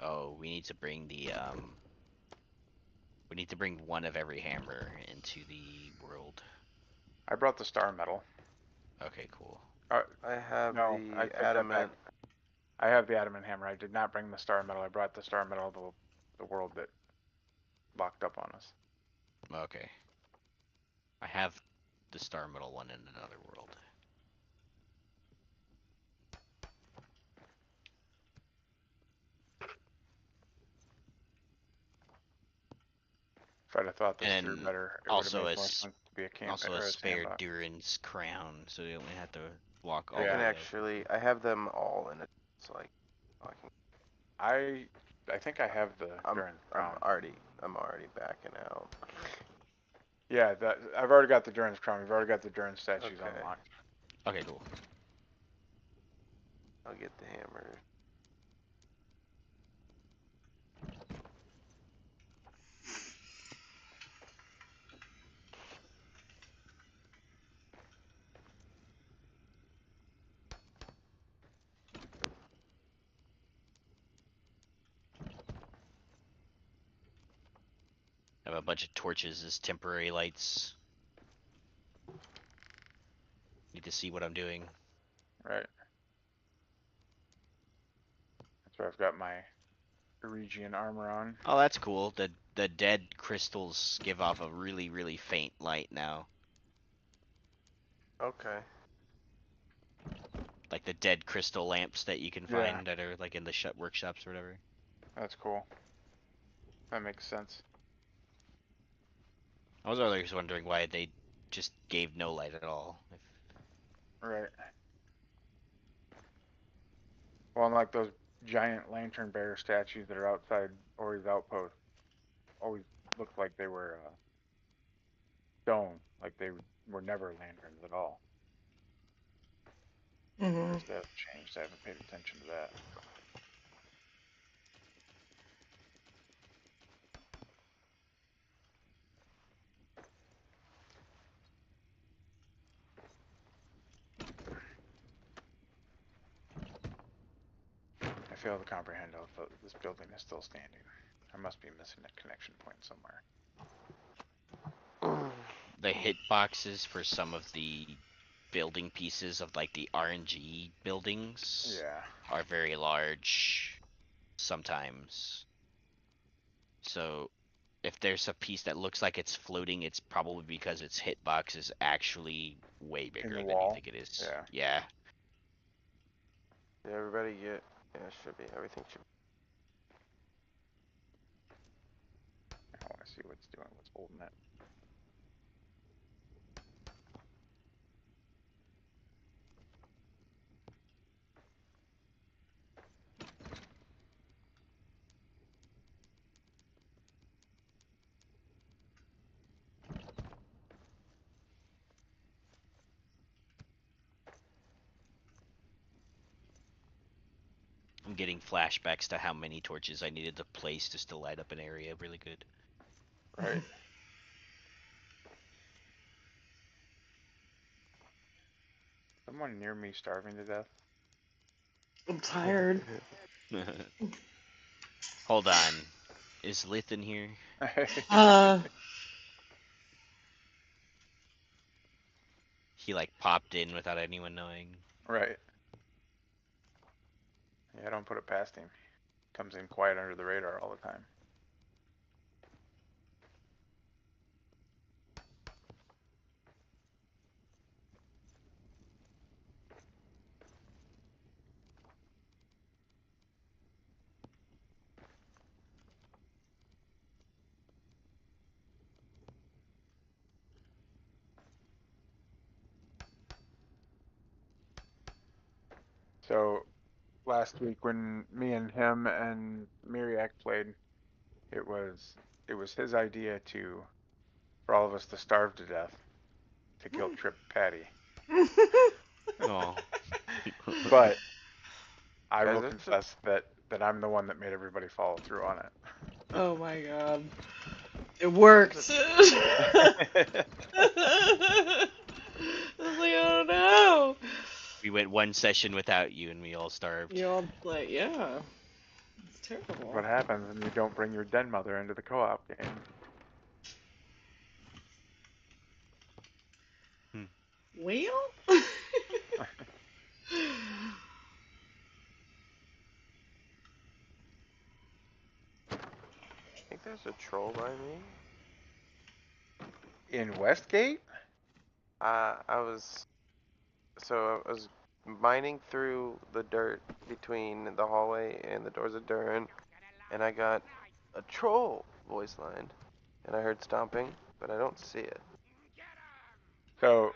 Oh, we need to bring we need to bring 1 of every hammer into the world. I brought the star metal. Okay, cool. I have the adamant. I have the adamant hammer. I did not bring the star metal. I brought the star metal to the world that locked up on us. Okay. I have the star metal one in another world. If I'd have thought this through better, it would have made more sense to be a camp. Also a spare Durin's crown, so you only have to walk all I the can way. actually, I have them all in it. It's like, I think I have the Durin's crown. I'm already backing out. Yeah, I've already got the Durin's crown. We've already got the Durin statues unlocked. Okay, cool. I'll get the hammer. I have a bunch of torches as temporary lights. Need to see what I'm doing. Right. That's where I've got my Eregian armor on. Oh, that's cool. The dead crystals give off a really, really faint light now. Okay. Like the dead crystal lamps that you can find that are like in the workshops or whatever. That's cool. That makes sense. I was always wondering why they just gave no light at all. Right. Well, unlike those giant lantern bearer statues that are outside Ori's outpost, always looked like they were stone, like they were never lanterns at all. Mm-hmm. That hasn't changed. I haven't paid attention to that. I fail to comprehend how this building is still standing. I must be missing a connection point somewhere. The hitboxes for some of the building pieces of like the RNG buildings are very large sometimes. So if there's a piece that looks like it's floating, it's probably because its hitbox is actually way bigger than you think it is. Yeah. Did everybody get? Yeah, it should be. Everything should be. I want to see what's doing, what's holding it. I'm getting flashbacks to how many torches I needed to place just to light up an area really good. Right. Someone near me starving to death? I'm tired. Hold on. Is Lith in here? He like popped in without anyone knowing. Right. Yeah, I don't put it past him. Comes in quiet under the radar all the time. So last week when me and him and Mereak played, it was his idea for all of us to starve to death to guilt trip Patty. Oh. But I will confess that I'm the one that made everybody follow through on it. Oh my god. It worked. I was like, oh no. We went one session without you and we all starved. You all like, yeah. It's terrible. What happens when you don't bring your den mother into the co-op game? Well? I think there's a troll by me. In Westgate? I was mining through the dirt between the hallway and the doors of Durin, and I got a troll voice line, and I heard stomping, but I don't see it. So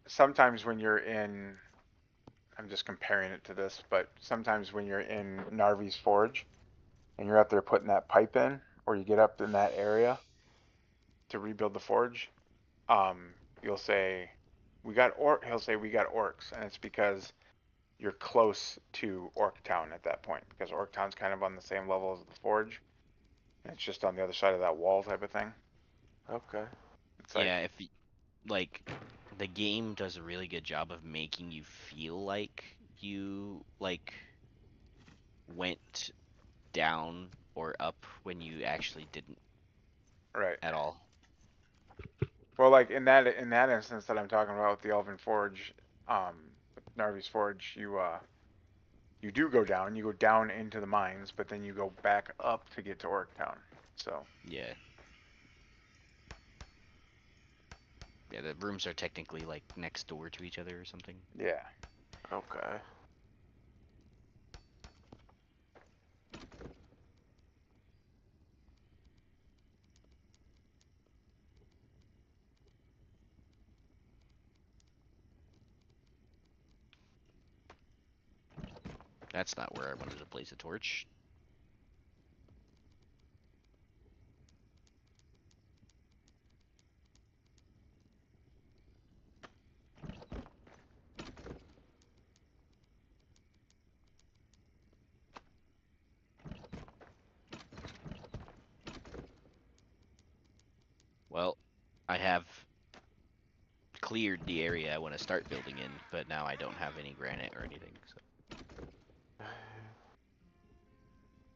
sometimes when you're in, I'm just comparing it to this, but sometimes when you're in Narvi's Forge and you're out there putting that pipe in, or you get up in that area to rebuild the forge, you'll say, he'll say, we got orcs, and it's because you're close to Orc Town at that point, because Orc Town's kind of on the same level as the forge, and it's just on the other side of that wall type of thing. Okay. It's like, yeah, if like the game does a really good job of making you feel like you like went down or up when you actually didn't. Right. At all. Well, like in that instance that I'm talking about with the Elven Forge, Narvi's Forge, you do go down. You go down into the mines, but then you go back up to get to Orc Town. So yeah. Yeah, the rooms are technically like next door to each other or something. Yeah. Okay. That's not where I wanted to place a torch. I have cleared the area I want to start building in, but now I don't have any granite or anything. So.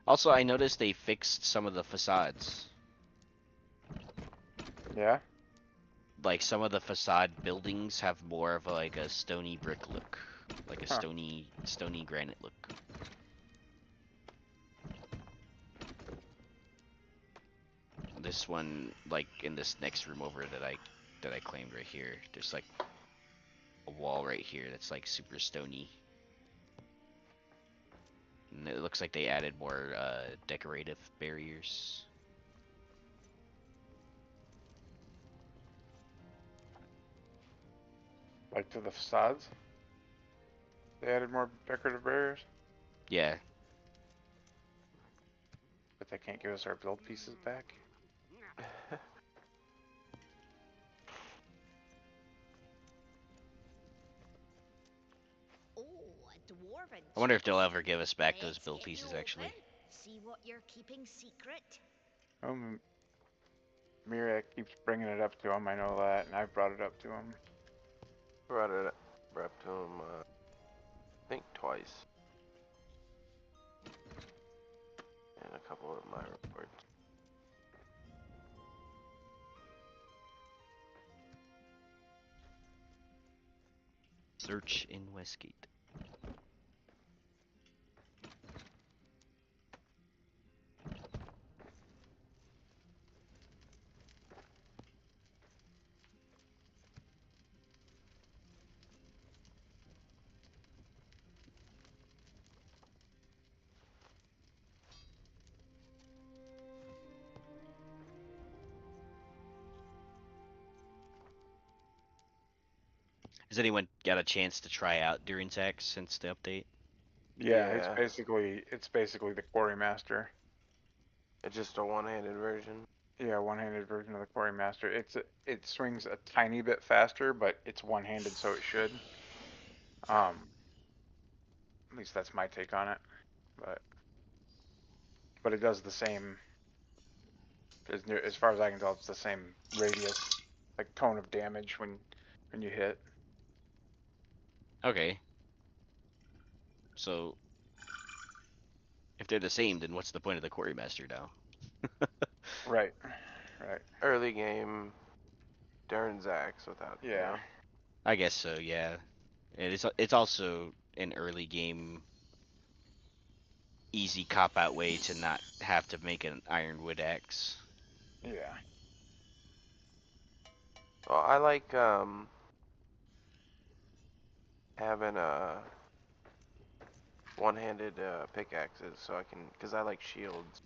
Also, I noticed they fixed some of the facades. Yeah? Like, some of the facade buildings have more of like a stony brick look. Like a stony granite look. This one, like in this next room over that I claimed right here, there's like a wall right here that's like super stony. And it looks like they added more decorative barriers. Like to the facades? They added more decorative barriers? Yeah. But they can't give us our build pieces back? Oh, a dwarven I wonder if they'll chest. ever give us back those Let's build get you pieces, actually. open. See what you're keeping secret. Mereak keeps bringing it up to him, I know that, and I've brought it up to him. Brought it up to him, I think twice. And a couple of my reports. Search in Westgate. Has anyone got a chance to try out Durin's Axe since the update? Yeah, Yeah. it's basically the Quarry Master. It's just a one-handed version. Yeah, one-handed version of the Quarry Master. It swings a tiny bit faster, but it's one-handed, so it should. At least that's my take on it. But it does the same. As far as I can tell, it's the same radius, like tone of damage when you hit. Okay. So, if they're the same, then what's the point of the Quarry Master now? Right. Early game, Dern's Axe without. Yeah. You know. I guess so, yeah. It's also an early game easy cop-out way to not have to make an ironwood axe. Yeah. Well, I like having one-handed pickaxes, so I can, cause I like shields.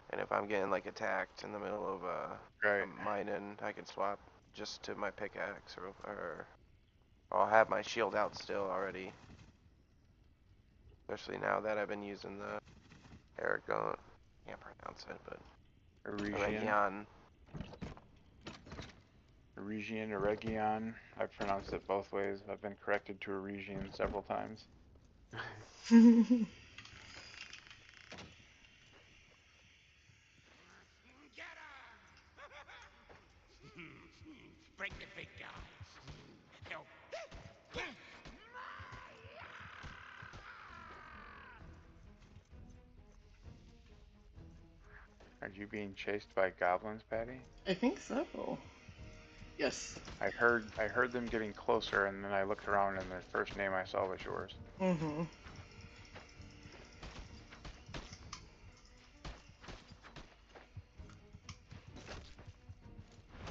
And if I'm getting like attacked in the middle of mining, I can swap just to my pickaxe, or I'll have my shield out still already. Especially now that I've been using the Aragon, can't pronounce it, but Eregion, Eregion. I've pronounced it both ways. I've been corrected to Eregion several times. Break the big guys. No. Are you being chased by goblins, Patty? I think so. Yes. I heard them getting closer, and then I looked around, and the first name I saw was yours. Mm-hmm.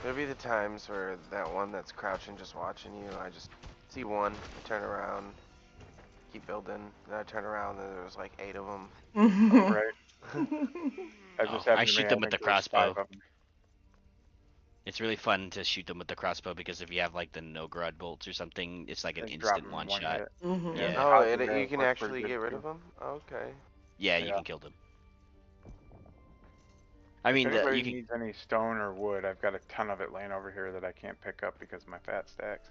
There'll be the times where that one that's crouching just watching you, I just see one, turn around, keep building, then I turn around and there's like 8 of them. Mm-hmm. Right. I shoot them with the crossbow. It's really fun to shoot them with the crossbow because if you have like the no-grud bolts or something, it's like an instant one-shot. Mm-hmm. Yeah. Oh, you can actually get rid of them? Okay. Yeah, you can kill them. I mean, if anybody needs any stone or wood, I've got a ton of it laying over here that I can't pick up because of my fat stacks.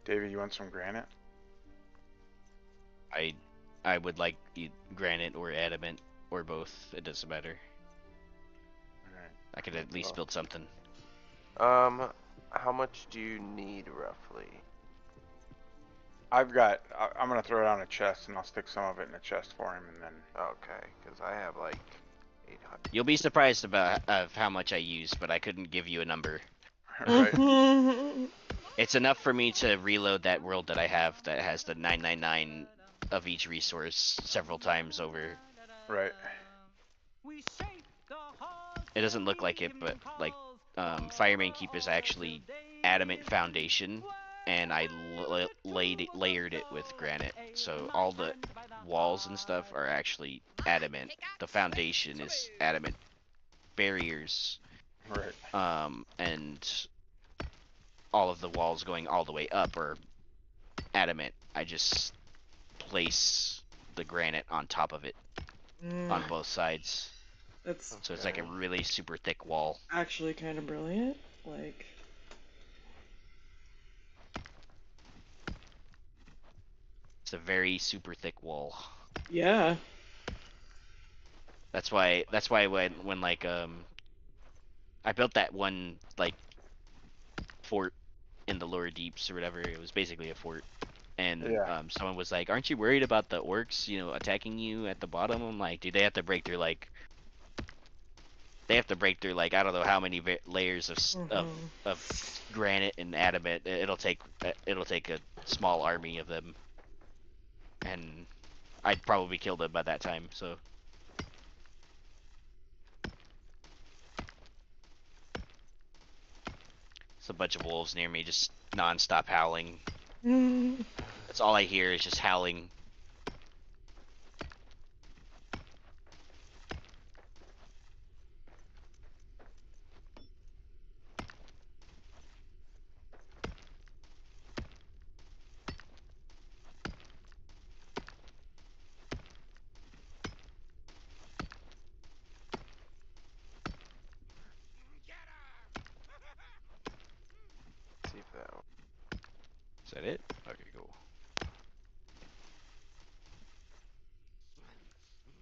David, you want some granite? I would like granite or adamant or both. It doesn't matter. Alright. I could at least build something. How much do you need roughly? I'm gonna throw it on a chest, and I'll stick some of it in a chest for him, and then. Okay, because I have like 800. You'll be surprised of how much I use, but I couldn't give you a number. Right. It's enough for me to reload that world that I have that has the 999 of each resource several times over. Right. It doesn't look like it, but like Fireman Keep is actually adamant foundation, and I layered it with granite, so all the walls and stuff are actually adamant. The foundation is adamant barriers, Right. and all of the walls going all the way up are adamant. I just place the granite on top of it on both sides. So it's like a really super thick wall. Actually kind of brilliant. Like, it's a very super thick wall. Yeah. That's why when like I built that one like fort in the lower deeps or whatever. It was basically a fort. And someone was like, "Aren't you worried about the orcs, attacking you at the bottom?" I'm like, "Dude, they have to break through like I don't know how many layers of granite and adamant. It'll take a small army of them, and I'd probably kill them by that time." So it's a bunch of wolves near me, just non-stop howling. That's all I hear is just howling. See if that. Is that it? Okay, cool.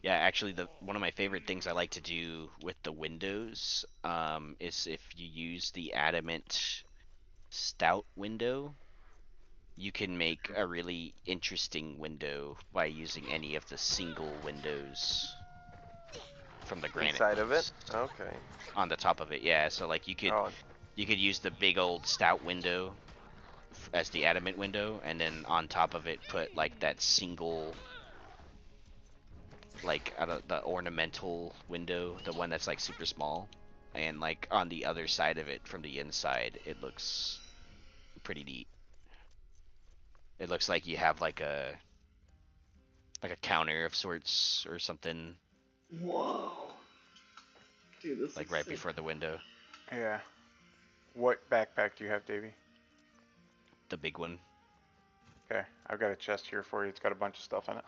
Yeah, actually, one of my favorite things I like to do with the windows is if you use the adamant stout window, you can make a really interesting window by using any of the single windows from the granite Inside of it? piece. Okay. On the top of it, yeah. So like you could use the big old stout window as the adamant window, and then on top of it put like that single, like the ornamental window, the one that's like super small, and like on the other side of it from the inside, it looks pretty neat. It looks like you have like a counter of sorts or something. Whoa. Dude, this like is right sick. before the window. Yeah. What backpack do you have, Davey? The big one. Okay, I've got a chest here for you. It's got a bunch of stuff in it.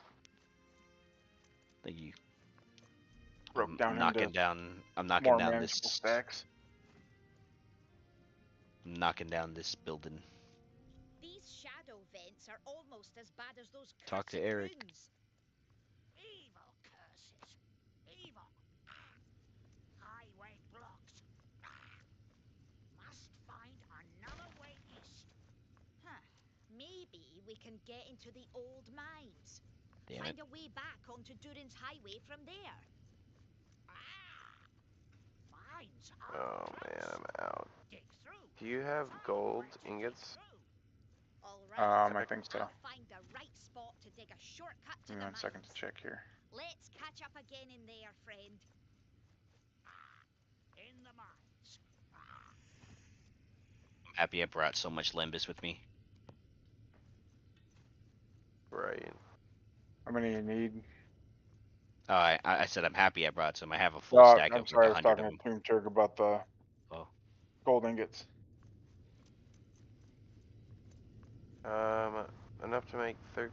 Thank you. Broke down I'm knocking more down manageable this stacks. I'm knocking down this building. These shadow vents are almost as bad as those Talk to cursed Eric. runes. Evil curses. Evil. Highway blocked. Must find another way east. Huh. Maybe we can get into the old mines. Find a way back onto Durin's highway from there. Mines are Oh man, I'm out. dig through. Do you have gold ingots? All right. I think so. I'll find the right spot to dig a shortcut to Give me the 1 second to mines. check here. Let's catch up again in there, friend. In the mines. I'm happy I brought so much Limbus with me. Right. How many you need? Oh, I said I'm happy I brought some. I have a full Oh, stack I'm of sorry, I like was 100 talking of to them. Toon Turk about the gold ingots. Enough to make 13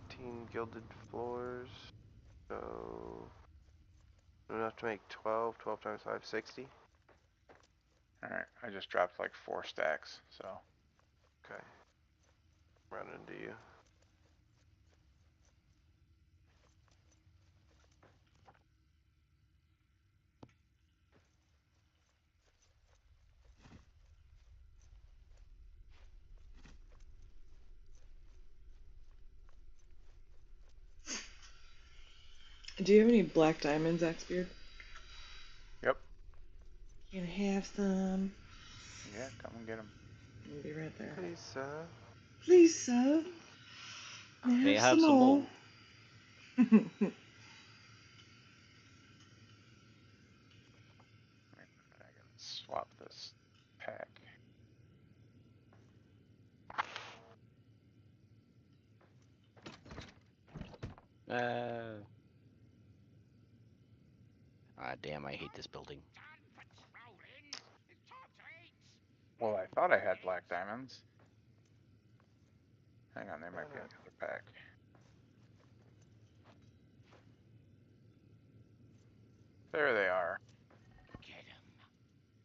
gilded floors. So enough to make 12 times 5, 60. Alright, I just dropped like 4 stacks, so. Okay. Run into you. Do you have any black diamonds, Axbeard? Yep. Can I have some? Yeah, come and get them. I'll be right there. Please, sir. Please, sir. May I have some more? I can swap this pack. Damn, I hate this building. Well, I thought I had black diamonds. Hang on, there might be another pack. There they are.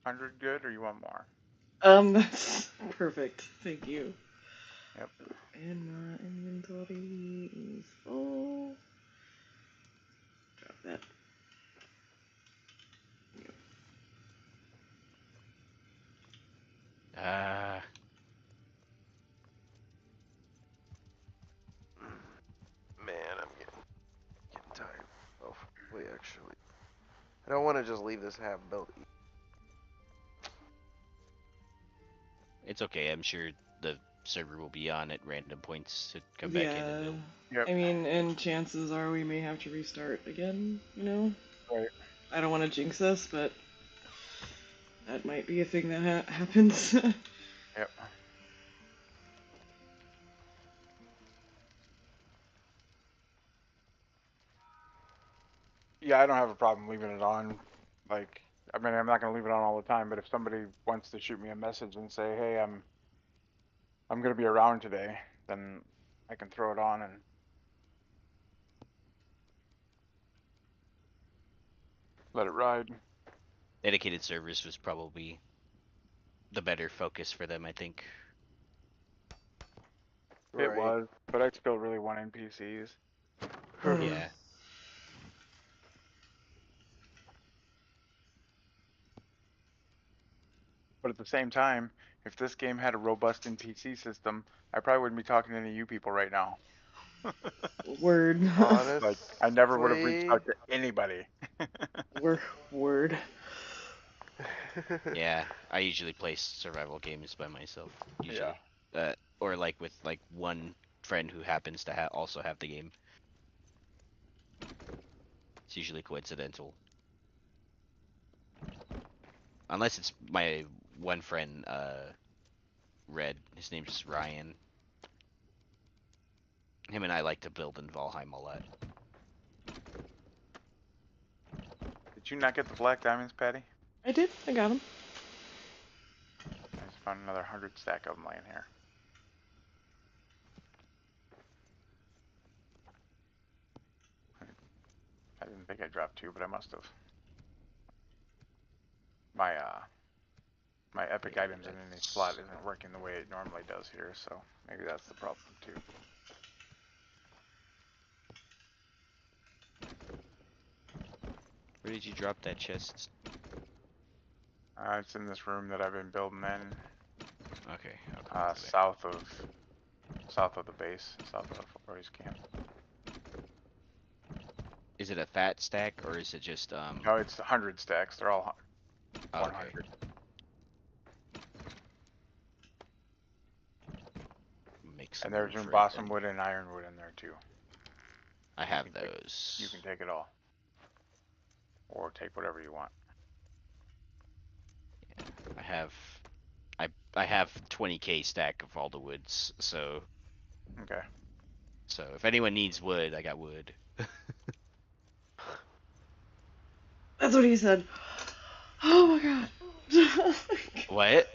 100 good, or you want more? That's perfect. Thank you. Yep. And my inventory is full. Drop that. Man, I'm getting tired. Oh, wait, actually. I don't want to just leave this half built. It's okay. I'm sure the server will be on at random points to come back in and build. Yep. I mean, and chances are we may have to restart again, you know? Right. I don't want to jinx us, but that might be a thing that happens. Yep. Yeah, I don't have a problem leaving it on. Like, I mean, I'm not gonna leave it on all the time, but if somebody wants to shoot me a message and say, "Hey, I'm gonna be around today," then I can throw it on and let it ride. Dedicated servers was probably the better focus for them, I think. It was, but I still really want NPCs. Yeah. But at the same time, if this game had a robust NPC system, I probably wouldn't be talking to any of you people right now. Word. Honestly, Like, I never would have reached out to anybody. Word. Yeah, I usually play survival games by myself. Usually. Yeah. Or like with like one friend who happens to also have the game. It's usually coincidental. Unless it's my one friend, Red. His name's Ryan. Him and I like to build in Valheim a lot. Did you not get the black diamonds, Patty? I did. I got them. I just found another 100 stack of them laying here. I didn't think I dropped two, but I must have. My epic items in any slot isn't working the way it normally does here, so maybe that's the problem too. Where did you drop that chest? It's in this room that I've been building in. Okay. South of the base, south of Roy's camp. Is it a fat stack or is it just No, it's 100 stacks. They're all 100. Okay. And there's some balsam wood and ironwood in there too. I have those. You can take it all. Or take whatever you want. Yeah, I have 20k stack of all the woods, so. Okay. So if anyone needs wood, I got wood. That's what he said. Oh my god. What?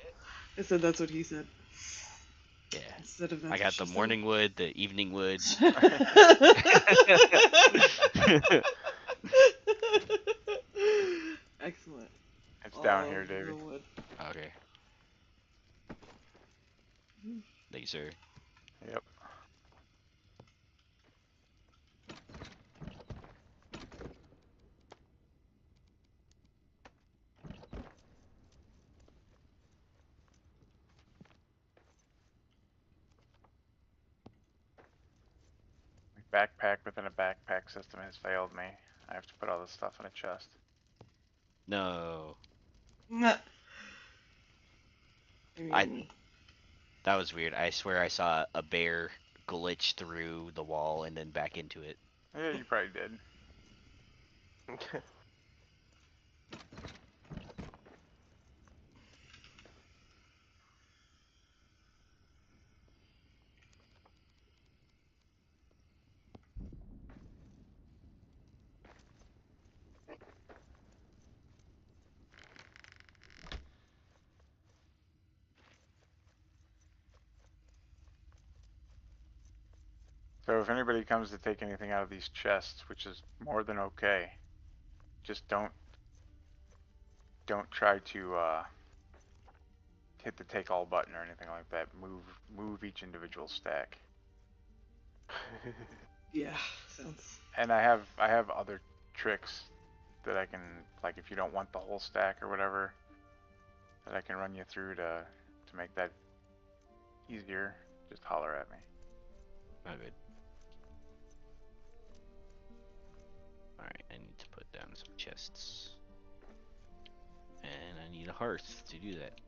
I said that's what he said. Yeah. Instead of that. I got the morning wood, the evening wood. Excellent. It's down here, David. Okay. Thank you, sir. Yep. Backpack within a backpack system has failed me. I have to put all this stuff in a chest. No. Nah. That was weird. I swear I saw a bear glitch through the wall and then back into it. Yeah, you probably did. So if anybody comes to take anything out of these chests, which is more than okay, just don't try to hit the take all button or anything like that. Move each individual stack. Yeah, sounds. And I have other tricks that I can, like if you don't want the whole stack or whatever, that I can run you through to make that easier. Just holler at me. Oh, good. Alright, I need to put down some chests. And I need a hearth to do that.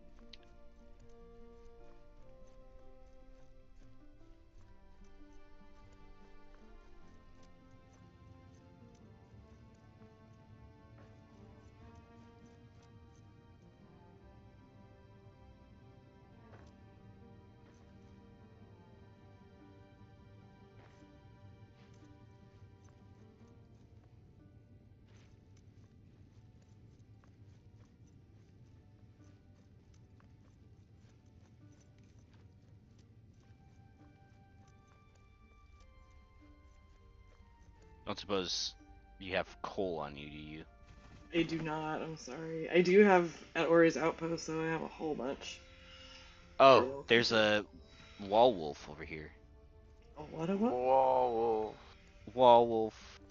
I don't suppose you have coal on you, do you? I do not, I'm sorry. I do have at Ori's Outpost, so I have a whole bunch. Oh, there's a wall wolf over here. A what a what? Wall wolf. Wall wolf.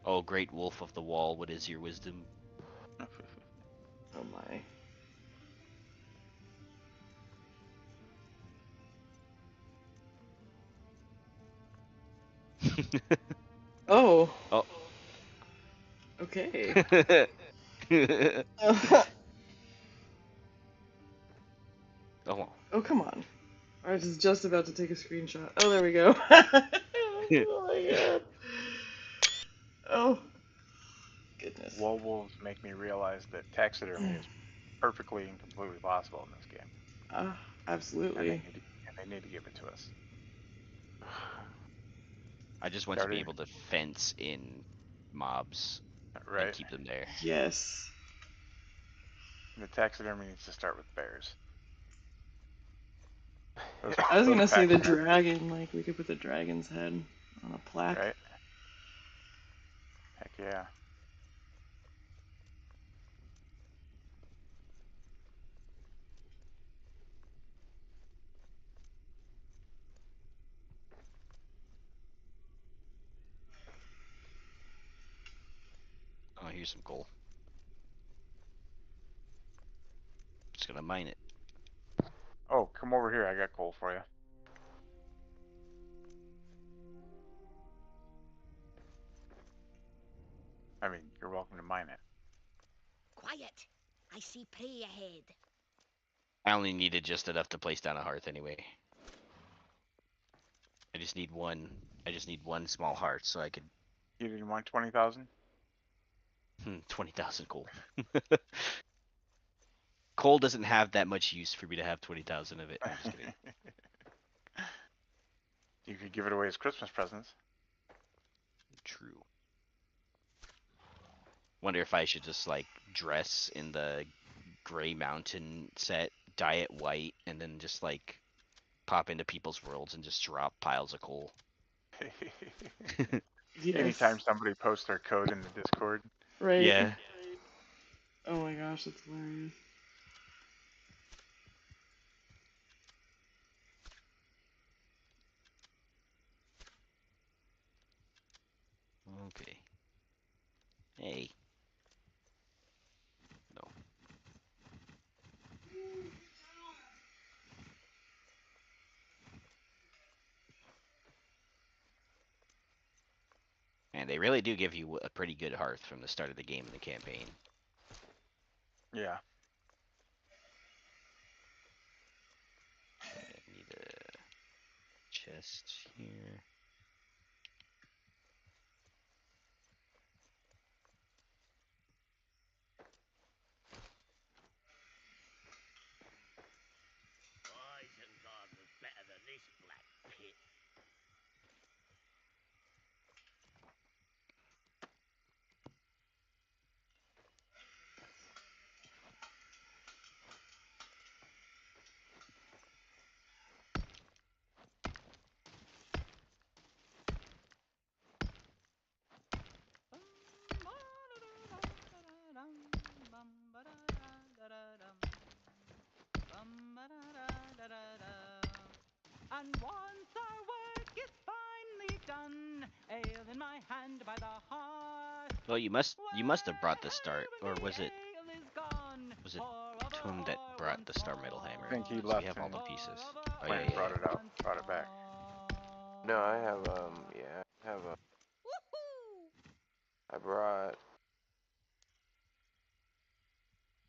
Oh, great wolf of the wall, what is your wisdom? Oh my. Oh. Oh. Okay. Oh. Oh, come on. I was just about to take a screenshot. Oh, there we go. Oh my god. Oh. Goodness. Wall wolves make me realize that taxidermy is perfectly and completely possible in this game. Absolutely. And they need to give it to us. I just want to be able to fence in mobs and keep them there. Yes. And the taxidermy needs to start with bears. I was gonna say the dragon, like we could put the dragon's head on a plaque. Right? Heck yeah. Oh, here's some coal. Just gonna mine it. Oh, come over here. I got coal for you. I mean, you're welcome to mine it. Quiet. I see prey ahead. I only needed just enough to place down a hearth anyway. I just need one small hearth so I could... You didn't want 20,000? 20,000 coal. Coal doesn't have that much use for me to have 20,000 of it. I'm just kidding. You could give it away as Christmas presents. True. Wonder if I should just like dress in the Gray Mountain set, dye it white, and then just like pop into people's worlds and just drop piles of coal. Yes. Anytime somebody posts their code in the Discord. Right. Yeah. Oh my gosh, that's hilarious. Okay. Hey. No. And they really do give you a pretty good hearth from the start of the game in the campaign. Yeah. Okay, I need a chest here. Isengard was better than this black pit. And once our work is finally done, ale in my hand by the hearth. Well, you must have brought the start, or was it Toom that brought the Star Metal Hammer? I think he 'Cause left we have all the and pieces. Oh Quinn yeah, brought yeah. it out, brought it back. No, I have I brought,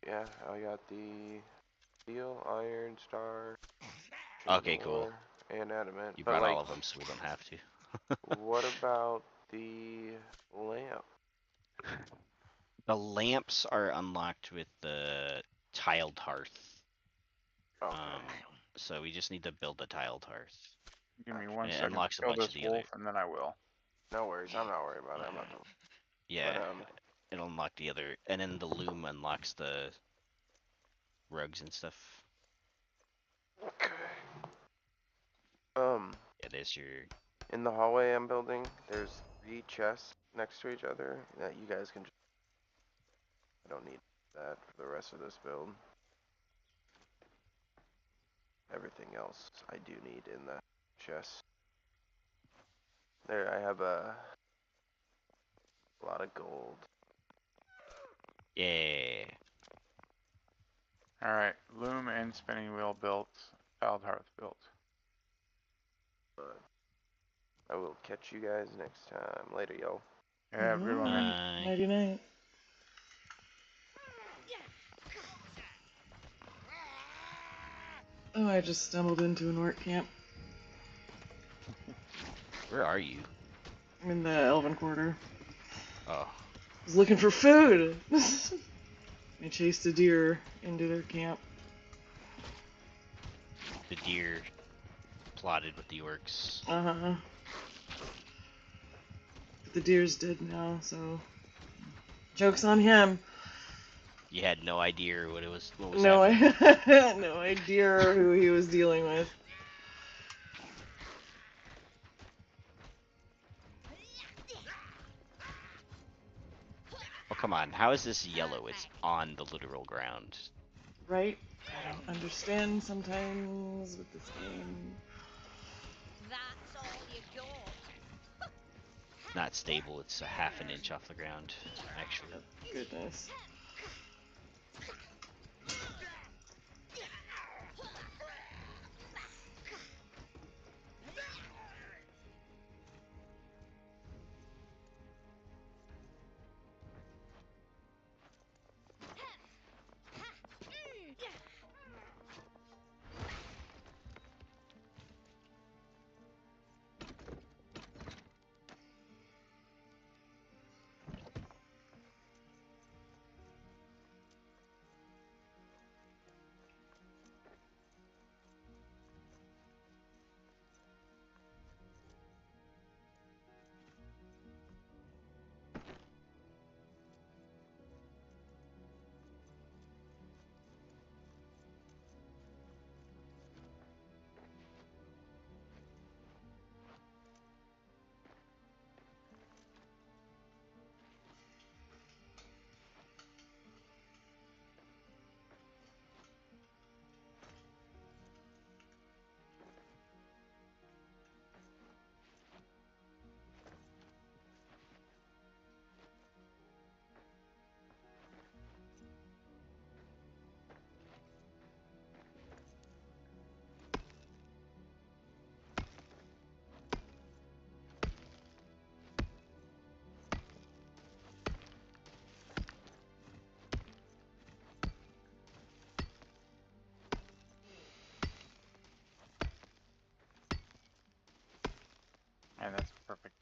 yeah, I got the steel, iron, star, Okay, cool. and adamant. You But brought like, all of them, so we don't have to. what about the lamp? The lamps are unlocked with the tiled hearth. Okay. So we just need to build the tiled hearth. Give me one It second unlocks to a kill bunch of this the other. wolf, and then I will. No worries, I'm not worried about it. I'm not doing. Yeah, But, it'll unlock the other, and then the loom unlocks the rugs and stuff. Okay. Yeah, there's your. In the hallway I'm building, there's 3 chests next to each other that you guys can just. I don't need that for the rest of this build. Everything else I do need in the chest. There, I have a lot of gold. Yeah. Alright, loom and spinning wheel built, tiled hearth built. But I will catch you guys next time. Later, yo. Yeah, have a good one, man. Nighty night. Oh, I just stumbled into an orc camp. Where are you? I'm in the Elven Quarter. Oh. I was looking for food! I chased a deer into their camp. The deer plotted with the orcs. Uh-huh. But the deer's dead now, so... Joke's on him! You had no idea what was No, I happening. had no idea who he was dealing with. Oh, come on. How is this yellow? It's on the literal ground. Right? I don't understand sometimes with this game. That's all you got. Not stable. It's a half an inch off the ground, actually. Goodness.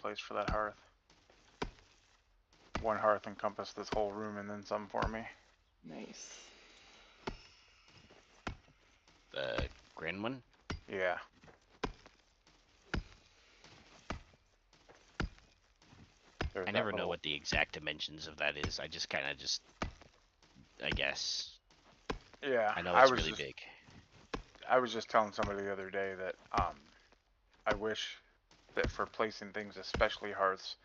place for that hearth. One hearth encompassed this whole room and then some for me. Nice. The grand one? Yeah. I never know what the exact dimensions of that is. I just kind of I guess. Yeah. I know it's really big. I was just telling somebody the other day that I wish that for placing things, especially hearths,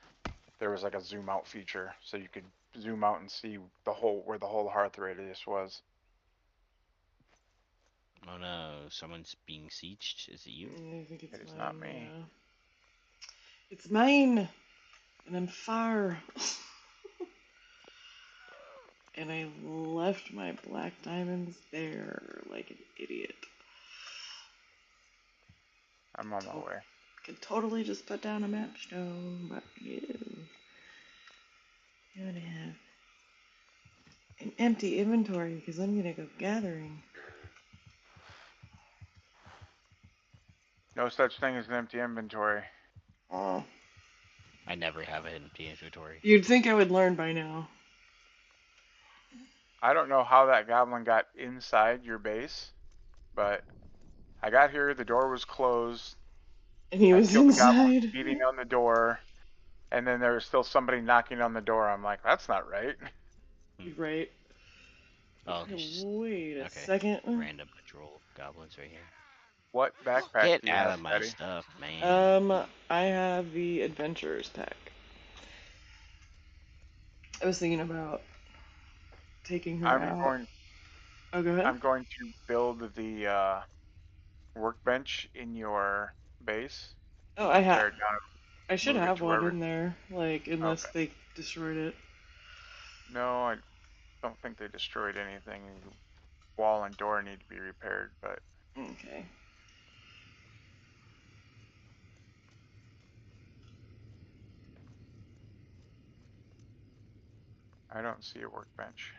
there was like a zoom out feature so you could zoom out and see where the whole hearth radius was. Oh no, someone's being sieged. Is it you? I think it's It is mine, not me. yeah. It's mine, and I'm far. And I left my black diamonds there like an idiot. I'm on my way. Could totally just put down a map stone, but you gotta have an empty inventory because I'm gonna go gathering. No such thing as an empty inventory. Oh. I never have an empty inventory. You'd think I would learn by now. I don't know how that goblin got inside your base, but I got here, the door was closed. And he was killed the goblin inside. beating on the door, and then there was still somebody knocking on the door. I'm like, that's not right. Right. Oh, wait a second. Random patrol goblins right here. What backpack do you out have, of my Betty? stuff, man. I have the adventurers pack. I was thinking about taking her out. Oh, go ahead. I'm going to build the workbench in your base. Oh, I should have one in there, like, unless they destroyed it. No, I don't think they destroyed anything. Wall and door need to be repaired, but... Okay. I don't see a workbench.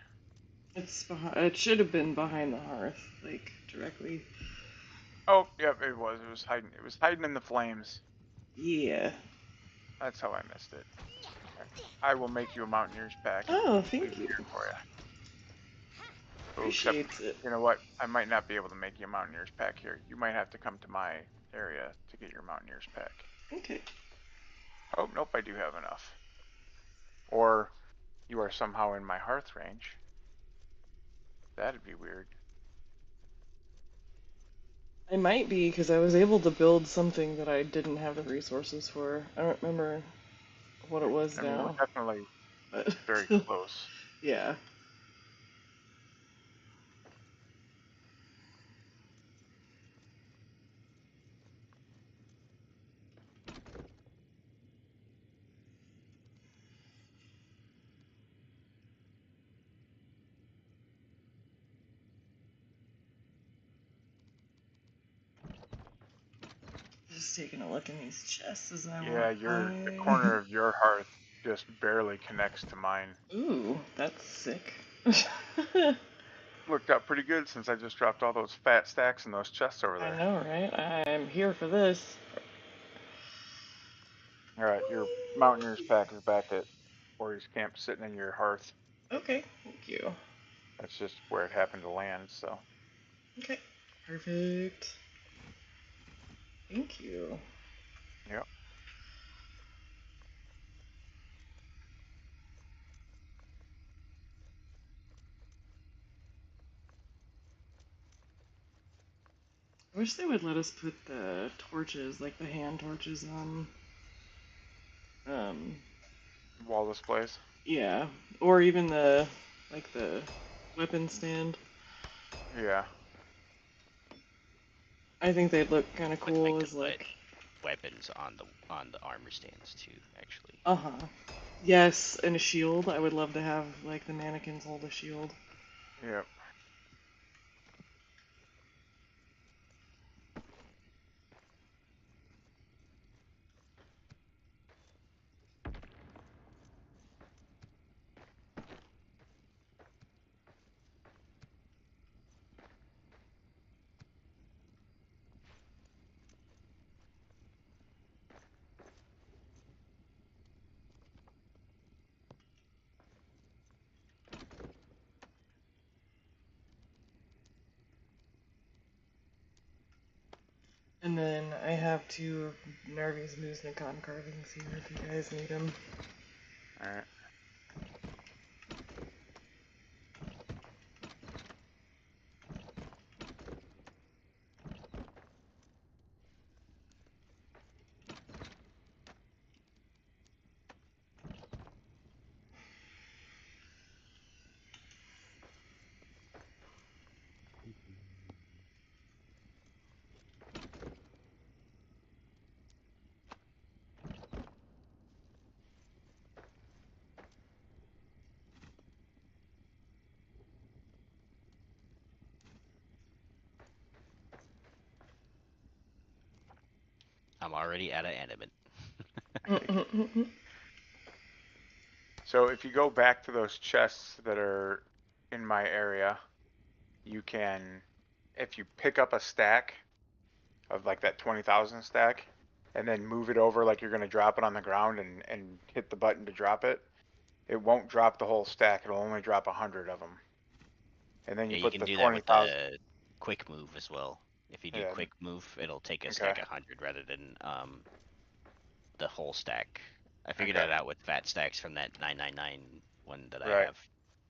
It should have been behind the hearth, like, directly. Oh, yep, it was. It was hiding. It was hiding in the flames. Yeah. That's how I missed it. I will make you a mountaineer's pack. Oh, thank you. For you. Appreciate it. You know what? I might not be able to make you a mountaineer's pack here. You might have to come to my area to get your mountaineer's pack. Okay. Oh, nope, I do have enough. Or you are somehow in my hearth range. That'd be weird. I might be, because I was able to build something that I didn't have the resources for. I don't remember what it was now. We're definitely very close. Yeah. Just taking a look in these chests as I walk by. The corner of your hearth just barely connects to mine. Ooh, that's sick. Worked out pretty good since I just dropped all those fat stacks in those chests over there. I know, right? I'm here for this. Alright, your mountaineer's pack is back at Warrior's Camp sitting in your hearth. Okay, thank you. That's just where it happened to land, so. Okay, perfect. Thank you. Yep. I wish they would let us put the torches, like the hand torches, on wall displays. Yeah, or even the weapon stand. Yeah. I think they'd look kind of cool as like weapons on the armor stands too, actually. Yes, and a shield. I would love to have like the mannequins hold a shield. Yep. And then I have 2 of Narvi's Muznikon carvings here if you guys need them. Alright. I'm already out of animate. So if you go back to those chests that are in my area, you can, if you pick up a stack of like that 20,000 stack, and then move it over like you're going to drop it on the ground and hit the button to drop it, it won't drop the whole stack. It'll only drop 100 of them. And then Yeah, you you put can the do that with 20,000. the quick move as well. If you do Yeah. quick move, it'll take a Okay. stack 100 rather than the whole stack. I figured Okay. that out with fat stacks from that 999 one that I Right. have.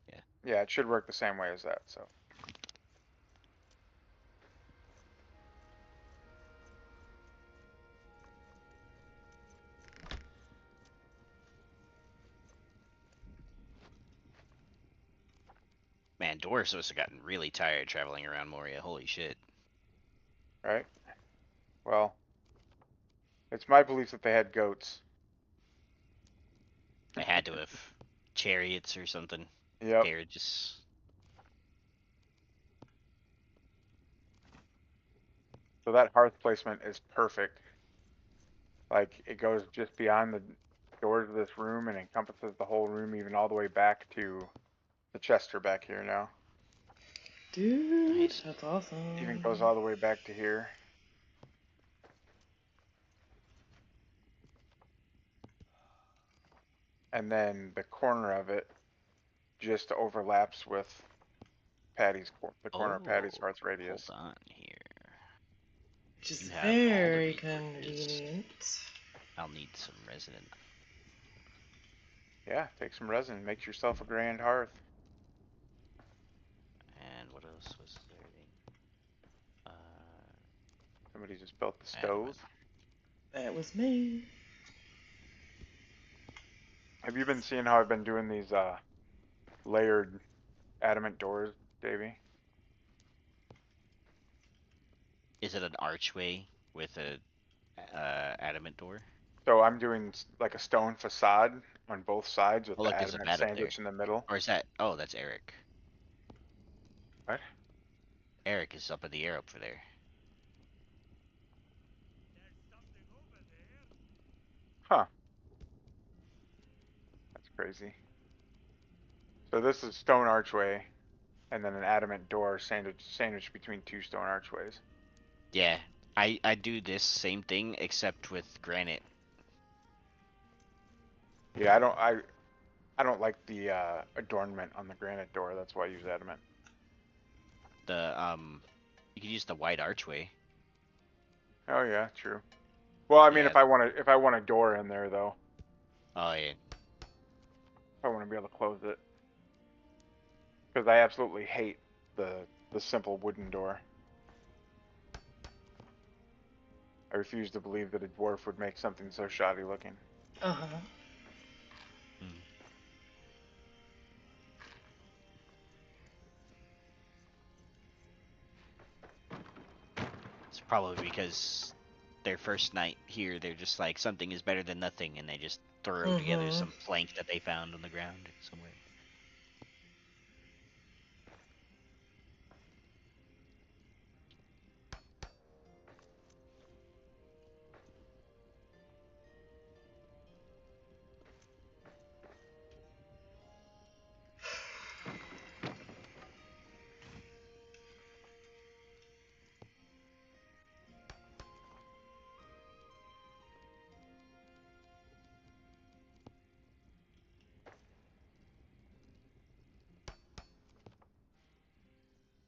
Yeah. Yeah, it should work the same way as that. So. Man, dwarves must have gotten really tired traveling around Moria. Holy shit. Right. Well, it's my belief that they had goats. They had to have chariots or something. Yep. Carriages. So that hearth placement is perfect. Like, it goes just beyond the doors of this room and encompasses the whole room, even all the way back to the Chester back here now. Dude, Nice. that's awesome. Even goes all the way back to here. And then the corner of it just overlaps with the corner of Patty's hearth radius. Hold on here. Which is You have all the very resources. convenient. I'll need some resin. Yeah, take some resin, make yourself a grand hearth. And what else was there? Somebody just built the stove. That was me. Have you been seeing how I've been doing these layered adamant doors, Davey? Is it an archway with a adamant door? So I'm doing like a stone facade on both sides with Oh, the look, there's a adamant bat up sandwich there. in the middle. Or is that? Oh, that's Eric. What? Eric is up in the air up for there. Huh. That's crazy. So this is stone archway, and then an adamant door sandwiched between 2 stone archways. Yeah, I do this same thing except with granite. Yeah, I don't like the adornment on the granite door. That's why I use adamant. You could use the white archway. Oh yeah, true. Well, I mean, Yeah. if I want a door in there though, Oh yeah. if I want to be able to close it, because I absolutely hate the simple wooden door. I refuse to believe that a dwarf would make something so shoddy looking. Uh-huh. It's probably because their first night here, they're just like, something is better than nothing, and they just throw together some plank that they found on the ground somewhere.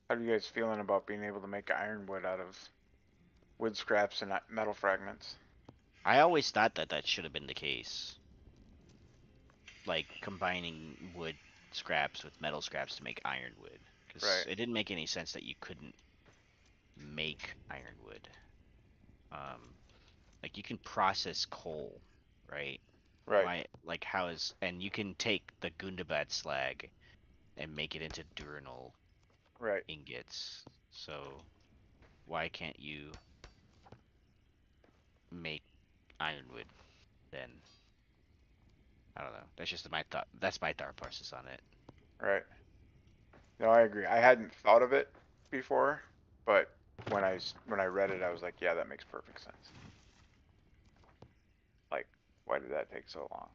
How are you guys feeling about being able to make ironwood out of wood scraps and metal fragments. I always thought that should have been the case. Like combining wood scraps with metal scraps to make ironwood. Because it didn't make any sense that you couldn't make ironwood. Like you can process coal, right? Right. Why? Like how is? And you can take the Gundabad slag and make it into Durinal ingots. So why can't you make ironwood then? I don't know. That's just my thought. That's my thought process on it. Right. No, I agree. I hadn't thought of it before, but when I read it, I was like, yeah, that makes perfect sense. Like, why did that take so long?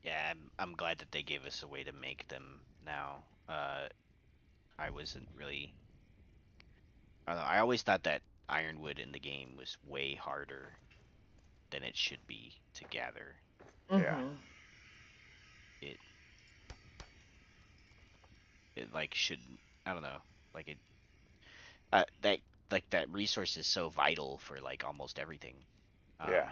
Yeah, I'm glad that they gave us a way to make them now. I wasn't really. I don't know, I always thought that ironwood in the game was way harder than it should be to gather. Yeah. It like should, I don't know, like it that resource is so vital for like almost everything. Yeah.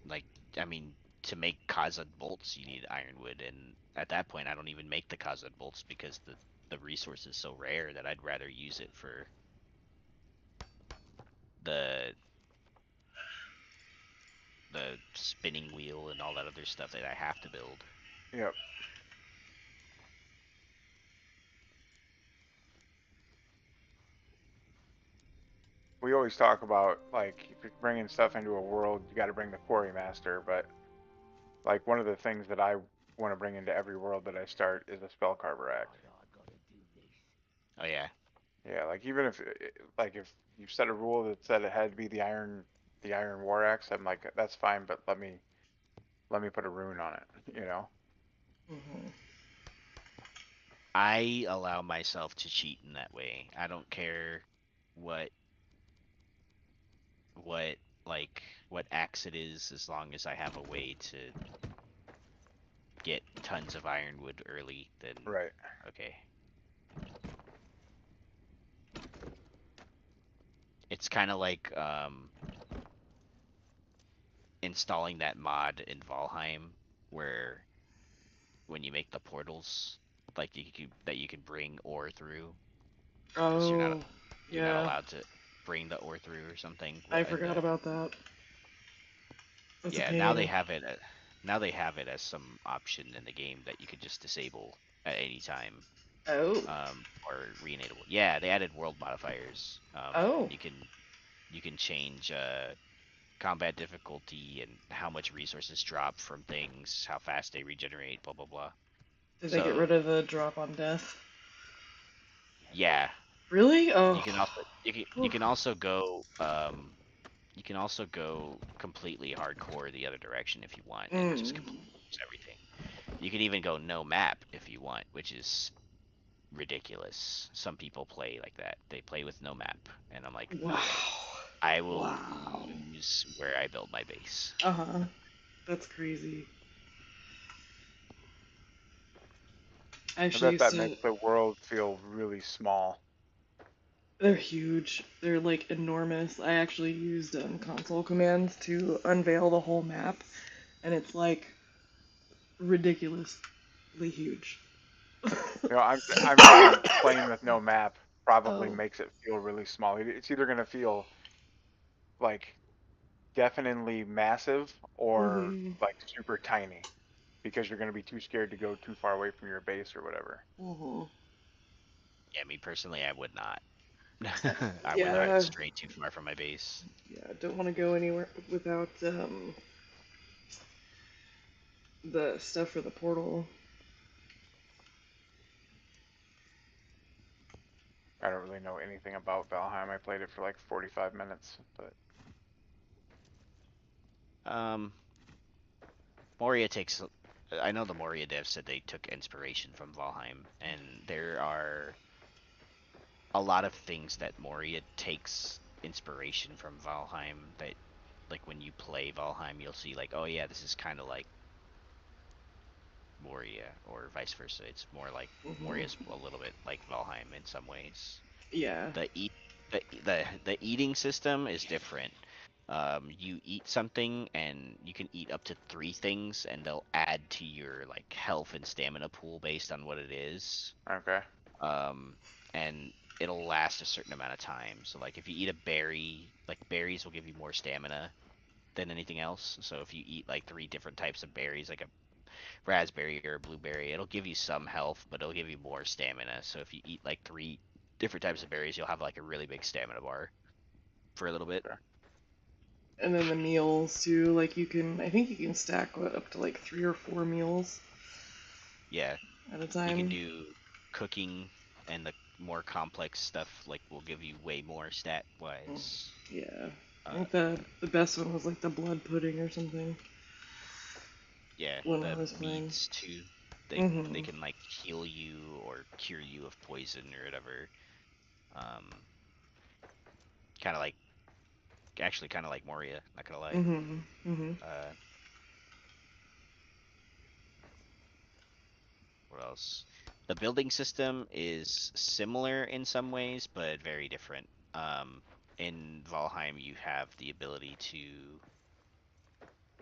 Like, I mean, to make Khazad bolts, you need ironwood, and at that point, I don't even make the Khazad bolts because the resource is so rare that I'd rather use it for the spinning wheel and all that other stuff that I have to build. Yep. We always talk about, like, if you're bringing stuff into a world, you got to bring the quarry master, but like one of the things that I want to bring into every world that I start is a spell carver axe. Oh yeah. Yeah, like even if you set a rule that said it had to be the iron war axe, I'm like, that's fine, but let me put a rune on it, you know? I allow myself to cheat in that way. I don't care what what axe it is, as long as I have a way to get tons of ironwood early, then okay. It's kind of like installing that mod in Valheim, where when you make the portals, like you can bring ore through. Oh, you're not allowed to bring the ore through or something. I forgot about that. That's yeah, now they have it. Now they have it as some option in the game that you could just disable at any time. Oh. Or re-enable. Yeah, they added world modifiers. Oh. You can change combat difficulty and how much resources drop from things, how fast they regenerate, blah blah blah. Did they get rid of the drop on death? Yeah. Really? Oh. You can also go you can also go completely hardcore the other direction if you want, and just completely use everything. You can even go no map if you want, which is ridiculous. Some people play like that. They play with no map, and I'm like, wow. I will lose where I build my base. That's crazy. I bet that makes the world feel really small. They're huge. They're like enormous. I actually used console commands to unveil the whole map, and it's like ridiculously huge. You know, I'm saying playing with no map probably makes it feel really small. It's either gonna feel like definitely massive or like super tiny, because you're gonna be too scared to go too far away from your base or whatever. Yeah, me personally, I would not. I would not stray too far from my base. Yeah, I don't want to go anywhere without the stuff for the portal. I don't really know anything about Valheim. I played it for like 45 minutes, but Moria takes. I know the Moria devs said they took inspiration from Valheim, and there are a lot of things that Moria takes inspiration from Valheim. That, like, when you play Valheim, you'll see like, oh yeah, this is kind of like Moria, or vice versa. It's more like Moria's a little bit like Valheim in some ways. Yeah. The eating system is different. You eat something, and you can eat up to 3 things, and they'll add to your like health and stamina pool based on what it is. okay. And it'll last a certain amount of time. So like if you eat a berry, like berries will give you more stamina than anything else. So if you eat like 3 different types of berries, like a raspberry or a blueberry, it'll give you some health, but it'll give you more stamina. So if you eat like 3 different types of berries, you'll have like a really big stamina bar for a little bit. Okay. And then the meals too, like I think you can stack up to like 3 or 4 meals. Yeah. At a time. You can do cooking, and the more complex stuff like will give you way more stat wise. Yeah. I think the best one was like the blood pudding or something. Yeah, when I the was playing. meads too. They can like heal you or cure you of poison or whatever. Kind of like, actually kind of like Moria, not gonna lie. What else? The building system is similar in some ways, but very different. In Valheim, you have the ability to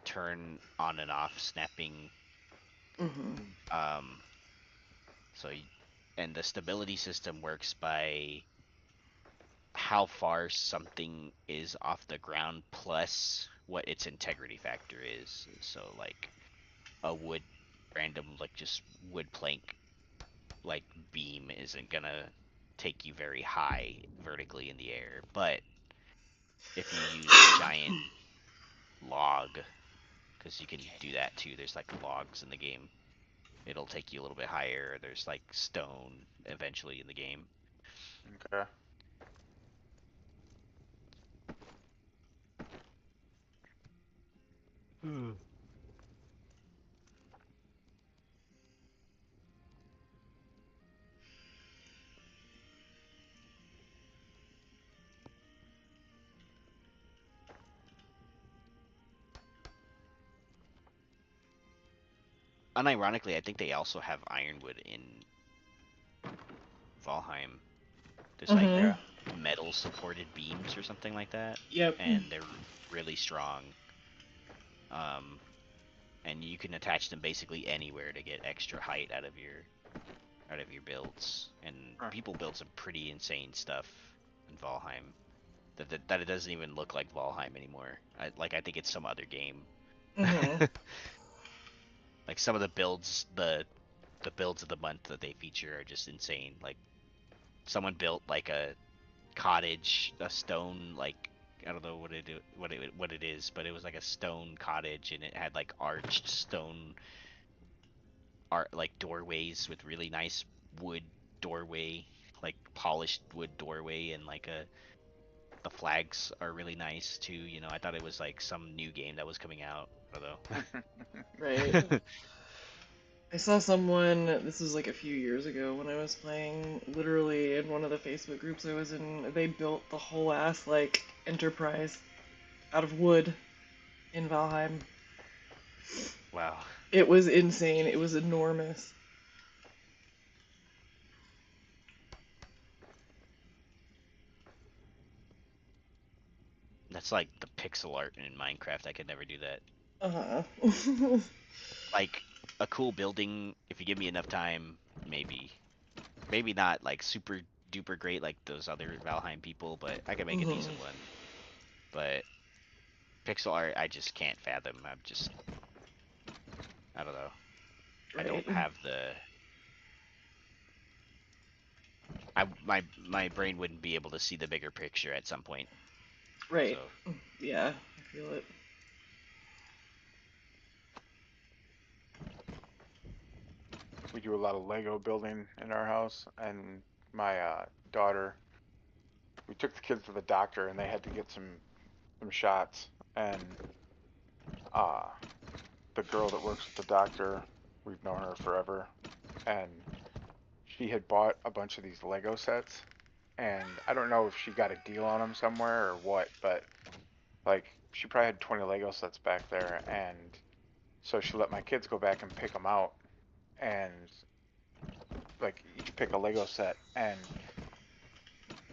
turn on and off snapping. And the stability system works by how far something is off the ground plus what its integrity factor is. So like a random like just wood plank like beam isn't gonna take you very high vertically in the air, but if you use a giant log, because you can do that too, there's like logs in the game, it'll take you a little bit higher. There's like stone eventually in the game. Okay. Unironically, I think they also have ironwood in Valheim. There's like metal supported beams or something like that. Yep. And they're really strong. And you can attach them basically anywhere to get extra height out of your builds. And people build some pretty insane stuff in Valheim. That it doesn't even look like Valheim anymore. I think it's some other game. Like some of the builds, the builds of the month that they feature are just insane. Like someone built like a cottage, a stone, like I don't know what it is, but it was like a stone cottage, and it had like arched stone like doorways with really nice wood doorway, like polished wood doorway, and like the flags are really nice too. You know, I thought it was like some new game that was coming out, although. Right. I saw someone, this was like a few years ago when I was playing, literally in one of the Facebook groups I was in, they built the whole ass, like, enterprise out of wood in Valheim. Wow. It was insane. It was enormous. That's like the pixel art in Minecraft. I could never do that. Like a cool building, if you give me enough time, maybe not like super duper great like those other Valheim people, but I can make a decent one. But pixel art, I just can't fathom. I don't know. I don't have my brain wouldn't be able to see the bigger picture at some point. Right. So. Yeah, I feel it. We do a lot of Lego building in our house, and my daughter, we took the kids to the doctor and they had to get some shots, and the girl that works at the doctor, we've known her forever, and she had bought a bunch of these Lego sets, and I don't know if she got a deal on them somewhere or what, but like she probably had 20 Lego sets back there, and so she let my kids go back and pick them out, and like each pick a Lego set, and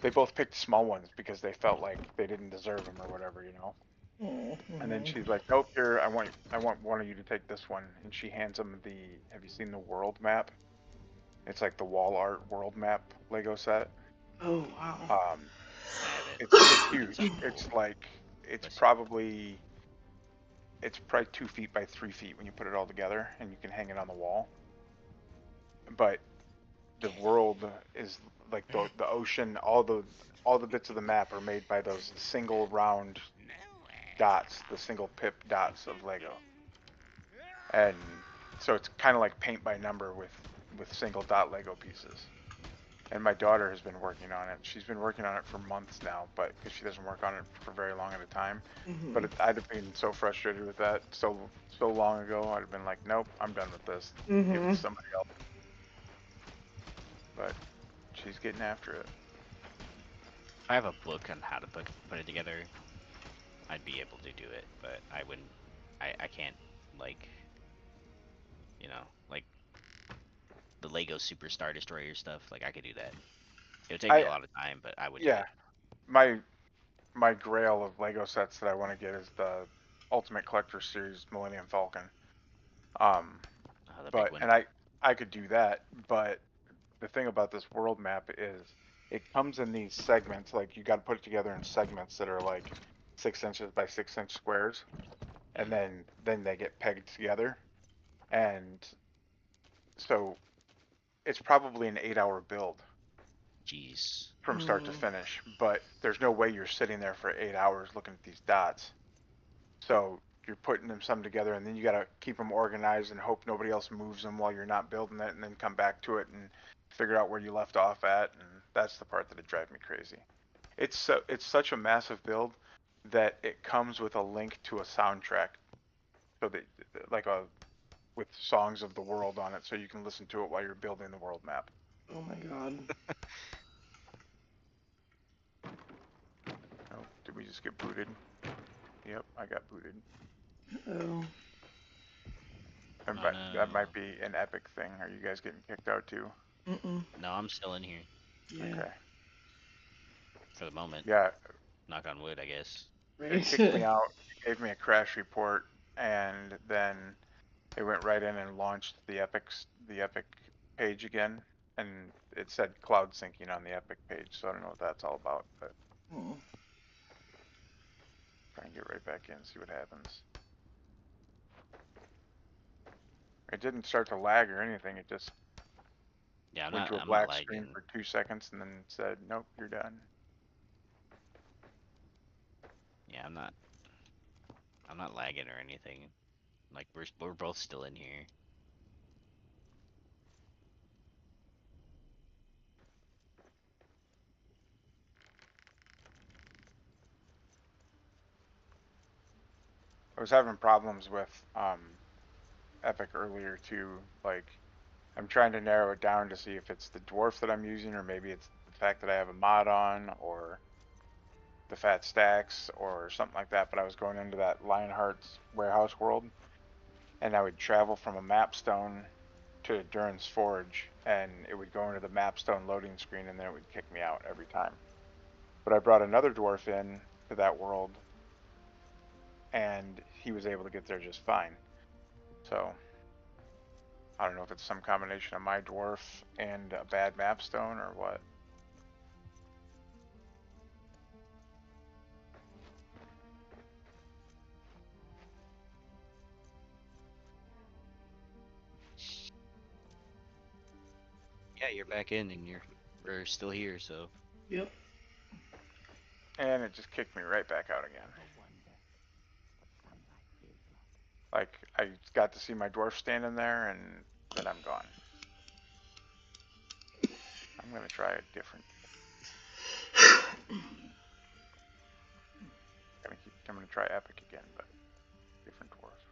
they both picked small ones because they felt like they didn't deserve them or whatever, you know. Mm-hmm. And then she's like, "Nope, here, I want one of you to take this one." And she hands them the. Have you seen the world map? It's like the wall art world map Lego set. Oh wow. It's huge. It's like it's probably 2 feet by 3 feet when you put it all together, and you can hang it on the wall. But the world is like the ocean. All the bits of the map are made by those single round dots, the single pip dots of Lego, and so it's kind of like paint by number with single dot Lego pieces. And my daughter has been working on it. She's been working on it for months now, but because she doesn't work on it for very long at a time. Mm-hmm. But I'd have been so frustrated with that so long ago. I'd have been like, nope, I'm done with this. Mm-hmm. Give it to somebody else. But she's getting after it. I have a book on how to put it together. I'd be able to do it, but I wouldn't. I can't, like, you know, like the Lego Super Star Destroyer stuff. Like, I could do that. It would take me a lot of time, but I would. Yeah, do it. my grail of Lego sets that I want to get is the Ultimate Collector Series Millennium Falcon. But and I could do that, but the thing about this world map is it comes in these segments. Like you got to put it together in segments that are like 6 inches by 6 inch squares, and then they get pegged together, and so it's probably an 8-hour build. Jeez. From start to finish, but there's no way you're sitting there for 8 hours looking at these dots. So you're putting some together, and then you got to keep them organized and hope nobody else moves them while you're not building it, and then come back to it and figure out where you left off at. And that's the part that would drive me crazy. It's such a massive build that it comes with a link to a soundtrack, so that with songs of the world on it, so you can listen to it while you're building the world map. Oh my god. Oh, did we just get booted? Yep, I got booted. Oh. That might be an epic thing. Are you guys getting kicked out too? Mm-mm. No, I'm still in here. Yeah. Okay. For the moment. Yeah. Knock on wood, I guess. Right. It kicked me out, gave me a crash report, and then it went right in and launched the Epic page again, and it said cloud syncing on the Epic page, so I don't know what that's all about, but try and get right back in, see what happens. It didn't start to lag or anything, it just went to a black screen for 2 seconds and then said, nope, you're done. Yeah, I'm not lagging or anything. Like we're both still in here. I was having problems with Epic earlier too. Like, I'm trying to narrow it down to see if it's the dwarf that I'm using, or maybe it's the fact that I have a mod on, or the fat stacks, or something like that. But I was going into that Lionheart's warehouse world, and I would travel from a mapstone to Durin's Forge, and it would go into the mapstone loading screen, and then it would kick me out every time. But I brought another dwarf in to that world, and he was able to get there just fine. So I don't know if it's some combination of my dwarf and a bad mapstone or what. Yeah, you're back in and we're still here, so. Yep. And it just kicked me right back out again. Like, I got to see my dwarf standing there, and then I'm gone. I'm gonna try a different to try epic again, but different dwarves.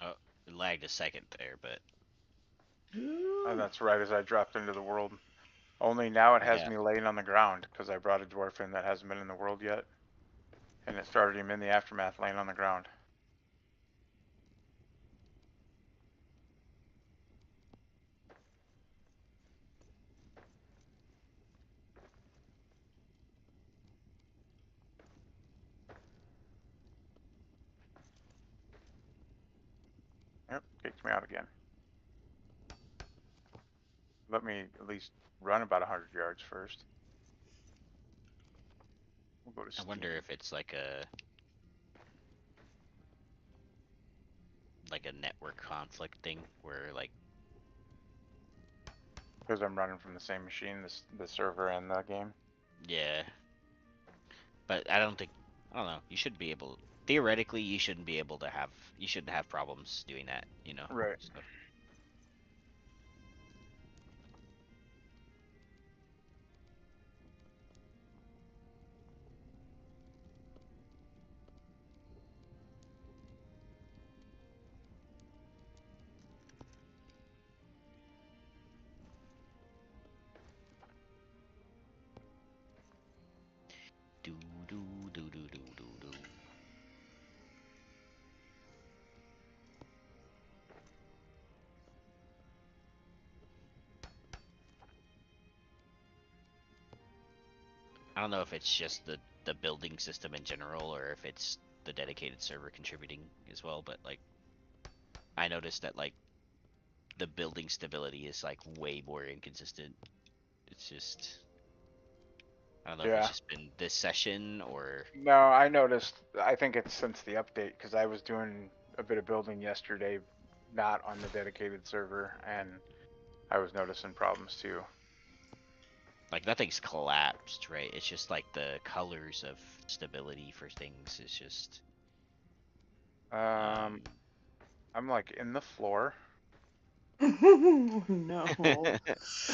Oh, it lagged a second there, but And that's right as I dropped into the world. Only now it has yeah. me laying on the ground because I brought a dwarf in that hasn't been in the world yet. And it started him in the aftermath laying on the ground. Yep, kicked me out again. Let me at least run about 100 yards first. We'll go to I Steam. wonder if it's like a network conflict thing where like Because I'm running from the same machine, the server and the game. yeah. But I don't know. You should be able theoretically you shouldn't be able to have you shouldn't have problems doing that, you know. Right. So. Do do do do do do do. I don't know if it's just the building system in general or if it's the dedicated server contributing as well, but like I noticed that like the building stability is like way more inconsistent. It's just I don't know if it's Yeah. just been this session or No, I noticed. I think it's since the update because I was doing a bit of building yesterday, not on the dedicated server, and I was noticing problems too. like nothing's collapsed, right? It's just like the colors of stability for things is just I'm like in the floor. No.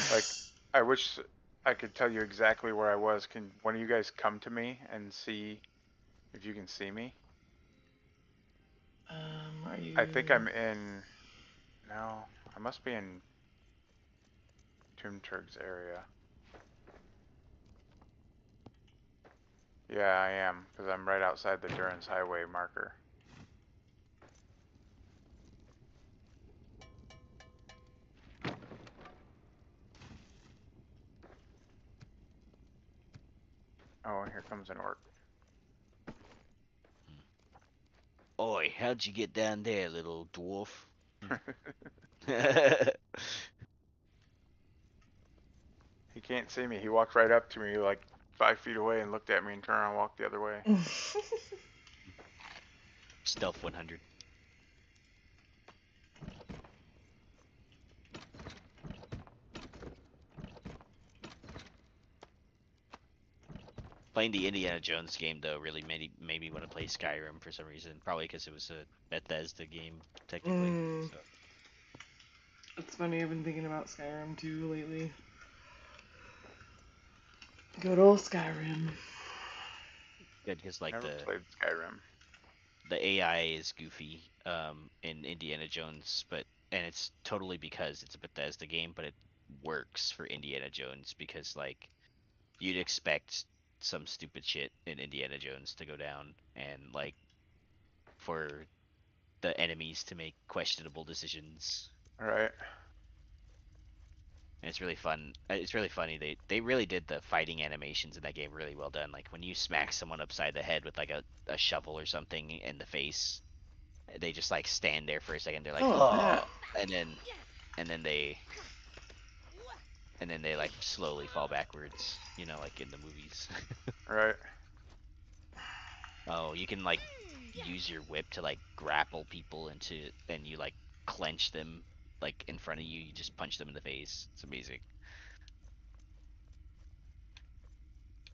Like, I wish I could tell you exactly where I was. Can one of you guys come to me and see if you can see me? Are you? I think I'm in. No, I must be in Toonturg's area. Yeah, I am, because I'm right outside the Durance Highway marker. Oh, and here comes an orc. oi, how'd you get down there, little dwarf? He can't see me. He walked right up to me like 5 feet away and looked at me and turned around and walked the other way. Stealth 100. Playing the Indiana Jones game though really made me want to play Skyrim for some reason. Probably because it was a Bethesda game technically. So. It's funny, I've been thinking about Skyrim too lately. Good old Skyrim. Good because like Never played Skyrim. the AI is goofy in Indiana Jones, and it's totally because it's a Bethesda game, but it works for Indiana Jones because like you'd expect some stupid shit in Indiana Jones to go down, and like for the enemies to make questionable decisions. Right. And it's really fun. It's really funny. They really did the fighting animations in that game really well done. Like when you smack someone upside the head with like a shovel or something in the face, they just like stand there for a second. They're like, Oh, and then and then they and then they like slowly fall backwards. You know, like in the movies. Right. Oh, you can like use your whip to like grapple people into, and you like clench them like in front of you. You just punch them in the face. It's amazing.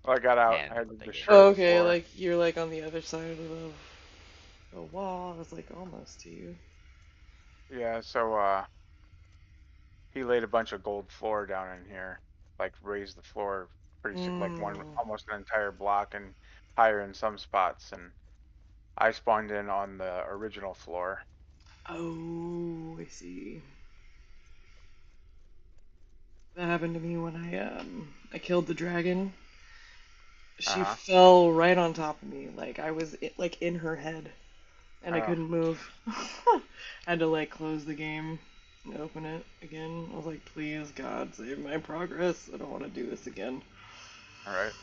Well, I got out. Man, I had what to that game. destroy oh, the okay. floor. Like you're like on the other side of the wall. I was like almost to you. Yeah. So he laid a bunch of gold floor down in here, like raised the floor like one Mm. almost an entire block and higher in some spots, and I spawned in on the original floor. Oh, I see. That happened to me when I killed the dragon. She fell right on top of me, like I was like in her head, and I couldn't move. I had to like close the game and open it again. I was like, please God, save my progress. I don't want to do this again. All right.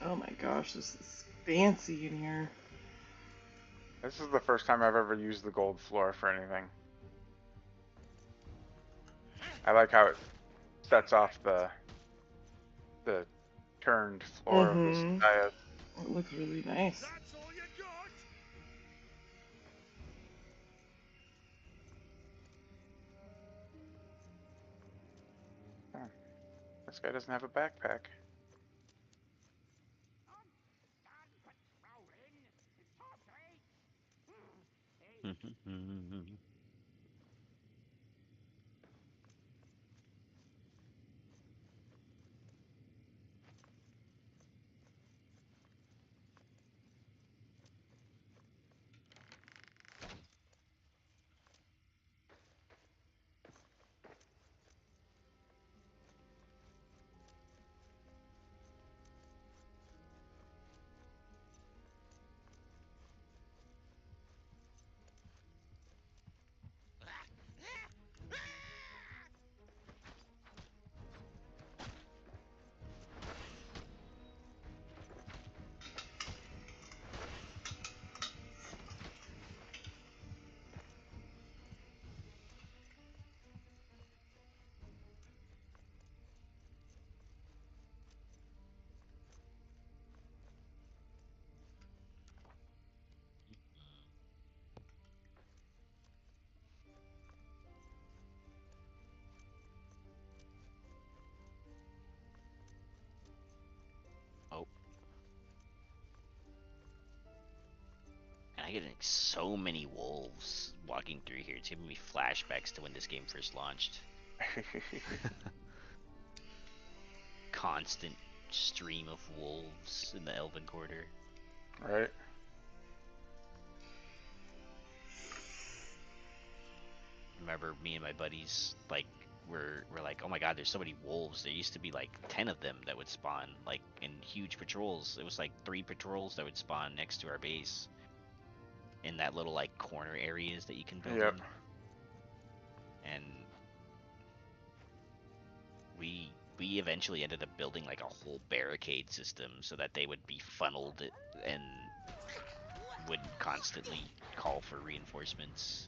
Oh my gosh, this is fancy in here. This is the first time I've ever used the gold floor for anything. I like how it sets off the turned floor of this dais. It looks really nice. That's all you got? Oh, this guy doesn't have a backpack. Oh. And I get so many wolves walking through here. It's giving me flashbacks to when this game first launched. Constant stream of wolves in the Elven Quarter. Right. Remember me and my buddies like we're like, oh my god, there's so many wolves. There used to be like 10 of them that would spawn like in huge patrols. It was like 3 patrols that would spawn next to our base in that little like corner areas that you can build in. And we eventually ended up building like a whole barricade system so that they would be funneled and would constantly call for reinforcements.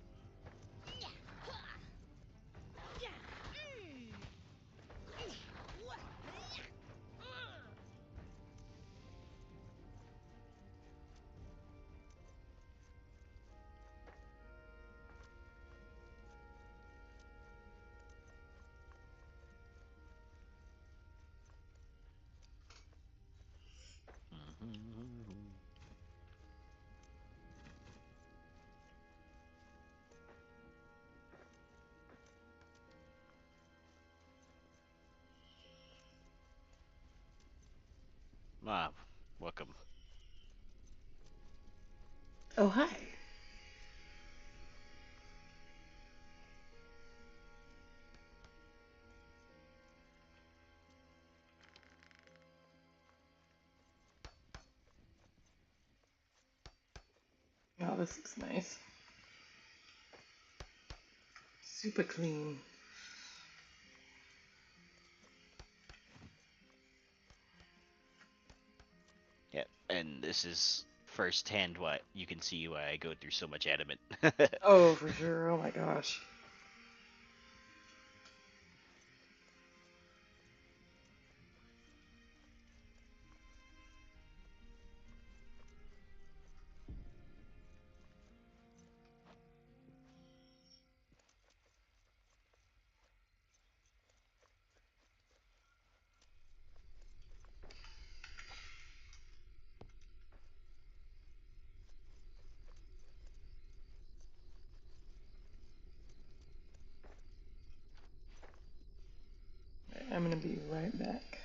Ah, welcome. Oh, hi. this looks nice. Super clean. Yep, and this is firsthand what you can see why I go through so much adamant. Oh, for sure. Oh my gosh. I'm gonna be right back.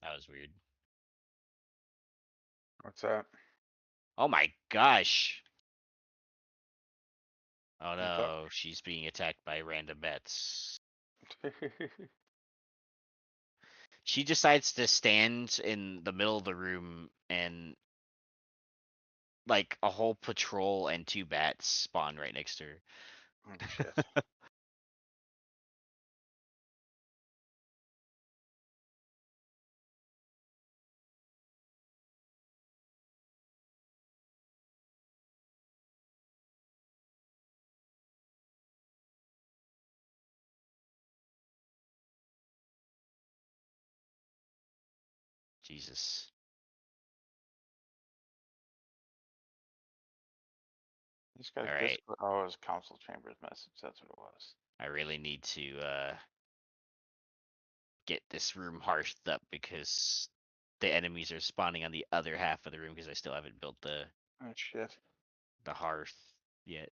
That was weird. What's that? Oh my gosh. Oh What's up? no, she's being attacked by random bats. She decides to stand in the middle of the room and like a whole patrol and 2 bats spawn right next to her. Oh, shit. Jesus. This guy's All right. Discord. Oh, it was Council Chambers message. That's what it was. I really need to get this room hearthed up because the enemies are spawning on the other half of the room because I still haven't built Oh, shit. the hearth yet.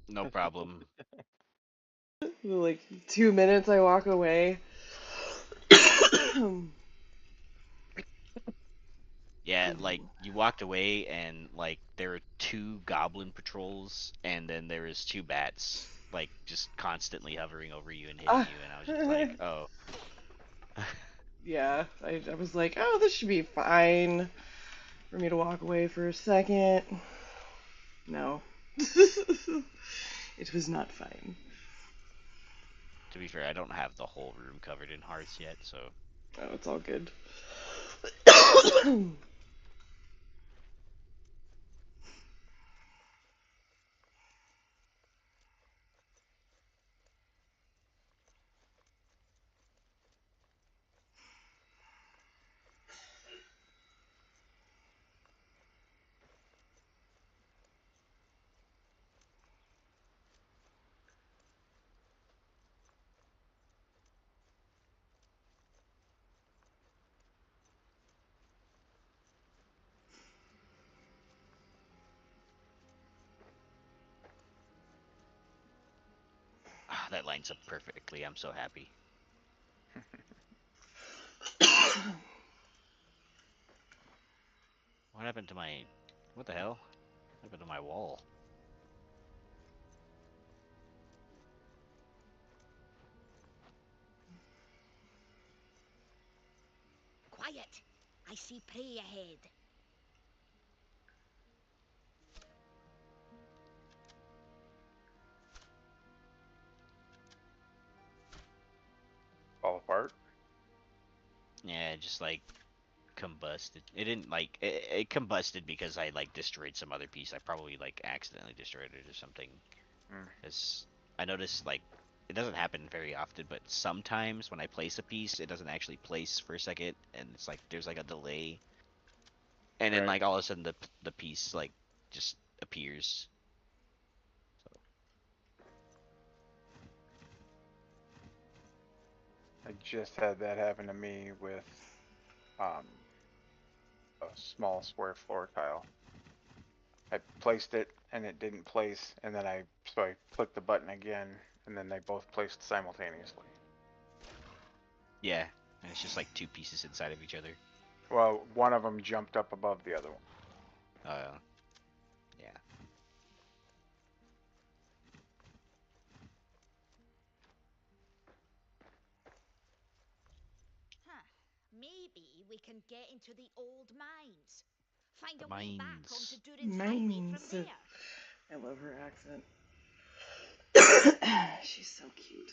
No problem. Like 2 minutes, I walk away. Yeah, like you walked away and like there were 2 goblin patrols and then there was 2 bats like just constantly hovering over you and hitting you and I was just like, "Oh." Yeah, I was like, oh, this should be fine for me to walk away for a second. No. It was not fine. To be fair, I don't have the whole room covered in hearts yet, so Oh, it's all good. that lines up perfectly. I'm so happy. What happened to my... What the hell? What happened to my wall? Quiet. I see prey ahead. Fall apart? Yeah, just like combusted. It didn't like it combusted because I like destroyed some other piece. I probably like accidentally destroyed it or something. Because I noticed like it doesn't happen very often, but sometimes when I place a piece, it doesn't actually place for a second, and it's like there's like a delay, and then like all of a sudden the piece like just appears. So. I just had that happen to me with a small square floor tile. I placed it and it didn't place, and then I clicked the button again, and then they both placed simultaneously. Yeah, and it's just like two pieces inside of each other. Well, one of them jumped up above the other one. Yeah. Maybe we can get into the old mines. Find The a way back mines. onto Durin's highway from Mines. there. I love her accent. She's so cute.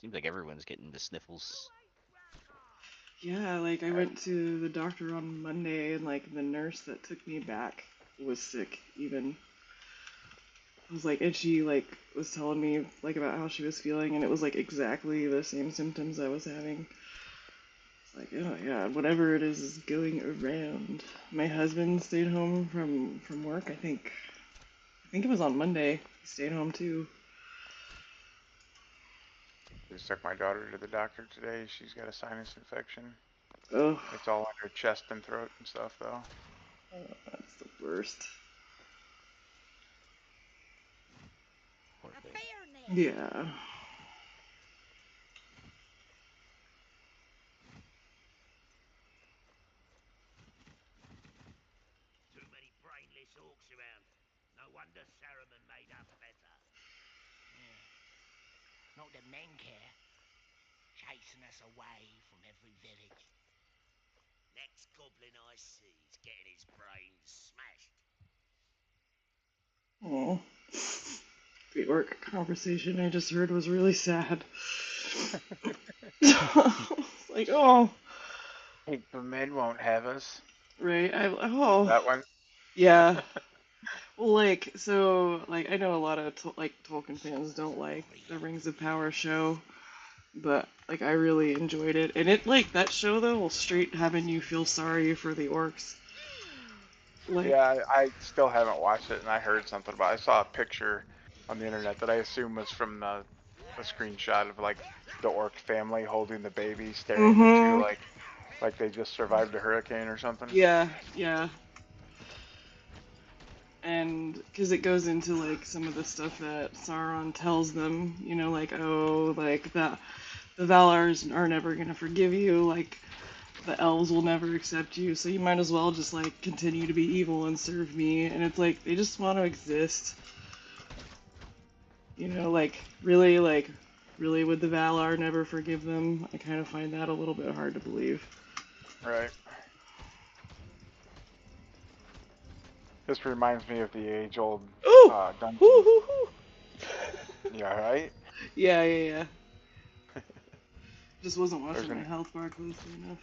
Seems like everyone's getting the sniffles. Yeah, like I went to the doctor on Monday, and like the nurse that took me back was sick even. I was like, and she like was telling me like about how she was feeling, and it was like exactly the same symptoms I was having. It's like, oh yeah, whatever it is going around. My husband stayed home from work. I think it was on Monday. He stayed home too. Just took my daughter to the doctor today. She's got a sinus infection. Oh. It's all on her chest and throat and stuff, though. Oh, that's the worst. Yeah. Too many brainless orcs around. No wonder Saruman made us better. Yeah. Not that men care. Chasing us away from every village. Next goblin I see is getting his brains smashed. Oh. The orc conversation I just heard was really sad. It's like, oh. The men won't have us. Right? Oh. That one? Yeah. Well, like, so, like, I know a lot of, like, Tolkien fans don't like the Rings of Power show, but, like, I really enjoyed it. And it, like, that show, though, will straight having you feel sorry for the orcs. Like, yeah, I still haven't watched it, and I heard something about it. I saw a picture on the internet that I assume was from the screenshot of, like, the orc family holding the baby, staring at you like they just survived a hurricane or something. Yeah, yeah. And because it goes into like some of the stuff that Sauron tells them, you know, like, oh, like the Valars are never gonna forgive you, like the elves will never accept you, so you might as well just like continue to be evil and serve me. And it's like they just want to exist, you know, like really would the Valar never forgive them? I kind of find that a little bit hard to believe. Right. This reminds me of the age-old dungeons. Yeah, right? Yeah. Just wasn't watching my health bar closely enough.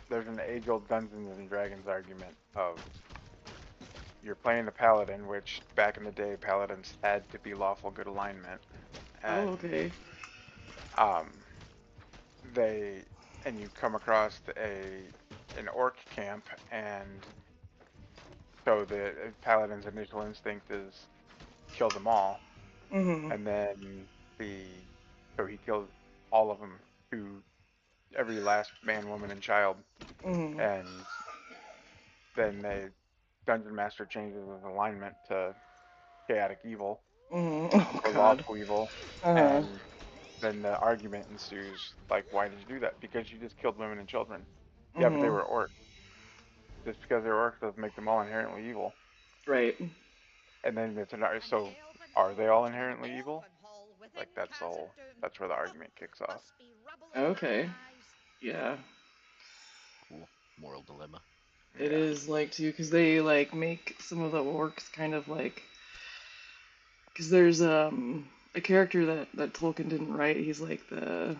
There's an age-old Dungeons and Dragons argument of you're playing a paladin, which back in the day, paladins had to be lawful good alignment. And, okay. And you come across an orc camp, and so the paladin's initial instinct is kill them all. Mm-hmm. And then so he kills all of them, every last man, woman, and child. Mm-hmm. And then the dungeon master changes his alignment to chaotic evil, or lawful evil, and then the argument ensues, like, why did you do that? Because you just killed women and children. Yeah, but they were orcs. Just because they're orcs doesn't make them all inherently evil. Right. And then so are they all inherently evil? Like, that's where the argument kicks off. Okay. Yeah. Cool. Moral dilemma. It is like too, because they like make some of the orcs kind of like, because there's a character that Tolkien didn't write. He's like the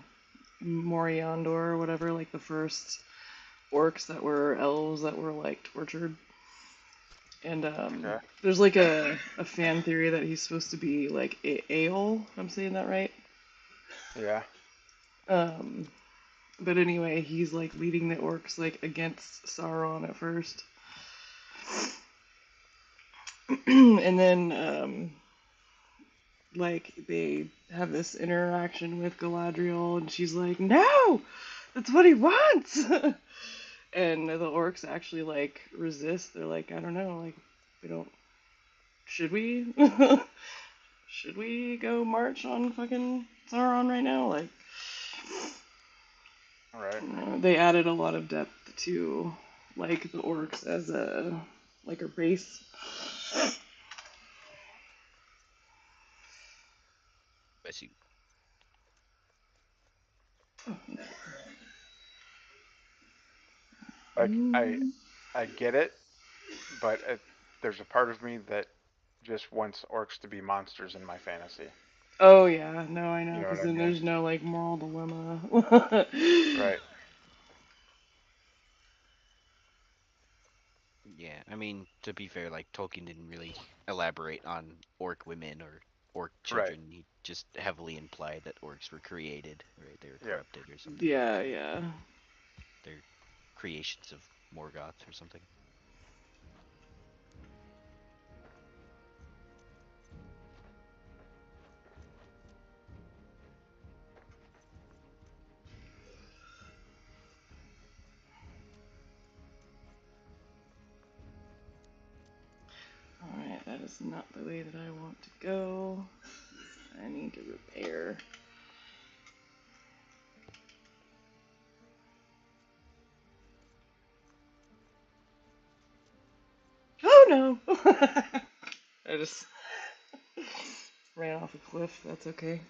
Moriandor or whatever, like the first orcs that were elves that were like tortured. And there's like a fan theory that he's supposed to be like Aeol, if I'm saying that right. Yeah. But anyway, he's like leading the orcs like against Sauron at first. And then like they have this interaction with Galadriel and she's like, "No! That's what he wants." And the orcs actually like resist. They're like, "I don't know, like we don't should we should we go march on fucking Sauron right now?" Like, All right. you know, they added a lot of depth to like the orcs as a race. I see. Like I get it, but there's a part of me that just wants orcs to be monsters in my fantasy. Oh yeah, no, I know, You know because what I then mean? there's no like moral dilemma. Right. Yeah, I mean, to be fair, like Tolkien didn't really elaborate on orc women or orc children. Right. He just heavily implied that orcs were created, right? They were Yeah. corrupted or something. Yeah, yeah. They're creations of Morgoth or something. Alright, that is not the way that I want to go. I need to repair. Oh no! I just ran off a cliff, that's okay.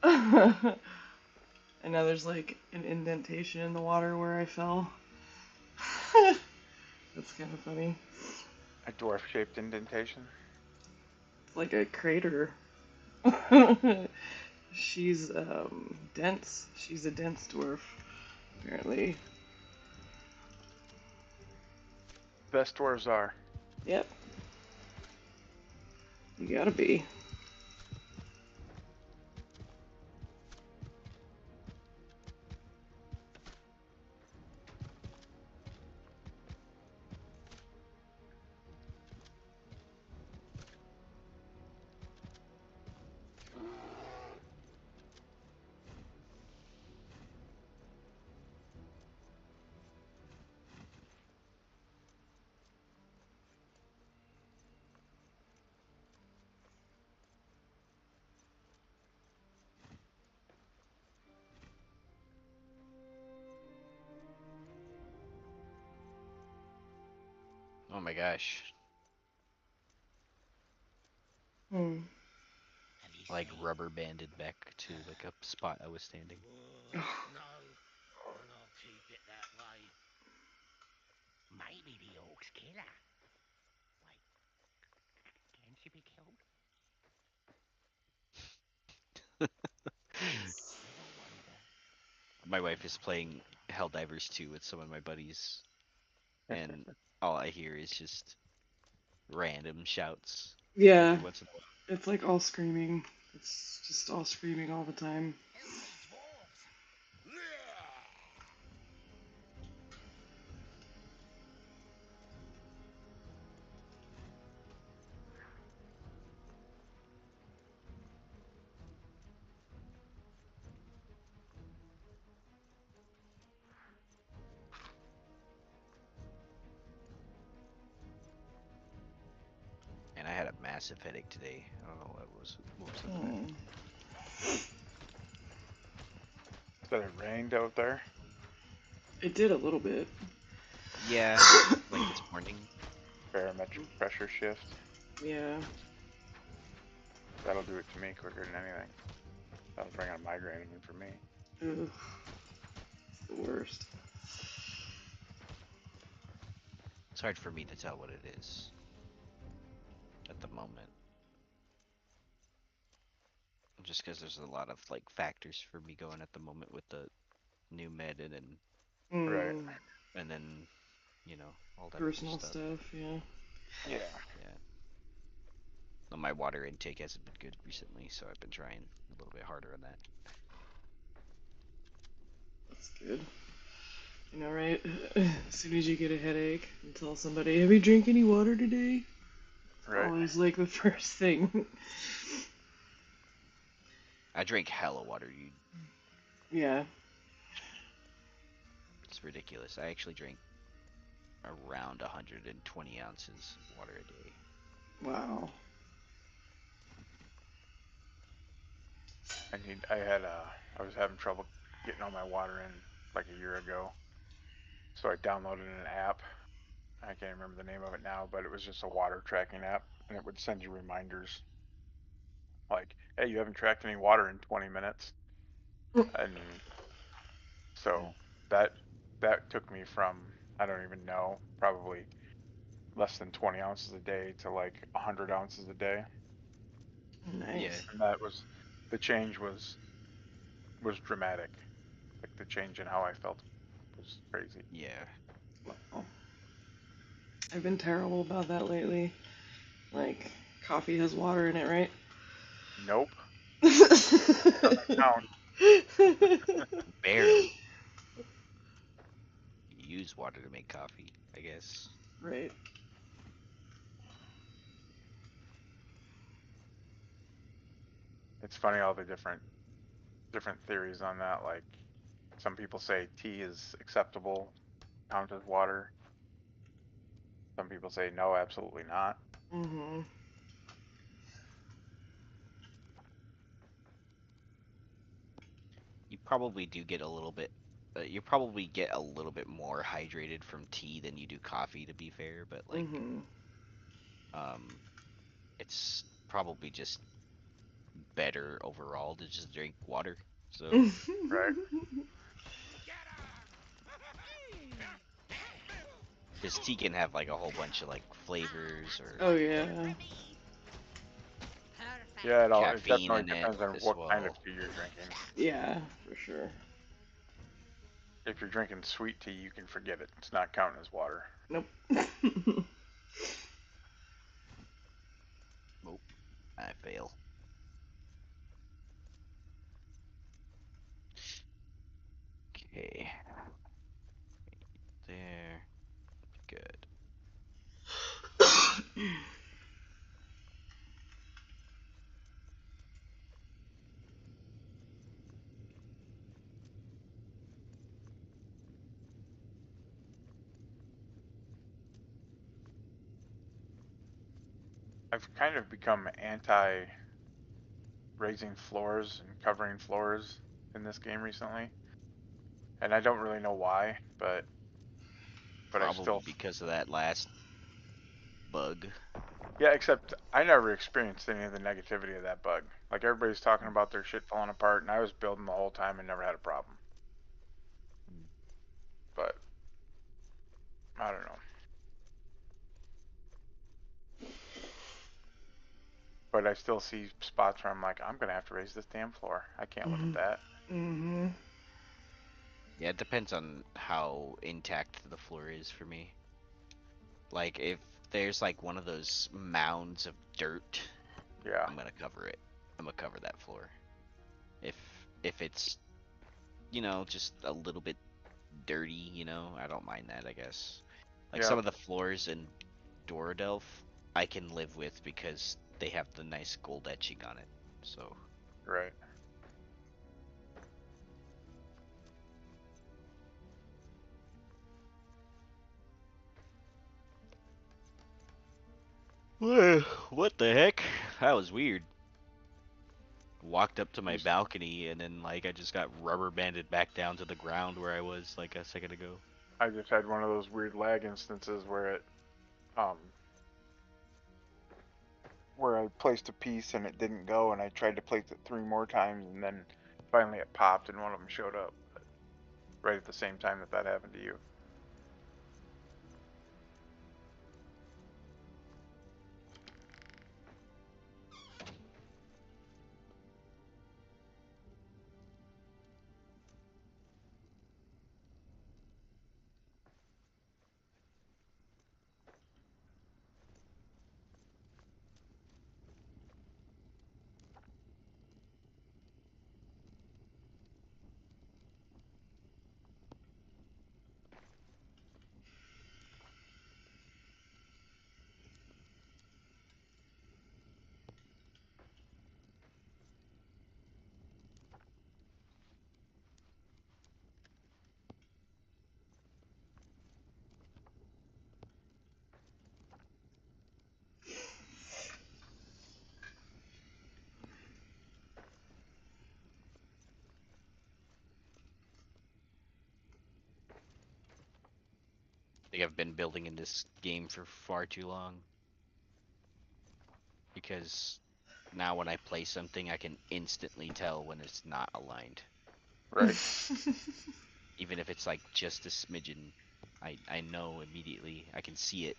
And now there's like an indentation in the water where I fell. That's kind of funny. A dwarf-shaped indentation. It's like a crater. She's dense. She's a dense dwarf, apparently. Best dwarves are. Yep. You gotta be. Oh my gosh. Like rubber banded back to like a spot I was standing. No, and I'll keep it that way. Maybe the orcs kill her. Wait, can she be killed? Never wonder. My wife is playing Helldivers 2 with some of my buddies, and all I hear is just random shouts. Yeah. Every once in a while. It's like all screaming. It's just all screaming all the time. Filthy dwarves! And I had a massive headache today. I don't know what was up with that. That it rained out there? It did a little bit. Yeah, like this morning. Barometric pressure shift. Yeah. That'll do it to me quicker than anything. That'll bring on migraine even for me. Ugh. It's the worst. It's hard for me to tell what it is at the moment. Just because there's a lot of like factors for me going at the moment with the new med Right. and then all that Personal other stuff. yeah. Yeah. Well, my water intake hasn't been good recently, so I've been trying a little bit harder on that. That's good. You know, right? As soon as you get a headache, you tell somebody, "Have you drank any water today?" Right. Always like the first thing. I drink hella water, dude. Yeah. It's ridiculous. I actually drink around 120 ounces of water a day. Wow. I was having trouble getting all my water in like a year ago, so I downloaded an app. I can't remember the name of it now, but it was just a water tracking app, and it would send you reminders like, "Hey, you haven't tracked any water in 20 minutes," and so that took me from, I don't even know, probably less than 20 ounces a day to like 100 ounces a day. Nice. Yeah. And the change was dramatic. Like the change in how I felt was crazy. Yeah. Wow. I've been terrible about that lately. Like, coffee has water in it, right? Nope. Doesn't count. Barely. You use water to make coffee, I guess. Right. It's funny all the different theories on that. Like some people say tea is acceptable, count as water. Some people say no, absolutely not. Mm-hmm. You probably do get a little bit. You probably get a little bit more hydrated from tea than you do coffee, to be fair. But like, it's probably just better overall to just drink water. So Right. Because tea can have like a whole bunch of like flavors or Oh yeah. Yeah, it caffeine definitely in it depends on as what kind of well. tea you're drinking. Yeah, for sure. If you're drinking sweet tea, you can forget it. It's not counting as water. Nope. Oh, I fail. Okay. There. Good. I've kind of become anti raising floors and covering floors in this game recently, and I don't really know why, but I Probably still. because of that last bug. Yeah, except I never experienced any of the negativity of that bug. Like everybody's talking about their shit falling apart, and I was building the whole time and never had a problem. But I don't know. But I still see spots where I'm like, I'm gonna have to raise this damn floor. I can't live with that. Mm-hmm. Yeah, it depends on how intact the floor is for me. Like, if there's like one of those mounds of dirt, Yeah. I'm gonna cover it. I'm gonna cover that floor. If it's, just a little bit dirty, I don't mind that, I guess. Like some of the floors in Dwardelf, I can live with because they have the nice gold etching on it. So. Right. What the heck? That was weird. Walked up to my balcony and then like I just got rubber banded back down to the ground where I was like a second ago. I just had one of those weird lag instances where I placed a piece and it didn't go, and I tried to place it 3 more times, and then finally it popped and one of them showed up. Right at the same time that happened to you. think I've been building in this game for far too long. Because now when I play something, I can instantly tell when it's not aligned. Right. Even if it's like just a smidgen, I know immediately. I can see it.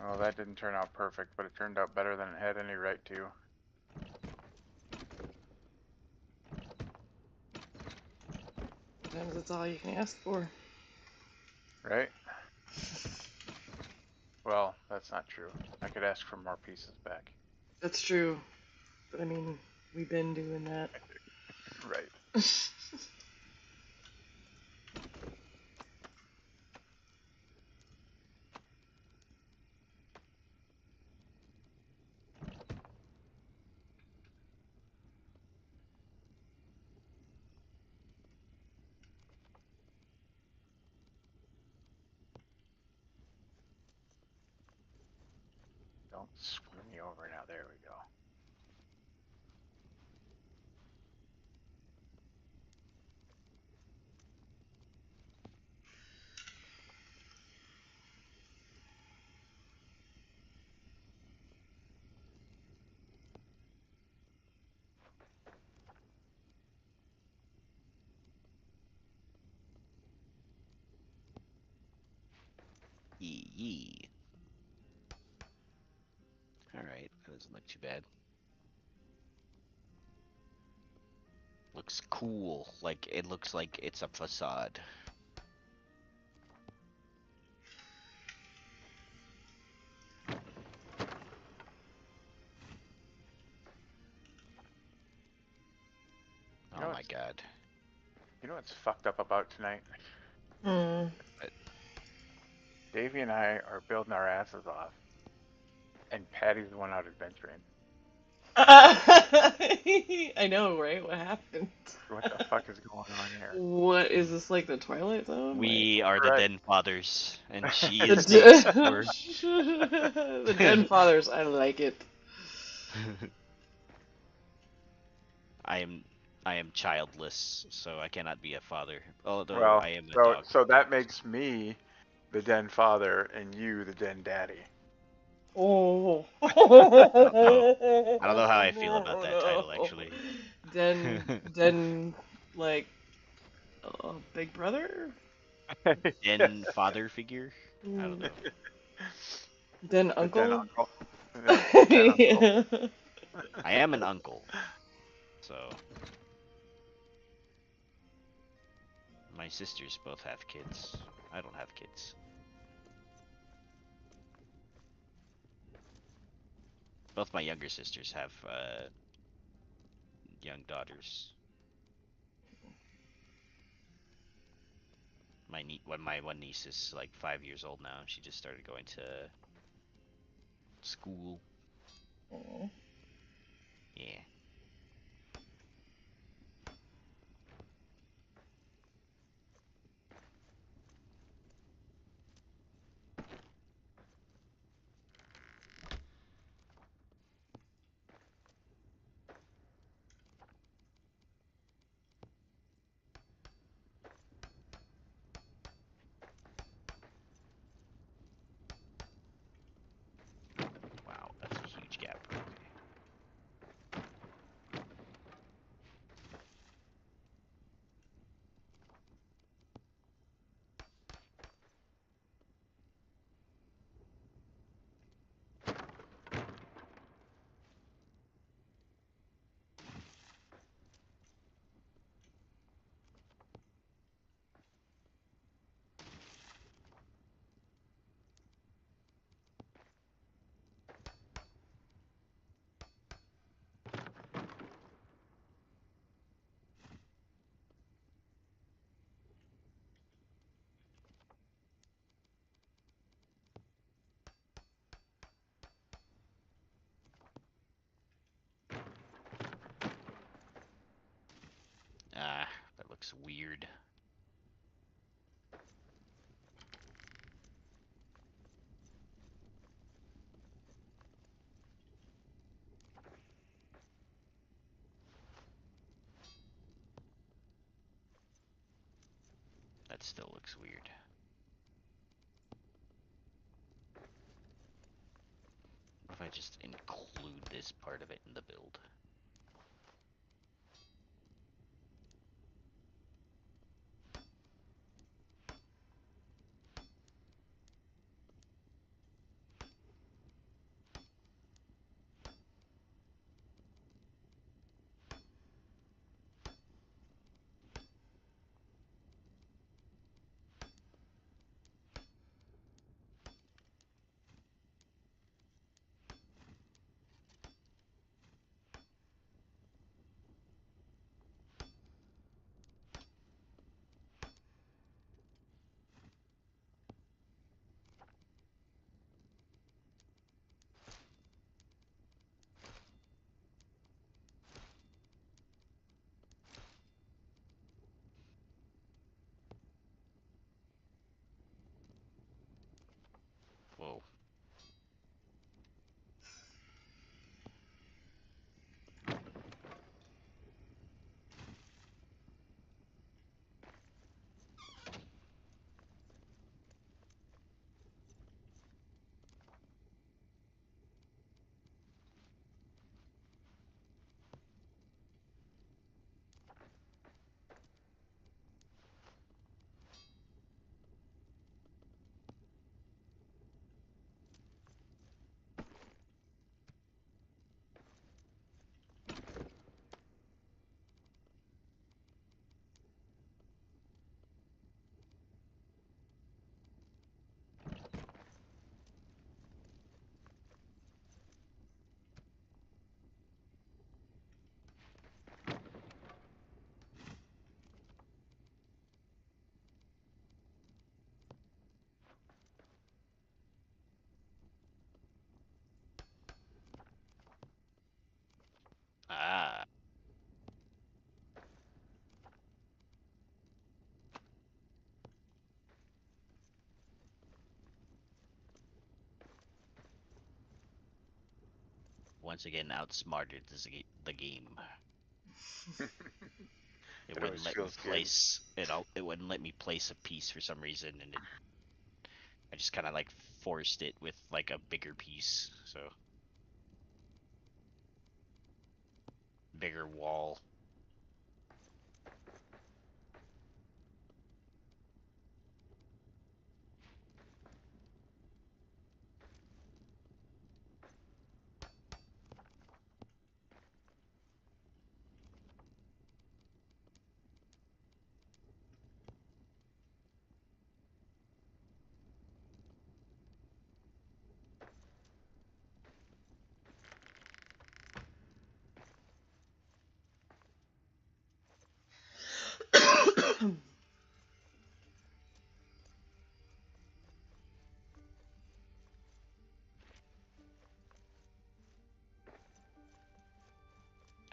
Oh, that didn't turn out perfect, but it turned out better than it had any right to. Sometimes that's all you can ask for. Right? Well, that's not true. I could ask for more pieces back. That's true. But I mean, we've been doing that. Right. Don't screw me over now. There we go. Yee. Alright, that doesn't look too bad. Looks cool. Like, it looks like it's a facade. Oh my god. You know what's fucked up about tonight? Hmm. Davey and I are building our asses off, and Patty's the one out adventuring. I know, right? What happened? What the fuck is going on here? What is this, like the Twilight Zone? We are the Den Fathers, and she The is the explorer. The Den Fathers, I like it. I am childless, so I cannot be a father. Although Well, I am a dog. so that makes me the Den Father and you the Den Daddy. Oh. I don't know how I feel about that title, actually. Den, like, Big Brother? Den father figure? I don't know. Den The Uncle? Den Uncle. Den Uncle. I am an uncle, so my sisters both have kids. I don't have kids. Both my younger sisters have young daughters. My one niece is like 5 years old now. She just started going to school. Aww. Yeah. Wow, that's a huge gap. weird. That still looks weird. What if I just include this part of it in the build? Whoa. Ah. Once again, outsmarted the game. It wouldn't let me place it. It wouldn't let me place a piece for some reason, and I just kind of like forced it with like a bigger piece, so bigger wall.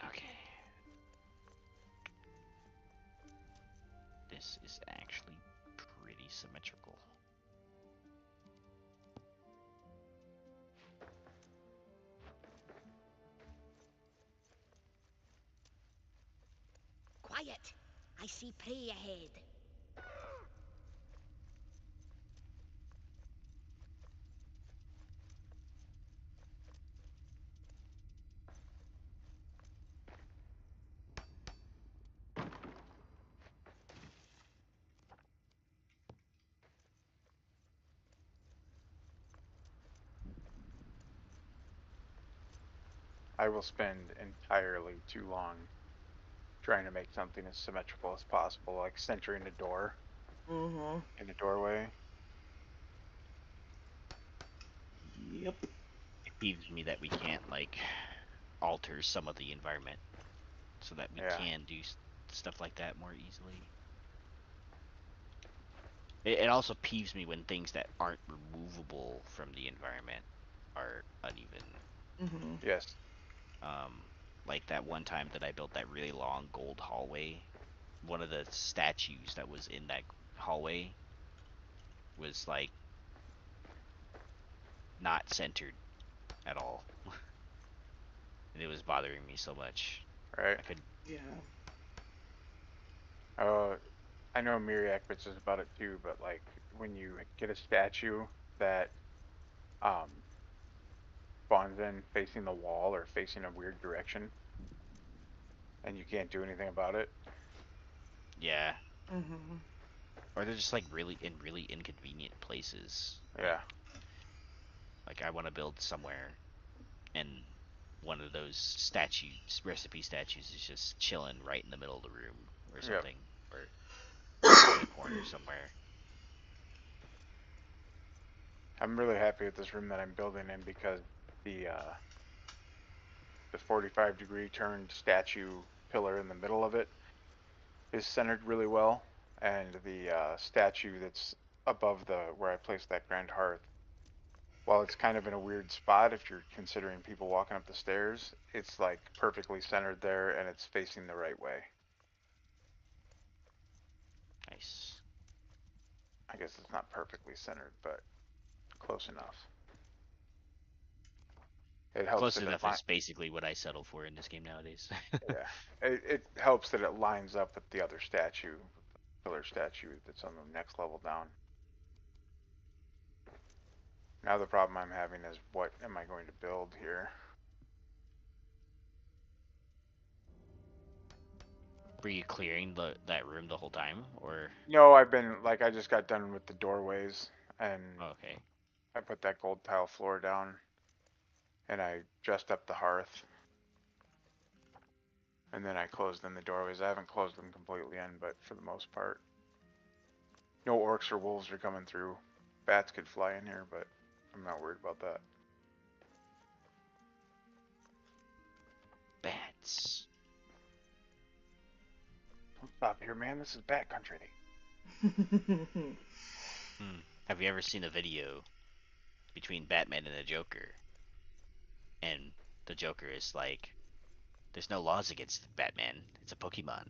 Okay. This is actually pretty symmetrical. Quiet! I see prey ahead. I will spend entirely too long trying to make something as symmetrical as possible, like centering a door in a doorway. Yep. It peeves me that we can't like alter some of the environment so that we can do stuff like that more easily. It also peeves me when things that aren't removable from the environment are uneven. Yes. Like that one time that I built that really long gold hallway, one of the statues that was in that hallway was like not centered at all. And it was bothering me so much. Right. I could. Yeah. I know Mereak bitches about it too, but like when you get a statue that spawns in facing the wall or facing a weird direction, and you can't do anything about it. Yeah. Mhm. Or they're just like really inconvenient places. Yeah. Like I want to build somewhere, and one of those statues, recipe statues, is just chilling right in the middle of the room or something, or in a corner somewhere. I'm really happy with this room that I'm building in because the 45-degree turned statue pillar in the middle of it is centered really well, and the statue that's above the where I placed that grand hearth, while it's kind of in a weird spot if you're considering people walking up the stairs, it's like perfectly centered there and it's facing the right way. Nice. I guess it's not perfectly centered, but close enough. It helps Close that enough it is basically what I settle for in this game nowadays. yeah, it helps that it lines up with the other statue, the pillar statue that's on the next level down. Now the problem I'm having is what am I going to build here? Were you clearing that room the whole time, or? No, I've been like I just got done with the doorways and Okay. I put that gold tile floor down and I dressed up the hearth. And then I closed in the doorways. I haven't closed them completely in, but for the most part. No orcs or wolves are coming through. Bats could fly in here, but I'm not worried about that. Bats. Don't stop here, man. This is bat country. Have you ever seen a video between Batman and the Joker? And the Joker is like, there's no laws against Batman. It's a Pokemon.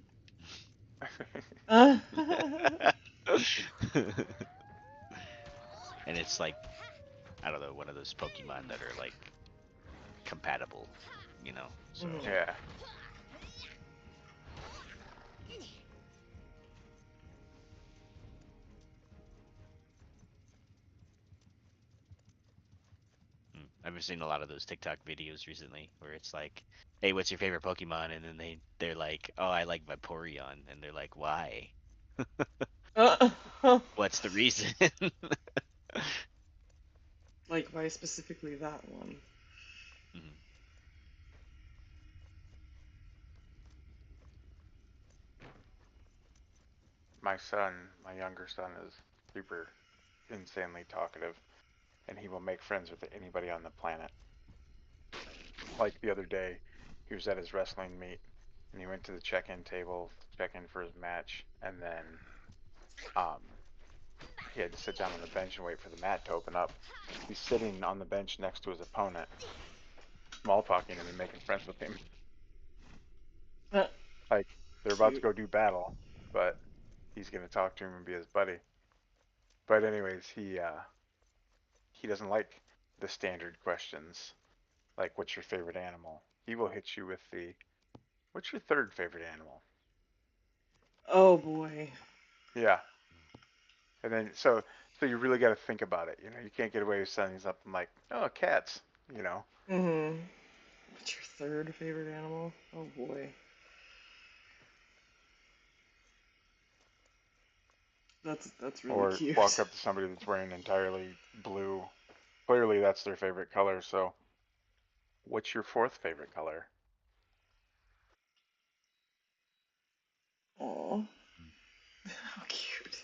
And it's like, I don't know, one of those Pokemon that are like compatible, you know? So. Yeah. I've been seeing a lot of those TikTok videos recently where it's like, hey, what's your favorite Pokemon? And then they're like, oh, I like Vaporeon. And they're like, why? What's the reason? Like, why specifically that one? My son, my younger son, is super insanely talkative, and he will make friends with anybody on the planet. Like the other day, he was at his wrestling meet, and he went to the check-in table to check in for his match, and then he had to sit down on the bench and wait for the mat to open up. He's sitting on the bench next to his opponent, small talking him and making friends with him. Like, they're about to go do battle, but he's gonna talk to him and be his buddy. But anyways, he doesn't like the standard questions, like what's your favorite animal? He will hit you with the, what's your third favorite animal? Oh boy. Yeah. And then so you really got to think about it. You know, you can't get away with saying something like, "Oh, cats." You know. What's your third favorite animal? Oh boy. That's really cute. Or walk up to somebody that's wearing entirely blue. Clearly, that's their favorite color. So, what's your fourth favorite color? Aw. How cute.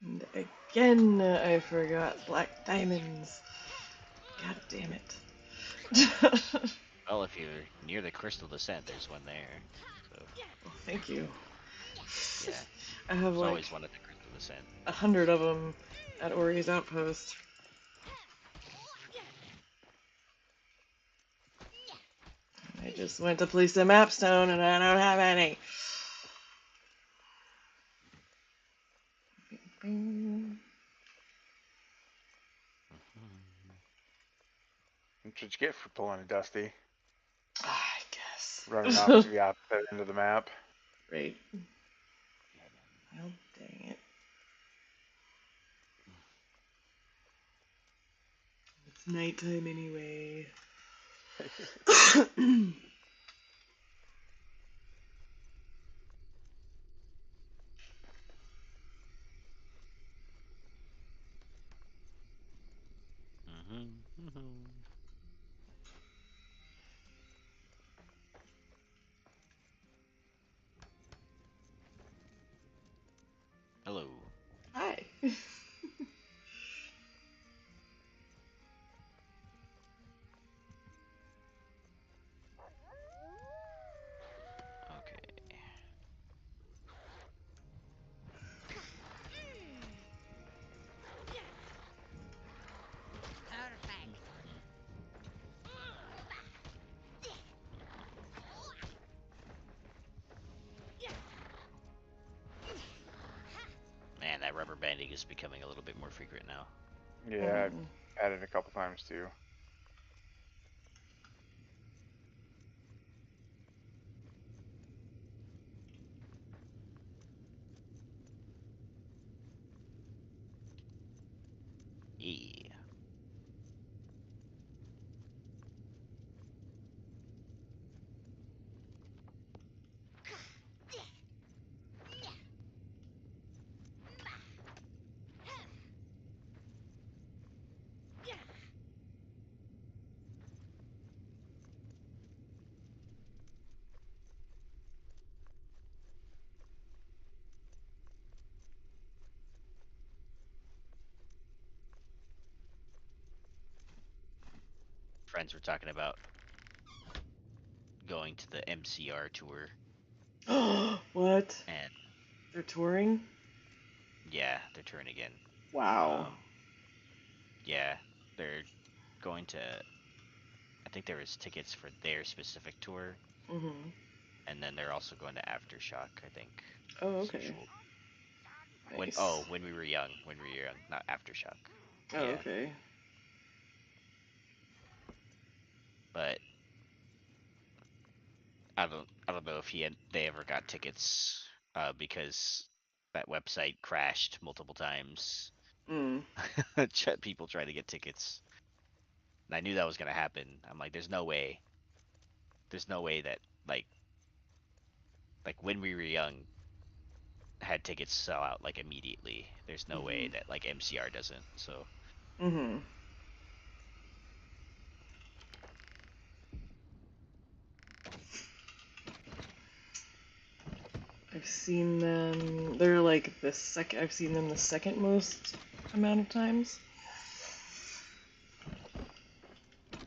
And again, I forgot black diamonds. God damn it. Well, if you're near the Crystal Descent, there's one there. So. Well, thank you. Yeah. I have There's like always one at the Crystal Descent. 100 of them at Ori's Outpost. I just went to place a map stone and I don't have any. That's what you get for pulling a Dusty. I guess. Running off to the opposite end of the map. Right. Well, dang it. It's nighttime anyway. Hello. Hi. Okay. Perfect. Man, that rubber banding is becoming a little bit more frequent now. Yeah, I've had it a couple times too. Yeah. Friends were talking about going to the MCR tour. What? And they're touring? Yeah, they're touring again. Wow. Yeah, they're going to. I think there was tickets for their specific tour. Mm-hmm. And then they're also going to Aftershock, I think. Oh, okay. Nice. When we were young, not Aftershock. Oh, yeah. Okay. But I don't know if they ever got tickets because that website crashed multiple times. People trying to get tickets. And I knew that was gonna happen. I'm like, there's no way that like when we were young had tickets sell out like immediately. There's no way that like MCR doesn't. So. Mm-hmm. I've seen them. They're like the second. I've seen them the second most amount of times.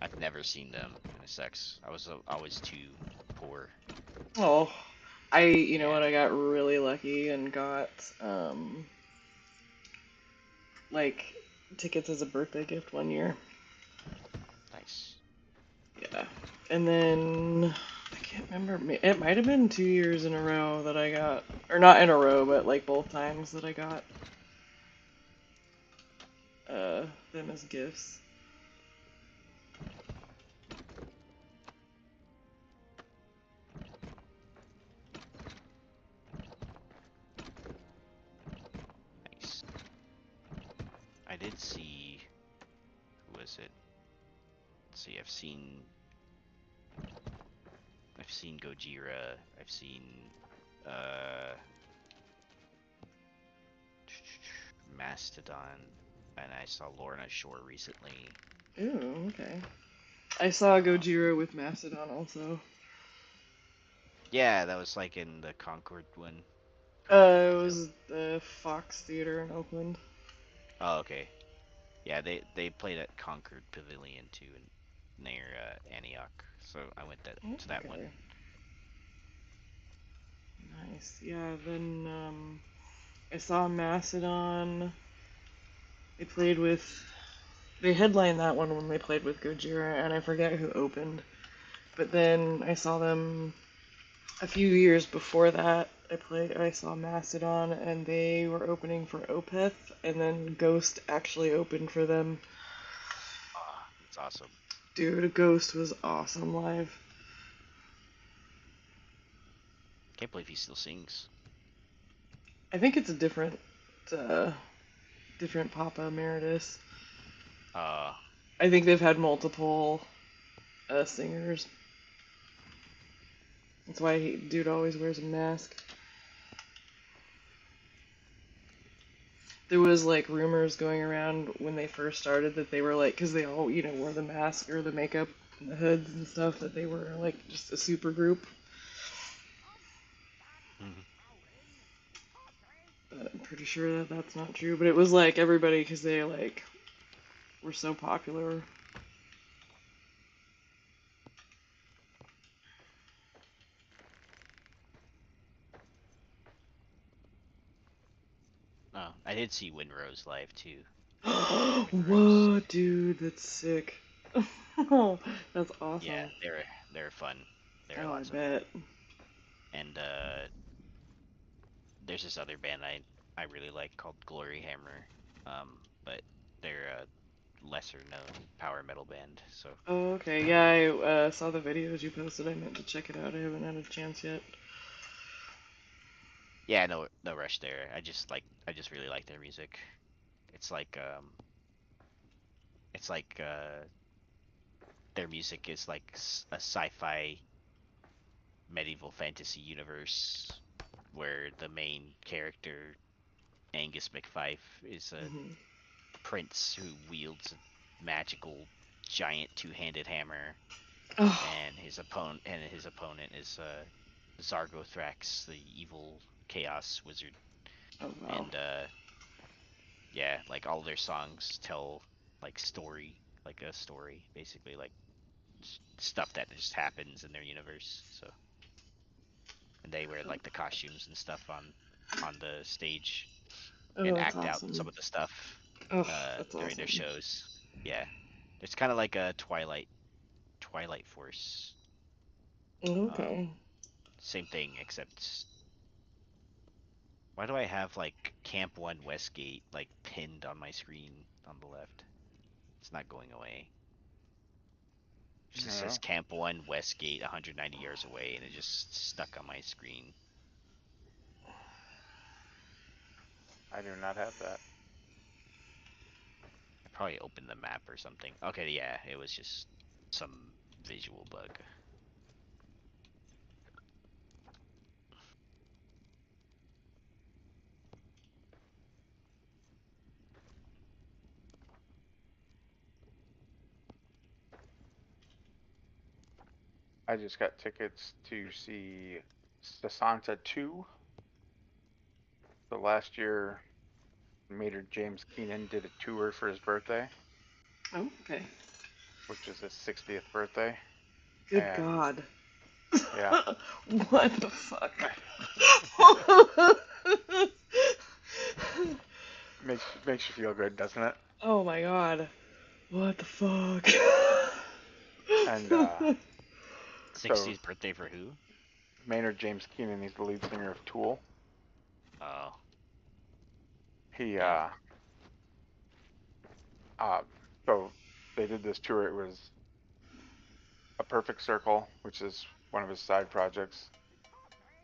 I've never seen them, and it sucks. I was always too poor. Oh, you know what? I got really lucky and got like tickets as a birthday gift one year. Nice. Yeah, and then I can't remember. It might have been 2 years in a row that I got, or not in a row, but like both times that I got them as gifts. Nice. I did see. Who was it? Let's see. I've seen Gojira. I've seen Mastodon, and I saw Lorna Shore recently. Ooh, okay. I saw Gojira with Mastodon also. Yeah, that was like in the Concord one. It was the Fox Theater in Oakland. Oh, okay. Yeah, they played at Concord Pavilion too, near Antioch. So I went to that one. Nice. Yeah. Then I saw Mastodon. They headlined that one when they played with Gojira, and I forget who opened. But then I saw them a few years before that. I saw Mastodon, and they were opening for Opeth, and then Ghost actually opened for them. That's awesome. Dude, Ghost was awesome live. Can't believe he still sings. I think it's a different Papa Emeritus. I think they've had multiple singers. That's why dude always wears a mask. There was like rumors going around when they first started that they were like, because they all wore the mask or the makeup and the hoods and stuff, that they were like just a super group. But I'm pretty sure that that's not true. But it was like everybody, because they like were so popular. Oh, I did see Windrose live too. Whoa, dude, that's sick. That's awesome. Yeah, they're fun. They're I awesome. bet. And there's this other band I really like called Glory Hammer, but they're a lesser known power metal band. So. Oh, okay. Yeah, I saw the videos you posted. I meant to check it out. I haven't had a chance yet. Yeah, no rush there. I just really like their music. It's like their music is like a sci-fi medieval fantasy universe where the main character Angus McFife is a prince who wields a magical giant two-handed hammer, and his opponent is Zargothrax, the evil chaos wizard. Oh, wow. And yeah, like all their songs tell like a story, basically, like stuff that just happens in their universe. So, and they wear like the costumes and stuff on the stage and that's act out awesome. some of the stuff That's during awesome. their shows. Yeah, it's kind of like a Twilight Force. Okay. Same thing, except why do I have like Camp 1 Westgate like pinned on my screen on the left? It's not going away. It just says Camp 1 Westgate 190 yards away, and it just stuck on my screen. I do not have that. I probably opened the map or something. Okay, yeah, it was just some visual bug. I just got tickets to see Sasanta 2. So last year, Mater James Keenan did a tour for his birthday. Oh, okay. Which is his 60th birthday. Good God. Yeah. What the fuck? makes you feel good, doesn't it? Oh my God. What the fuck? And 60th birthday for who? Maynard James Keenan. He's the lead singer of Tool. Oh. He so they did this tour. It was A Perfect Circle, which is one of his side projects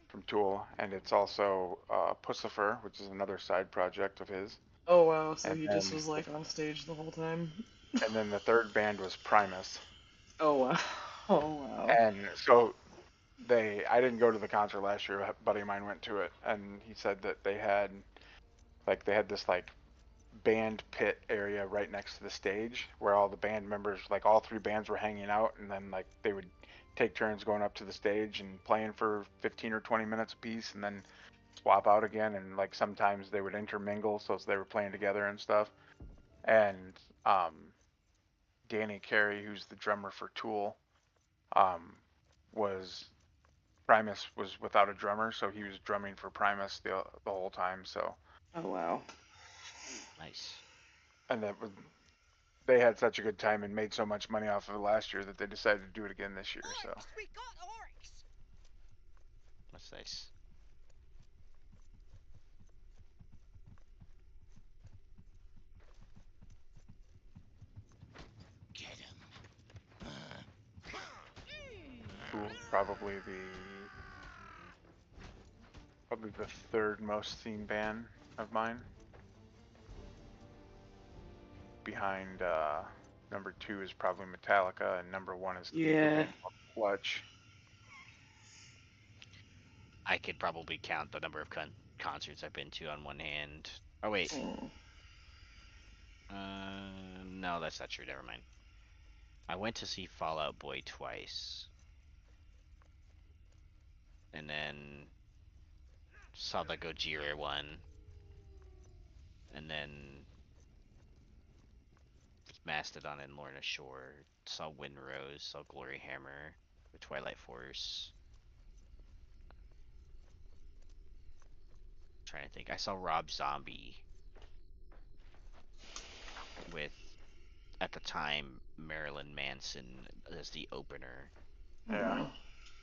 from Tool, and it's also Pussifer, which is another side project of his. Oh wow, so he just was like on stage the whole time. And then the third band was Primus. Oh wow. Oh wow. And so I didn't go to the concert last year. A buddy of mine went to it, and he said that they had this like band pit area right next to the stage where all the band members, like all three bands, were hanging out, and then like they would take turns going up to the stage and playing for 15 or 20 minutes a piece, and then swap out again, and like sometimes they would intermingle, so they were playing together and stuff. And Danny Carey, who's the drummer for Tool, Primus was without a drummer, so he was drumming for Primus the whole time. So. Oh wow. Nice. And that was they had such a good time and made so much money off of it last year that they decided to do it again this year. So We got orcs. That's nice. Get him. cool. Probably the third most seen band of mine. Behind number 2 is probably Metallica, and number 1 is Clutch. I could probably count the number of concerts I've been to on one hand. Oh wait. No, that's not true. Never mind. I went to see Fall Out Boy twice, and then saw the Gojira one, and then Mastodon and Lorna Shore. Saw Windrose. Saw Glory Hammer. The Twilight Force. Trying to think. I saw Rob Zombie with, at the time, Marilyn Manson as the opener. Yeah.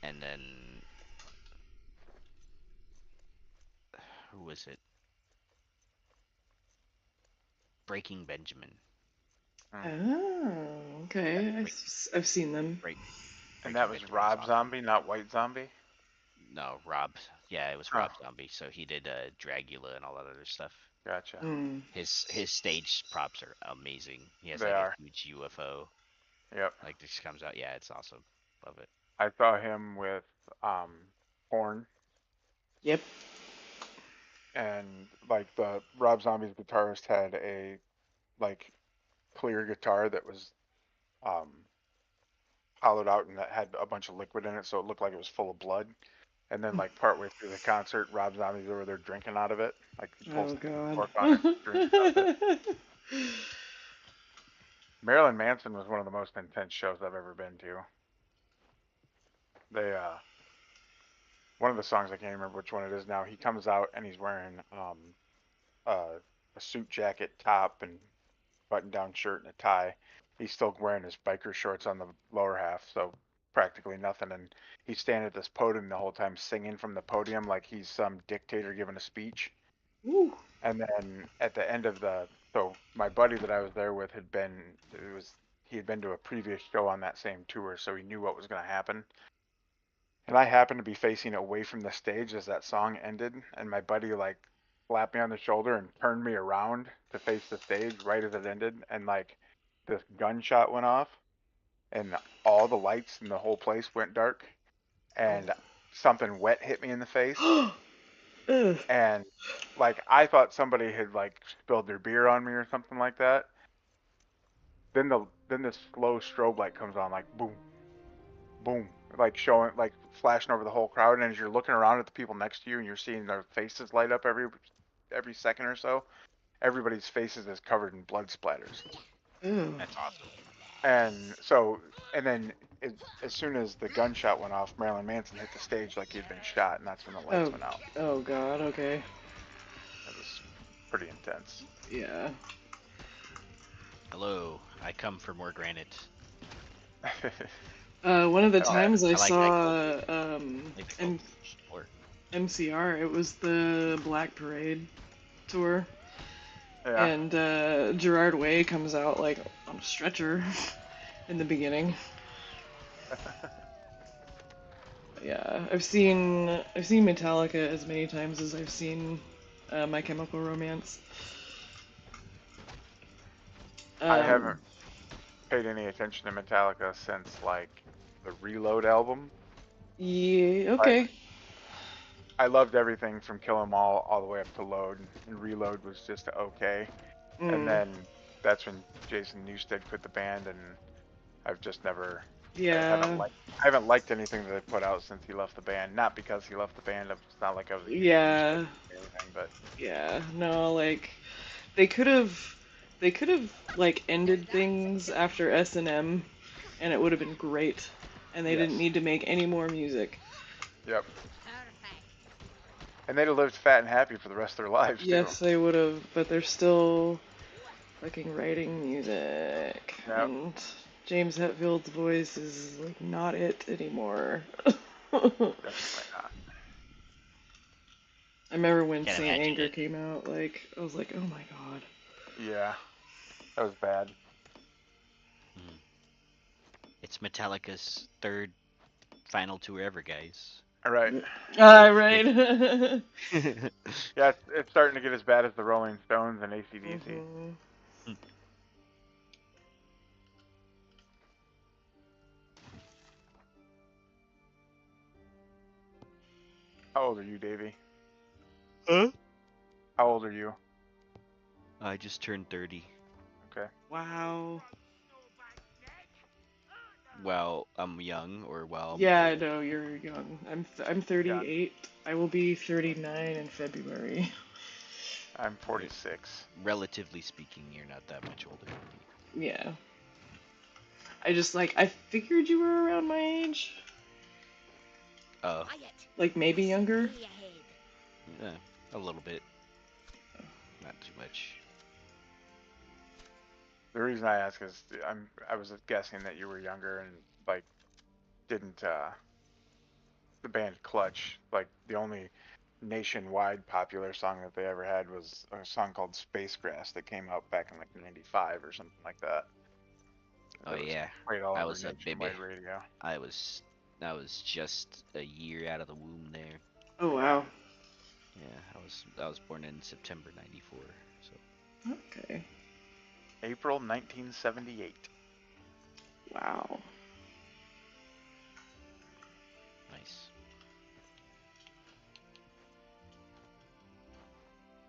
And then who was it? Breaking Benjamin. Oh, okay. I've seen them. And that was Rob Zombie, not White Zombie? No, Rob. Yeah, it was Rob Zombie. So he did Dragula and all that other stuff. Gotcha. His stage props are amazing. He has They like are. a huge UFO. Yep. Like this comes out. Yeah, it's awesome. Love it. I saw him with Horn. Yep. And like the Rob Zombie's guitarist had a like clear guitar that was hollowed out and that had a bunch of liquid in it, so it looked like it was full of blood. And then like partway through the concert, Rob Zombie's over there drinking out of it. Like he pulls the cork on it, drinks out of it. Marilyn Manson was one of the most intense shows I've ever been to. They one of the songs, I can't remember which one it is now, he comes out and he's wearing a suit jacket top and button down shirt and a tie. He's still wearing his biker shorts on the lower half, so practically nothing. And he's standing at this podium the whole time singing from the podium like he's some dictator giving a speech. Ooh. And then at the end of so my buddy that I was there with he had been to a previous show on that same tour, so he knew what was going to happen. And I happened to be facing away from the stage as that song ended, and my buddy like slapped me on the shoulder and turned me around to face the stage right as it ended, and like this gunshot went off, and all the lights in the whole place went dark, and something wet hit me in the face. And like I thought somebody had like spilled their beer on me or something like that. Then this slow strobe light comes on, like boom, boom, like showing, like flashing over the whole crowd. And as you're looking around at the people next to you and you're seeing their faces light up every second or so, everybody's faces is covered in blood splatters. That's awesome. And then as soon as the gunshot went off, Marilyn Manson hit the stage like he'd been shot, and that's when the lights went out. Oh God, okay. It was pretty intense. Yeah. Hello, I come for more granite. One of the times I saw MCR, it was the Black Parade tour. Yeah. And Gerard Way comes out like on a stretcher in the beginning. Yeah, I've seen Metallica as many times as I've seen My Chemical Romance. I haven't paid any attention to Metallica since like the Reload album. Yeah, okay. I loved everything from Kill 'Em all the way up to Load, and Reload was just okay. And then that's when Jason Newsted quit the band, and I've just never. Yeah. I haven't liked anything that they put out since he left the band. Not because he left the band. It's not like I was. Yeah. Or anything, but. Yeah. No, like they could have like ended things after S&M, and it would have been great, and they didn't need to make any more music. Yep. And they'd have lived fat and happy for the rest of their lives, too. Yes, they would have, but they're still fucking writing music. Yep. And James Hetfield's voice is like not it anymore. Definitely not. I remember when Can't Saint imagine Anger it. came out, like, I was like, oh my god. Yeah, that was bad. It's Metallica's third final tour ever, guys. All right. Right. Yeah, it's starting to get as bad as the Rolling Stones and AC/DC. Mm-hmm. How old are you, Davey? Huh? How old are you? I just turned 30. Okay. Wow. Well, I'm young, or well. Yeah, I know you're young. I'm 38. Yeah. I will be 39 in February. I'm 46. Relatively speaking, you're not that much older than me. Yeah. I figured you were around my age. Oh. Like maybe younger? Yeah, a little bit. Not too much. The reason I ask is I was guessing that you were younger and like didn't the band Clutch, like the only nationwide popular song that they ever had was a song called Spacegrass that came out back in like '95 or something like that. Oh yeah, played all I over was a baby. nationwide radio. I was just a year out of the womb there. Oh wow. Yeah, I was born in September '94. So. Okay. April 1978. Wow. Nice.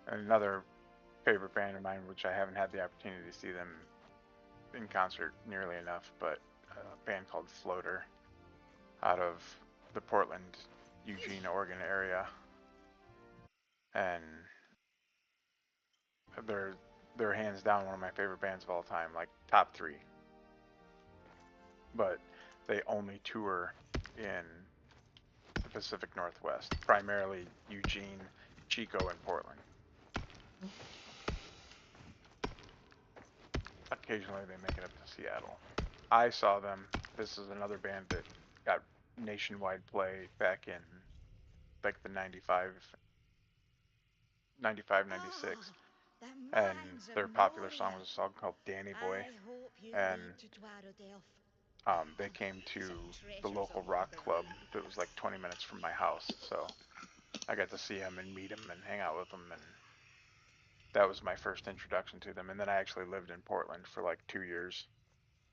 Another favorite band of mine, which I haven't had the opportunity to see them in concert nearly enough, but a band called Floater out of the Portland, Eugene, Oregon area. And they're hands down one of my favorite bands of all time, like top 3. But they only tour in the Pacific Northwest, primarily Eugene, Chico, and Portland. Occasionally they make it up to Seattle. I saw them. This is another band that got nationwide play back in like the 95, 96. And their popular song was a song called Danny Boy. And they came to the local rock club that was like 20 minutes from my house. So I got to see them and meet them and hang out with them. And that was my first introduction to them. And then I actually lived in Portland for like 2 years.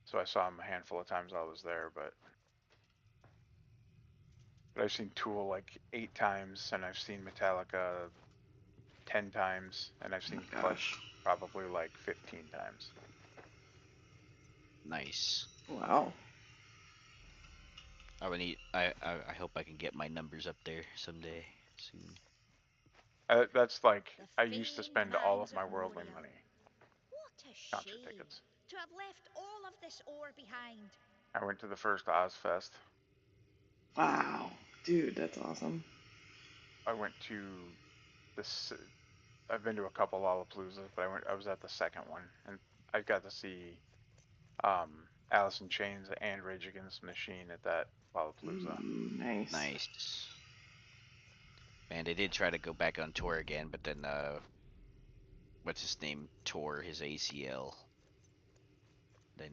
So I saw them a handful of times while I was there. But I've seen Tool like 8 times. And I've seen Metallica 10 times. And I've seen Clutch probably like 15 times. Nice. Wow. I hope I can get my numbers up there someday soon. That's like I used to spend all of my worldly money. What a concert shame tickets. to have left all of this ore behind. I went to the first Ozfest. Wow, dude, that's awesome. I went to this. I've been to a couple Lollapaloozas, but I was at the second one, and I got to see Alice in Chains and Rage Against the Machine at that Lollapalooza. Ooh, nice. Nice. Man, they did try to go back on tour again, but then what's his name tore his ACL. They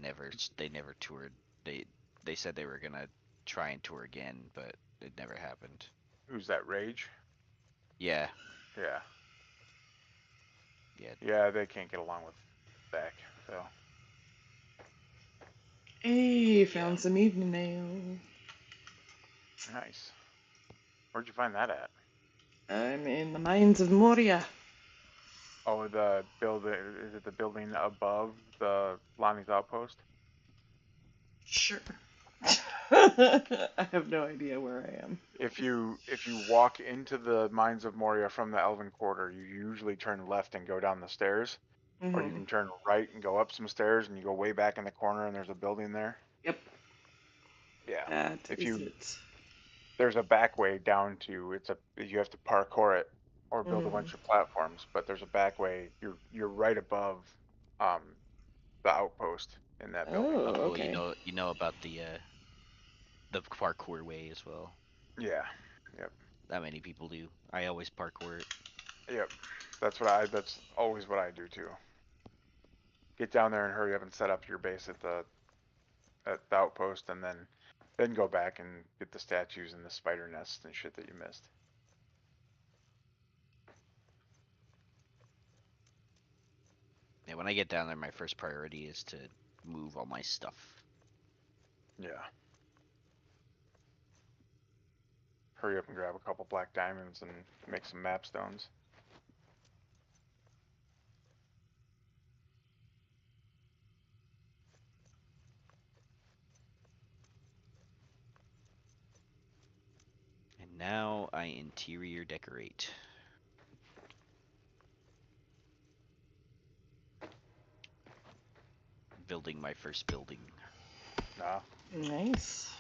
never toured. They said they were gonna try and tour again, but it never happened. Who's that? Rage? Yeah. Yeah. Yeah. Yeah, they can't get along with Beck, so. Hey, found some evening nail. Nice. Where'd you find that at? I'm in the mines of Moria. Oh, the building. Is it the building above the Lonnie's Outpost? Sure. I have no idea where I am. If you walk into the mines of Moria from the Elven Quarter, you usually turn left and go down the stairs, or you can turn right and go up some stairs, and you go way back in the corner, and there's a building there. Yep. Yeah. That is it. There's a back way down to you have to parkour it or build a bunch of platforms, but there's a back way. You're right above the outpost in that building. Oh, Oh, okay. you know about the parkour way as well. Yeah. Yep. That many people do. I always parkour it. Yep. That's always what I do too. Get down there and hurry up and set up your base at the outpost, and then go back and get the statues and the spider nests and shit that you missed. Yeah, when I get down there, my first priority is to move all my stuff. Yeah. Hurry up and grab a couple black diamonds and make some map stones. And now I interior decorate. Building my first building. Nah. Nice.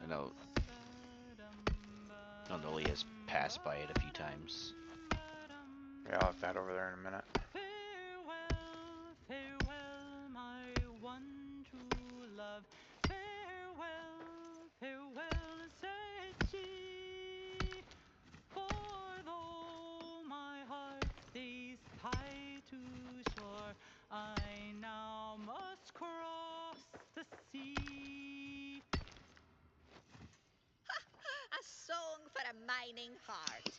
I know Noli has passed by it a few times. Yeah, I'll have that over there in a minute. Farewell, farewell, my one true love. Farewell, farewell, said she. For though my heart stays tied to shore, I now must cross the sea. A song for a mining heart.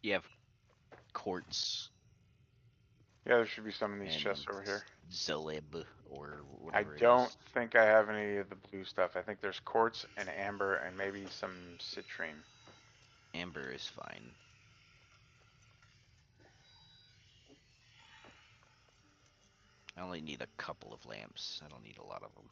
You have quartz. Yeah, there should be some in these chests over here. Zalib or I whatever it don't is. think I have any of the blue stuff. I think there's quartz and amber and maybe some citrine. Amber is fine. I only need a couple of lamps. I don't need a lot of them.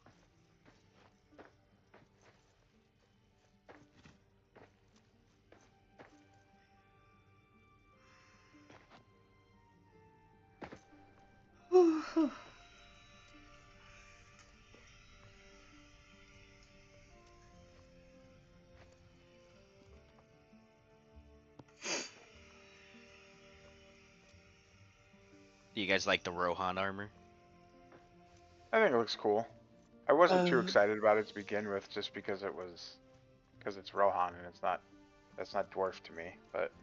Do you guys like the Rohan armor? I think it looks cool. I wasn't too excited about it to begin with, just because it's Rohan and that's not dwarf to me. But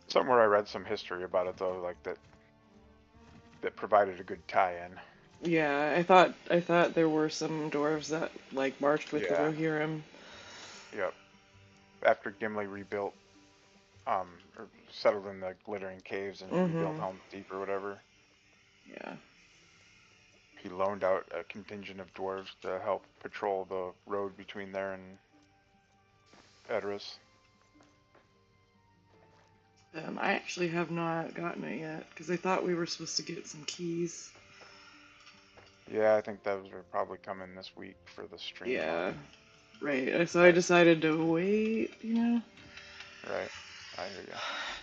somewhere I read some history about it though, like that provided a good tie-in. Yeah, I thought there were some dwarves that like marched with the Rohirrim. Yep. After Gimli rebuilt, or settled in the Glittering Caves and rebuilt Helm's Deep or whatever. Yeah. He loaned out a contingent of dwarves to help patrol the road between there and Edoras. I actually have not gotten it yet, because I thought we were supposed to get some keys. Yeah, I think those are probably coming this week for the stream. Yeah, right. So I decided to wait, you know? Right, I hear you.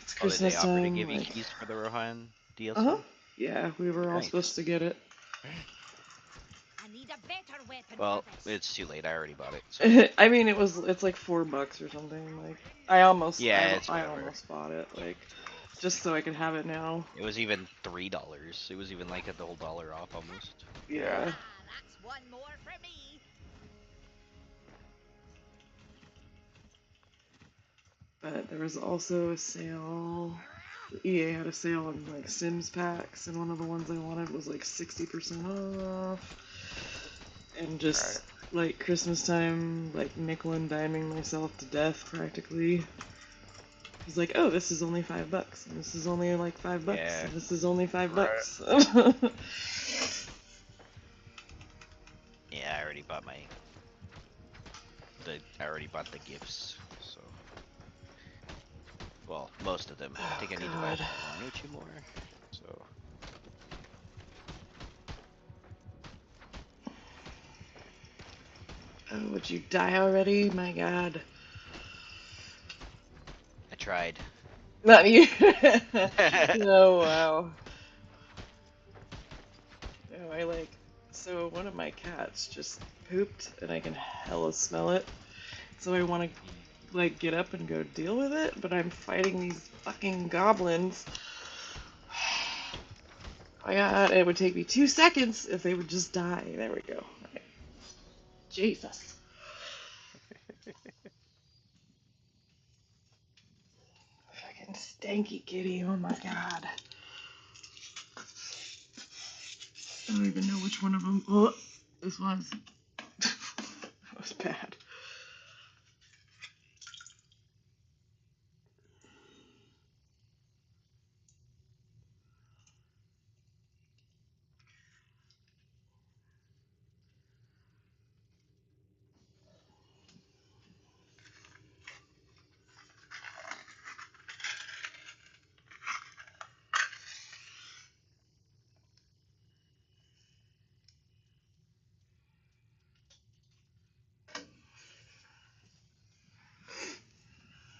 It's Christmas did they offer time. to give you like... keys for the Rohan DLC? Uh-huh. Yeah, we were all supposed to get it. I need a better weapon. Well, for this. it's too late. I already bought it. So. I mean, it's like $4 or something. Like, I almost bought it, like, just so I could have it now. It was even $3. It was even like the whole dollar off almost. Yeah. That's one more for me. But there was also a sale. EA had a sale on like Sims packs, and one of the ones I wanted was like 60% off. And just like Christmas time, like nickel and diming myself to death practically. He's like, oh, this is only $5, and this is only like $5, and this is only $5. Yeah, I already bought I already bought the gifts, so. Well, most of them. I think I need to buy one or two more. So. Oh, would you die already? My god. I tried. Not you. Oh, wow. No, so one of my cats just pooped and I can hella smell it. So I want to, get up and go deal with it, but I'm fighting these fucking goblins. Oh my god, it would take me 2 seconds if they would just die. There we go. Right. Jesus. Fucking stanky kitty, oh my god. I don't even know which one of them. Oh, this was. That was bad.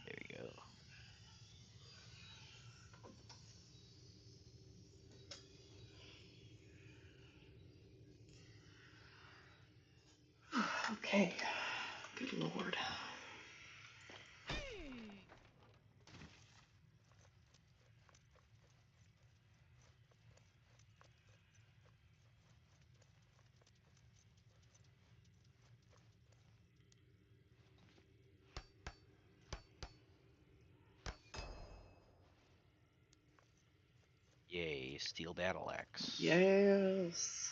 There we go. Okay. Good lord. Yay, steel battle axe. Yes.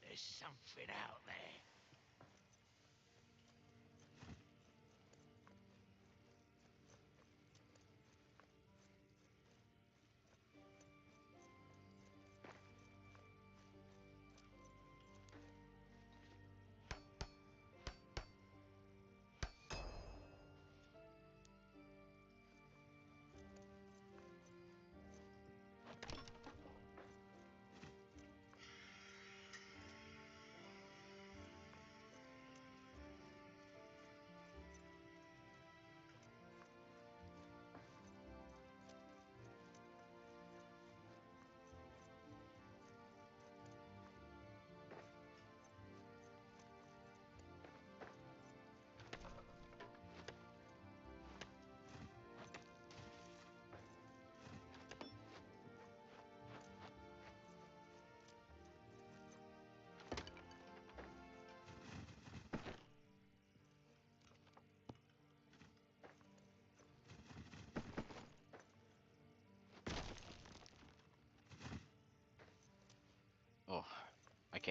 There's something out there.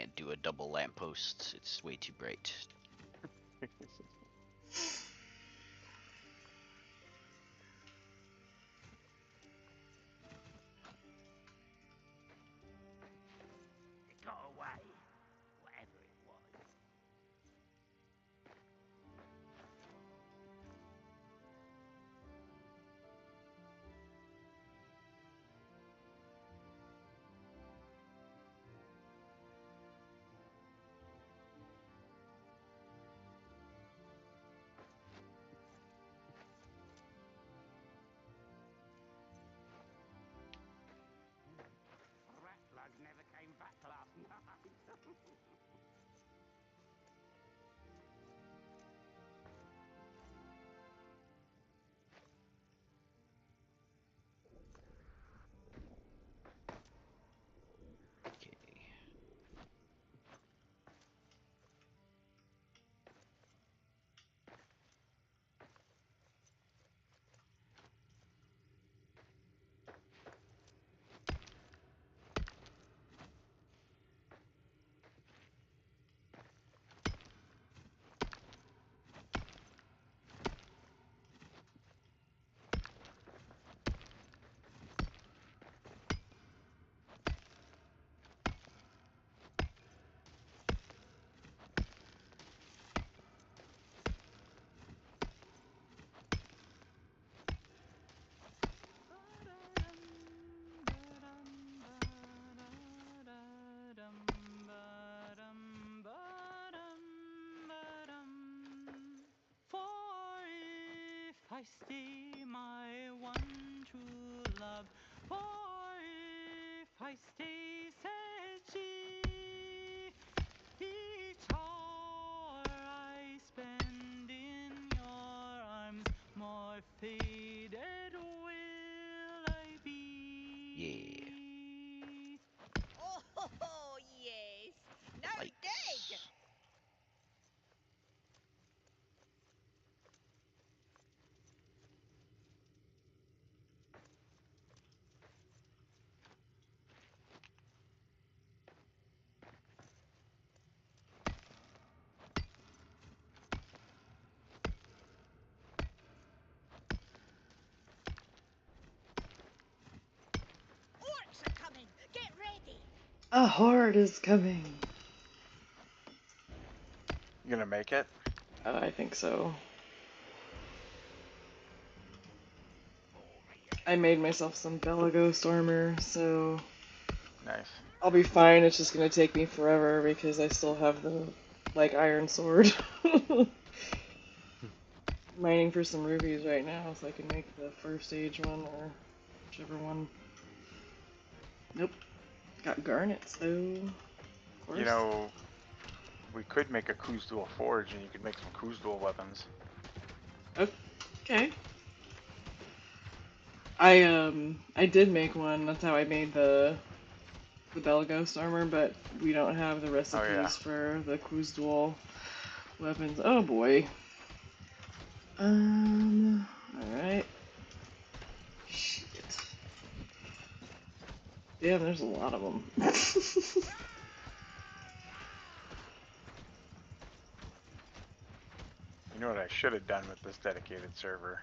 can't do a double lamppost. It's way too bright. It got away, whatever it was. Rat blood never came back last night. Okay. For if I stay my one true love, for if I stay, said she, each hour I spend in your arms, more faded will I be. Yeah. Oh, yes. Now dig. Lights. Orcs are coming. Get ready. A horde is coming. You gonna make it? I think so. I made myself some Belaghost armor, so Nice. I'll be fine. It's just gonna take me forever because I still have the iron sword. Mining for some rubies right now so I can make the first age one or whichever one. Nope. Got garnets though. Of course. You know, we could make a Khazad-Dûm forge, and you could make some Khazad-Dûm weapons. Okay. I did make one. That's how I made the Belaghost armor, but we don't have the recipes for the Khazad-Dûm weapons. Oh boy. Alright. Shit. Damn, there's a lot of them. You know what I should have done with this dedicated server?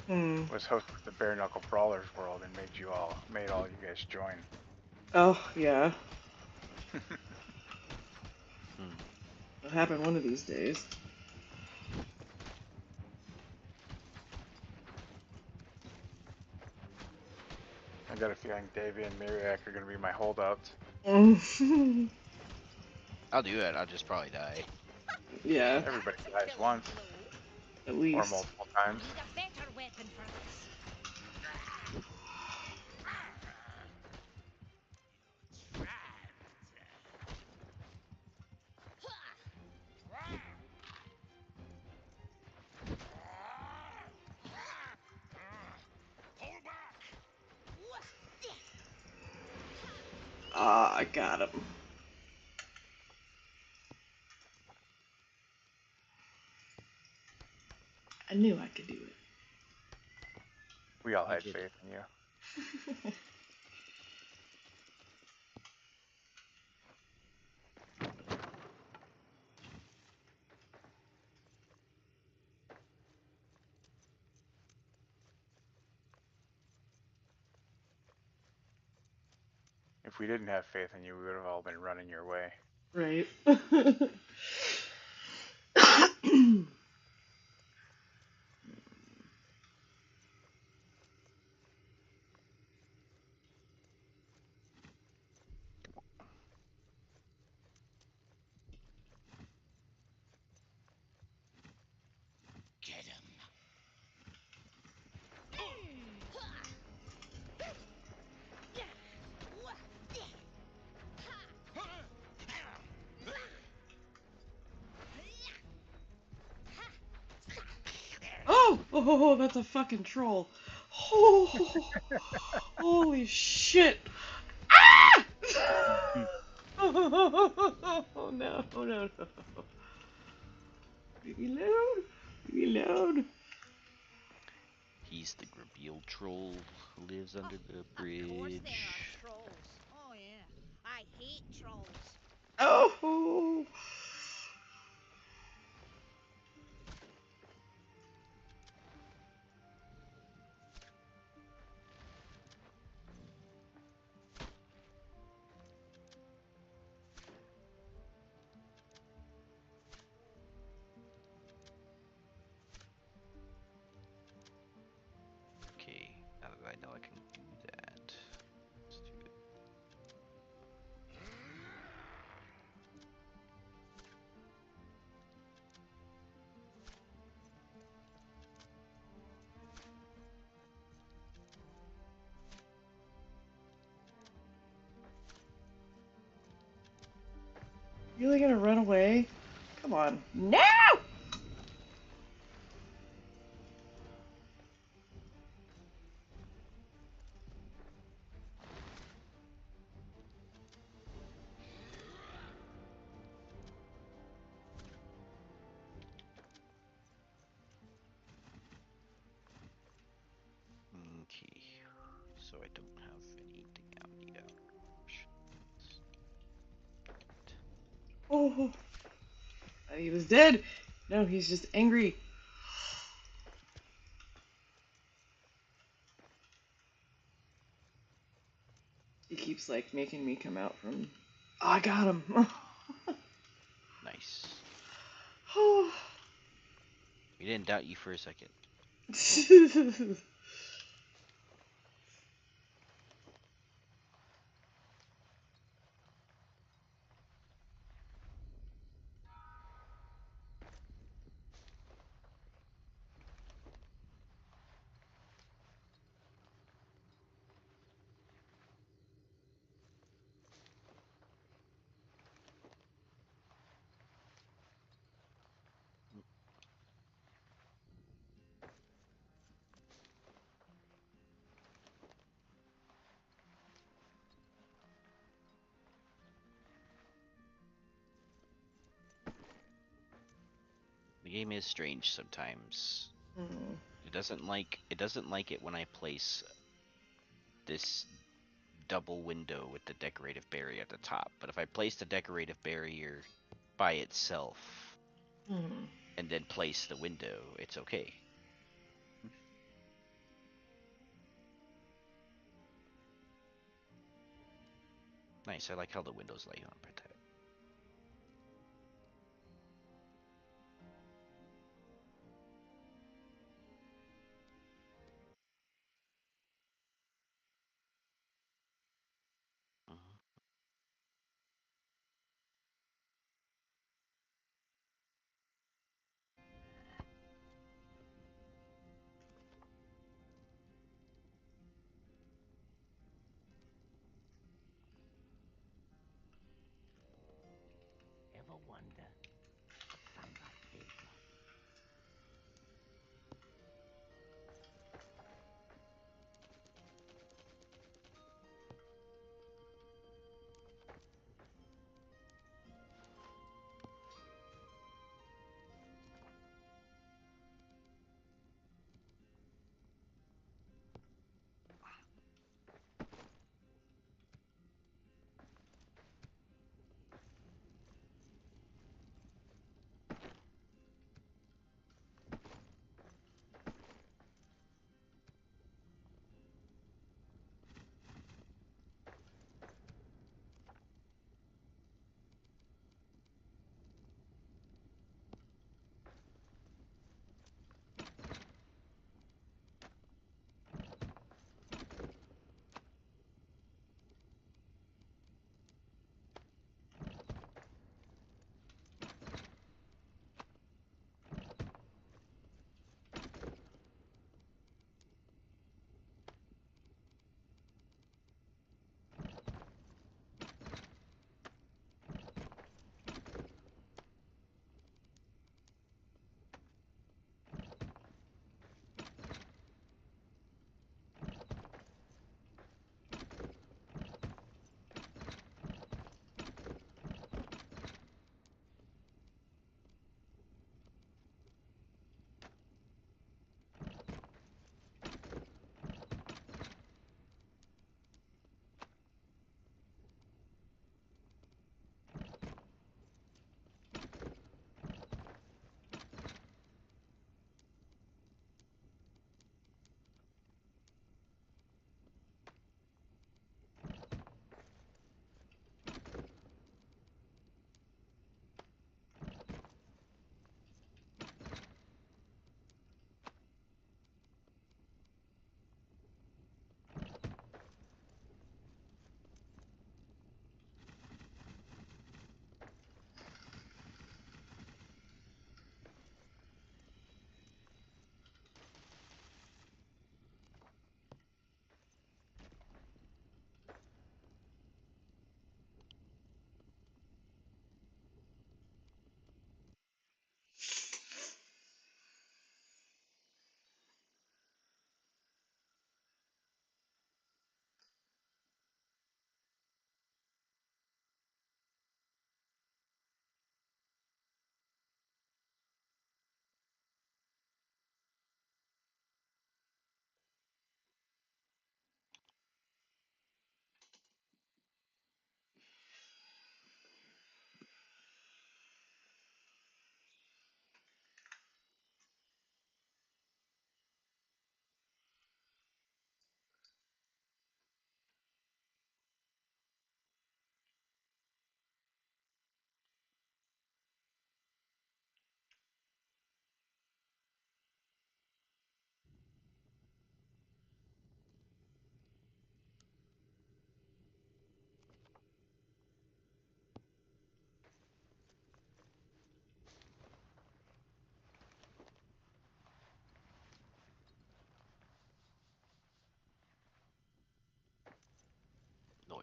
Hmm. Was host the Bare Knuckle Brawlers world and made all you guys join. Oh, yeah. It'll happen one of these days. I got a feeling Davey and Mereak are going to be my holdouts. I'll do it. I'll just probably die. Yeah. Everybody dies once. At least. Or multiple times. Need a better weapon for this. Pull back! Ah, I got him. I knew I could do it. We all had faith in you. If we didn't have faith in you, we would have all been running your way. Right. Get him. Oh, that's a fucking troll. Oh, holy shit. Ah! Oh no, oh no. Be loud. He's the revealed troll who lives under the bridge. Of course there are trolls. Oh yeah, I hate trolls. Oh. Okay, now that I know I can do that, let's do it. Really gonna run away? Come on. No! Okay, so I don't have anything out yet. Oh, he was dead. No, he's just angry. He keeps like making me come out from. Oh, I got him. Nice. Oh. We didn't doubt you for a second. The game is strange sometimes. Mm. It doesn't like it when I place this double window with the decorative barrier at the top. But if I place the decorative barrier by itself Mm. and then place the window, it's okay. Nice, I like how the windows lay on protect. Ever wonder what sunlight feels like?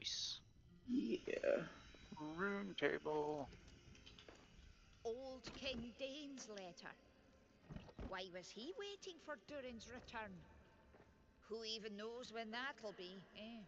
Nice. Yeah. Rune table. Old King Dane's letter. Why was he waiting for Durin's return? Who even knows when that'll be, eh?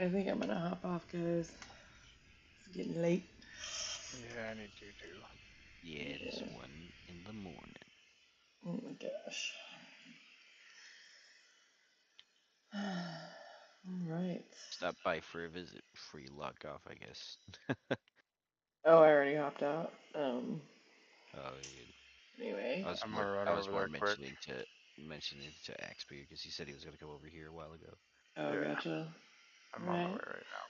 I think I'm gonna hop off, guys. It's getting late. Yeah, I need to too. Yeah, it is 1 in the morning. Oh my gosh. Alright. Stop by for a visit before you log off, I guess. Oh, I already hopped out. Oh, Anyway. I'm gonna run I was over more there quick. mentioning it to Axbeard because he said he was gonna come over here a while ago. Oh, Yeah, gotcha. I'm on my way Right. right now.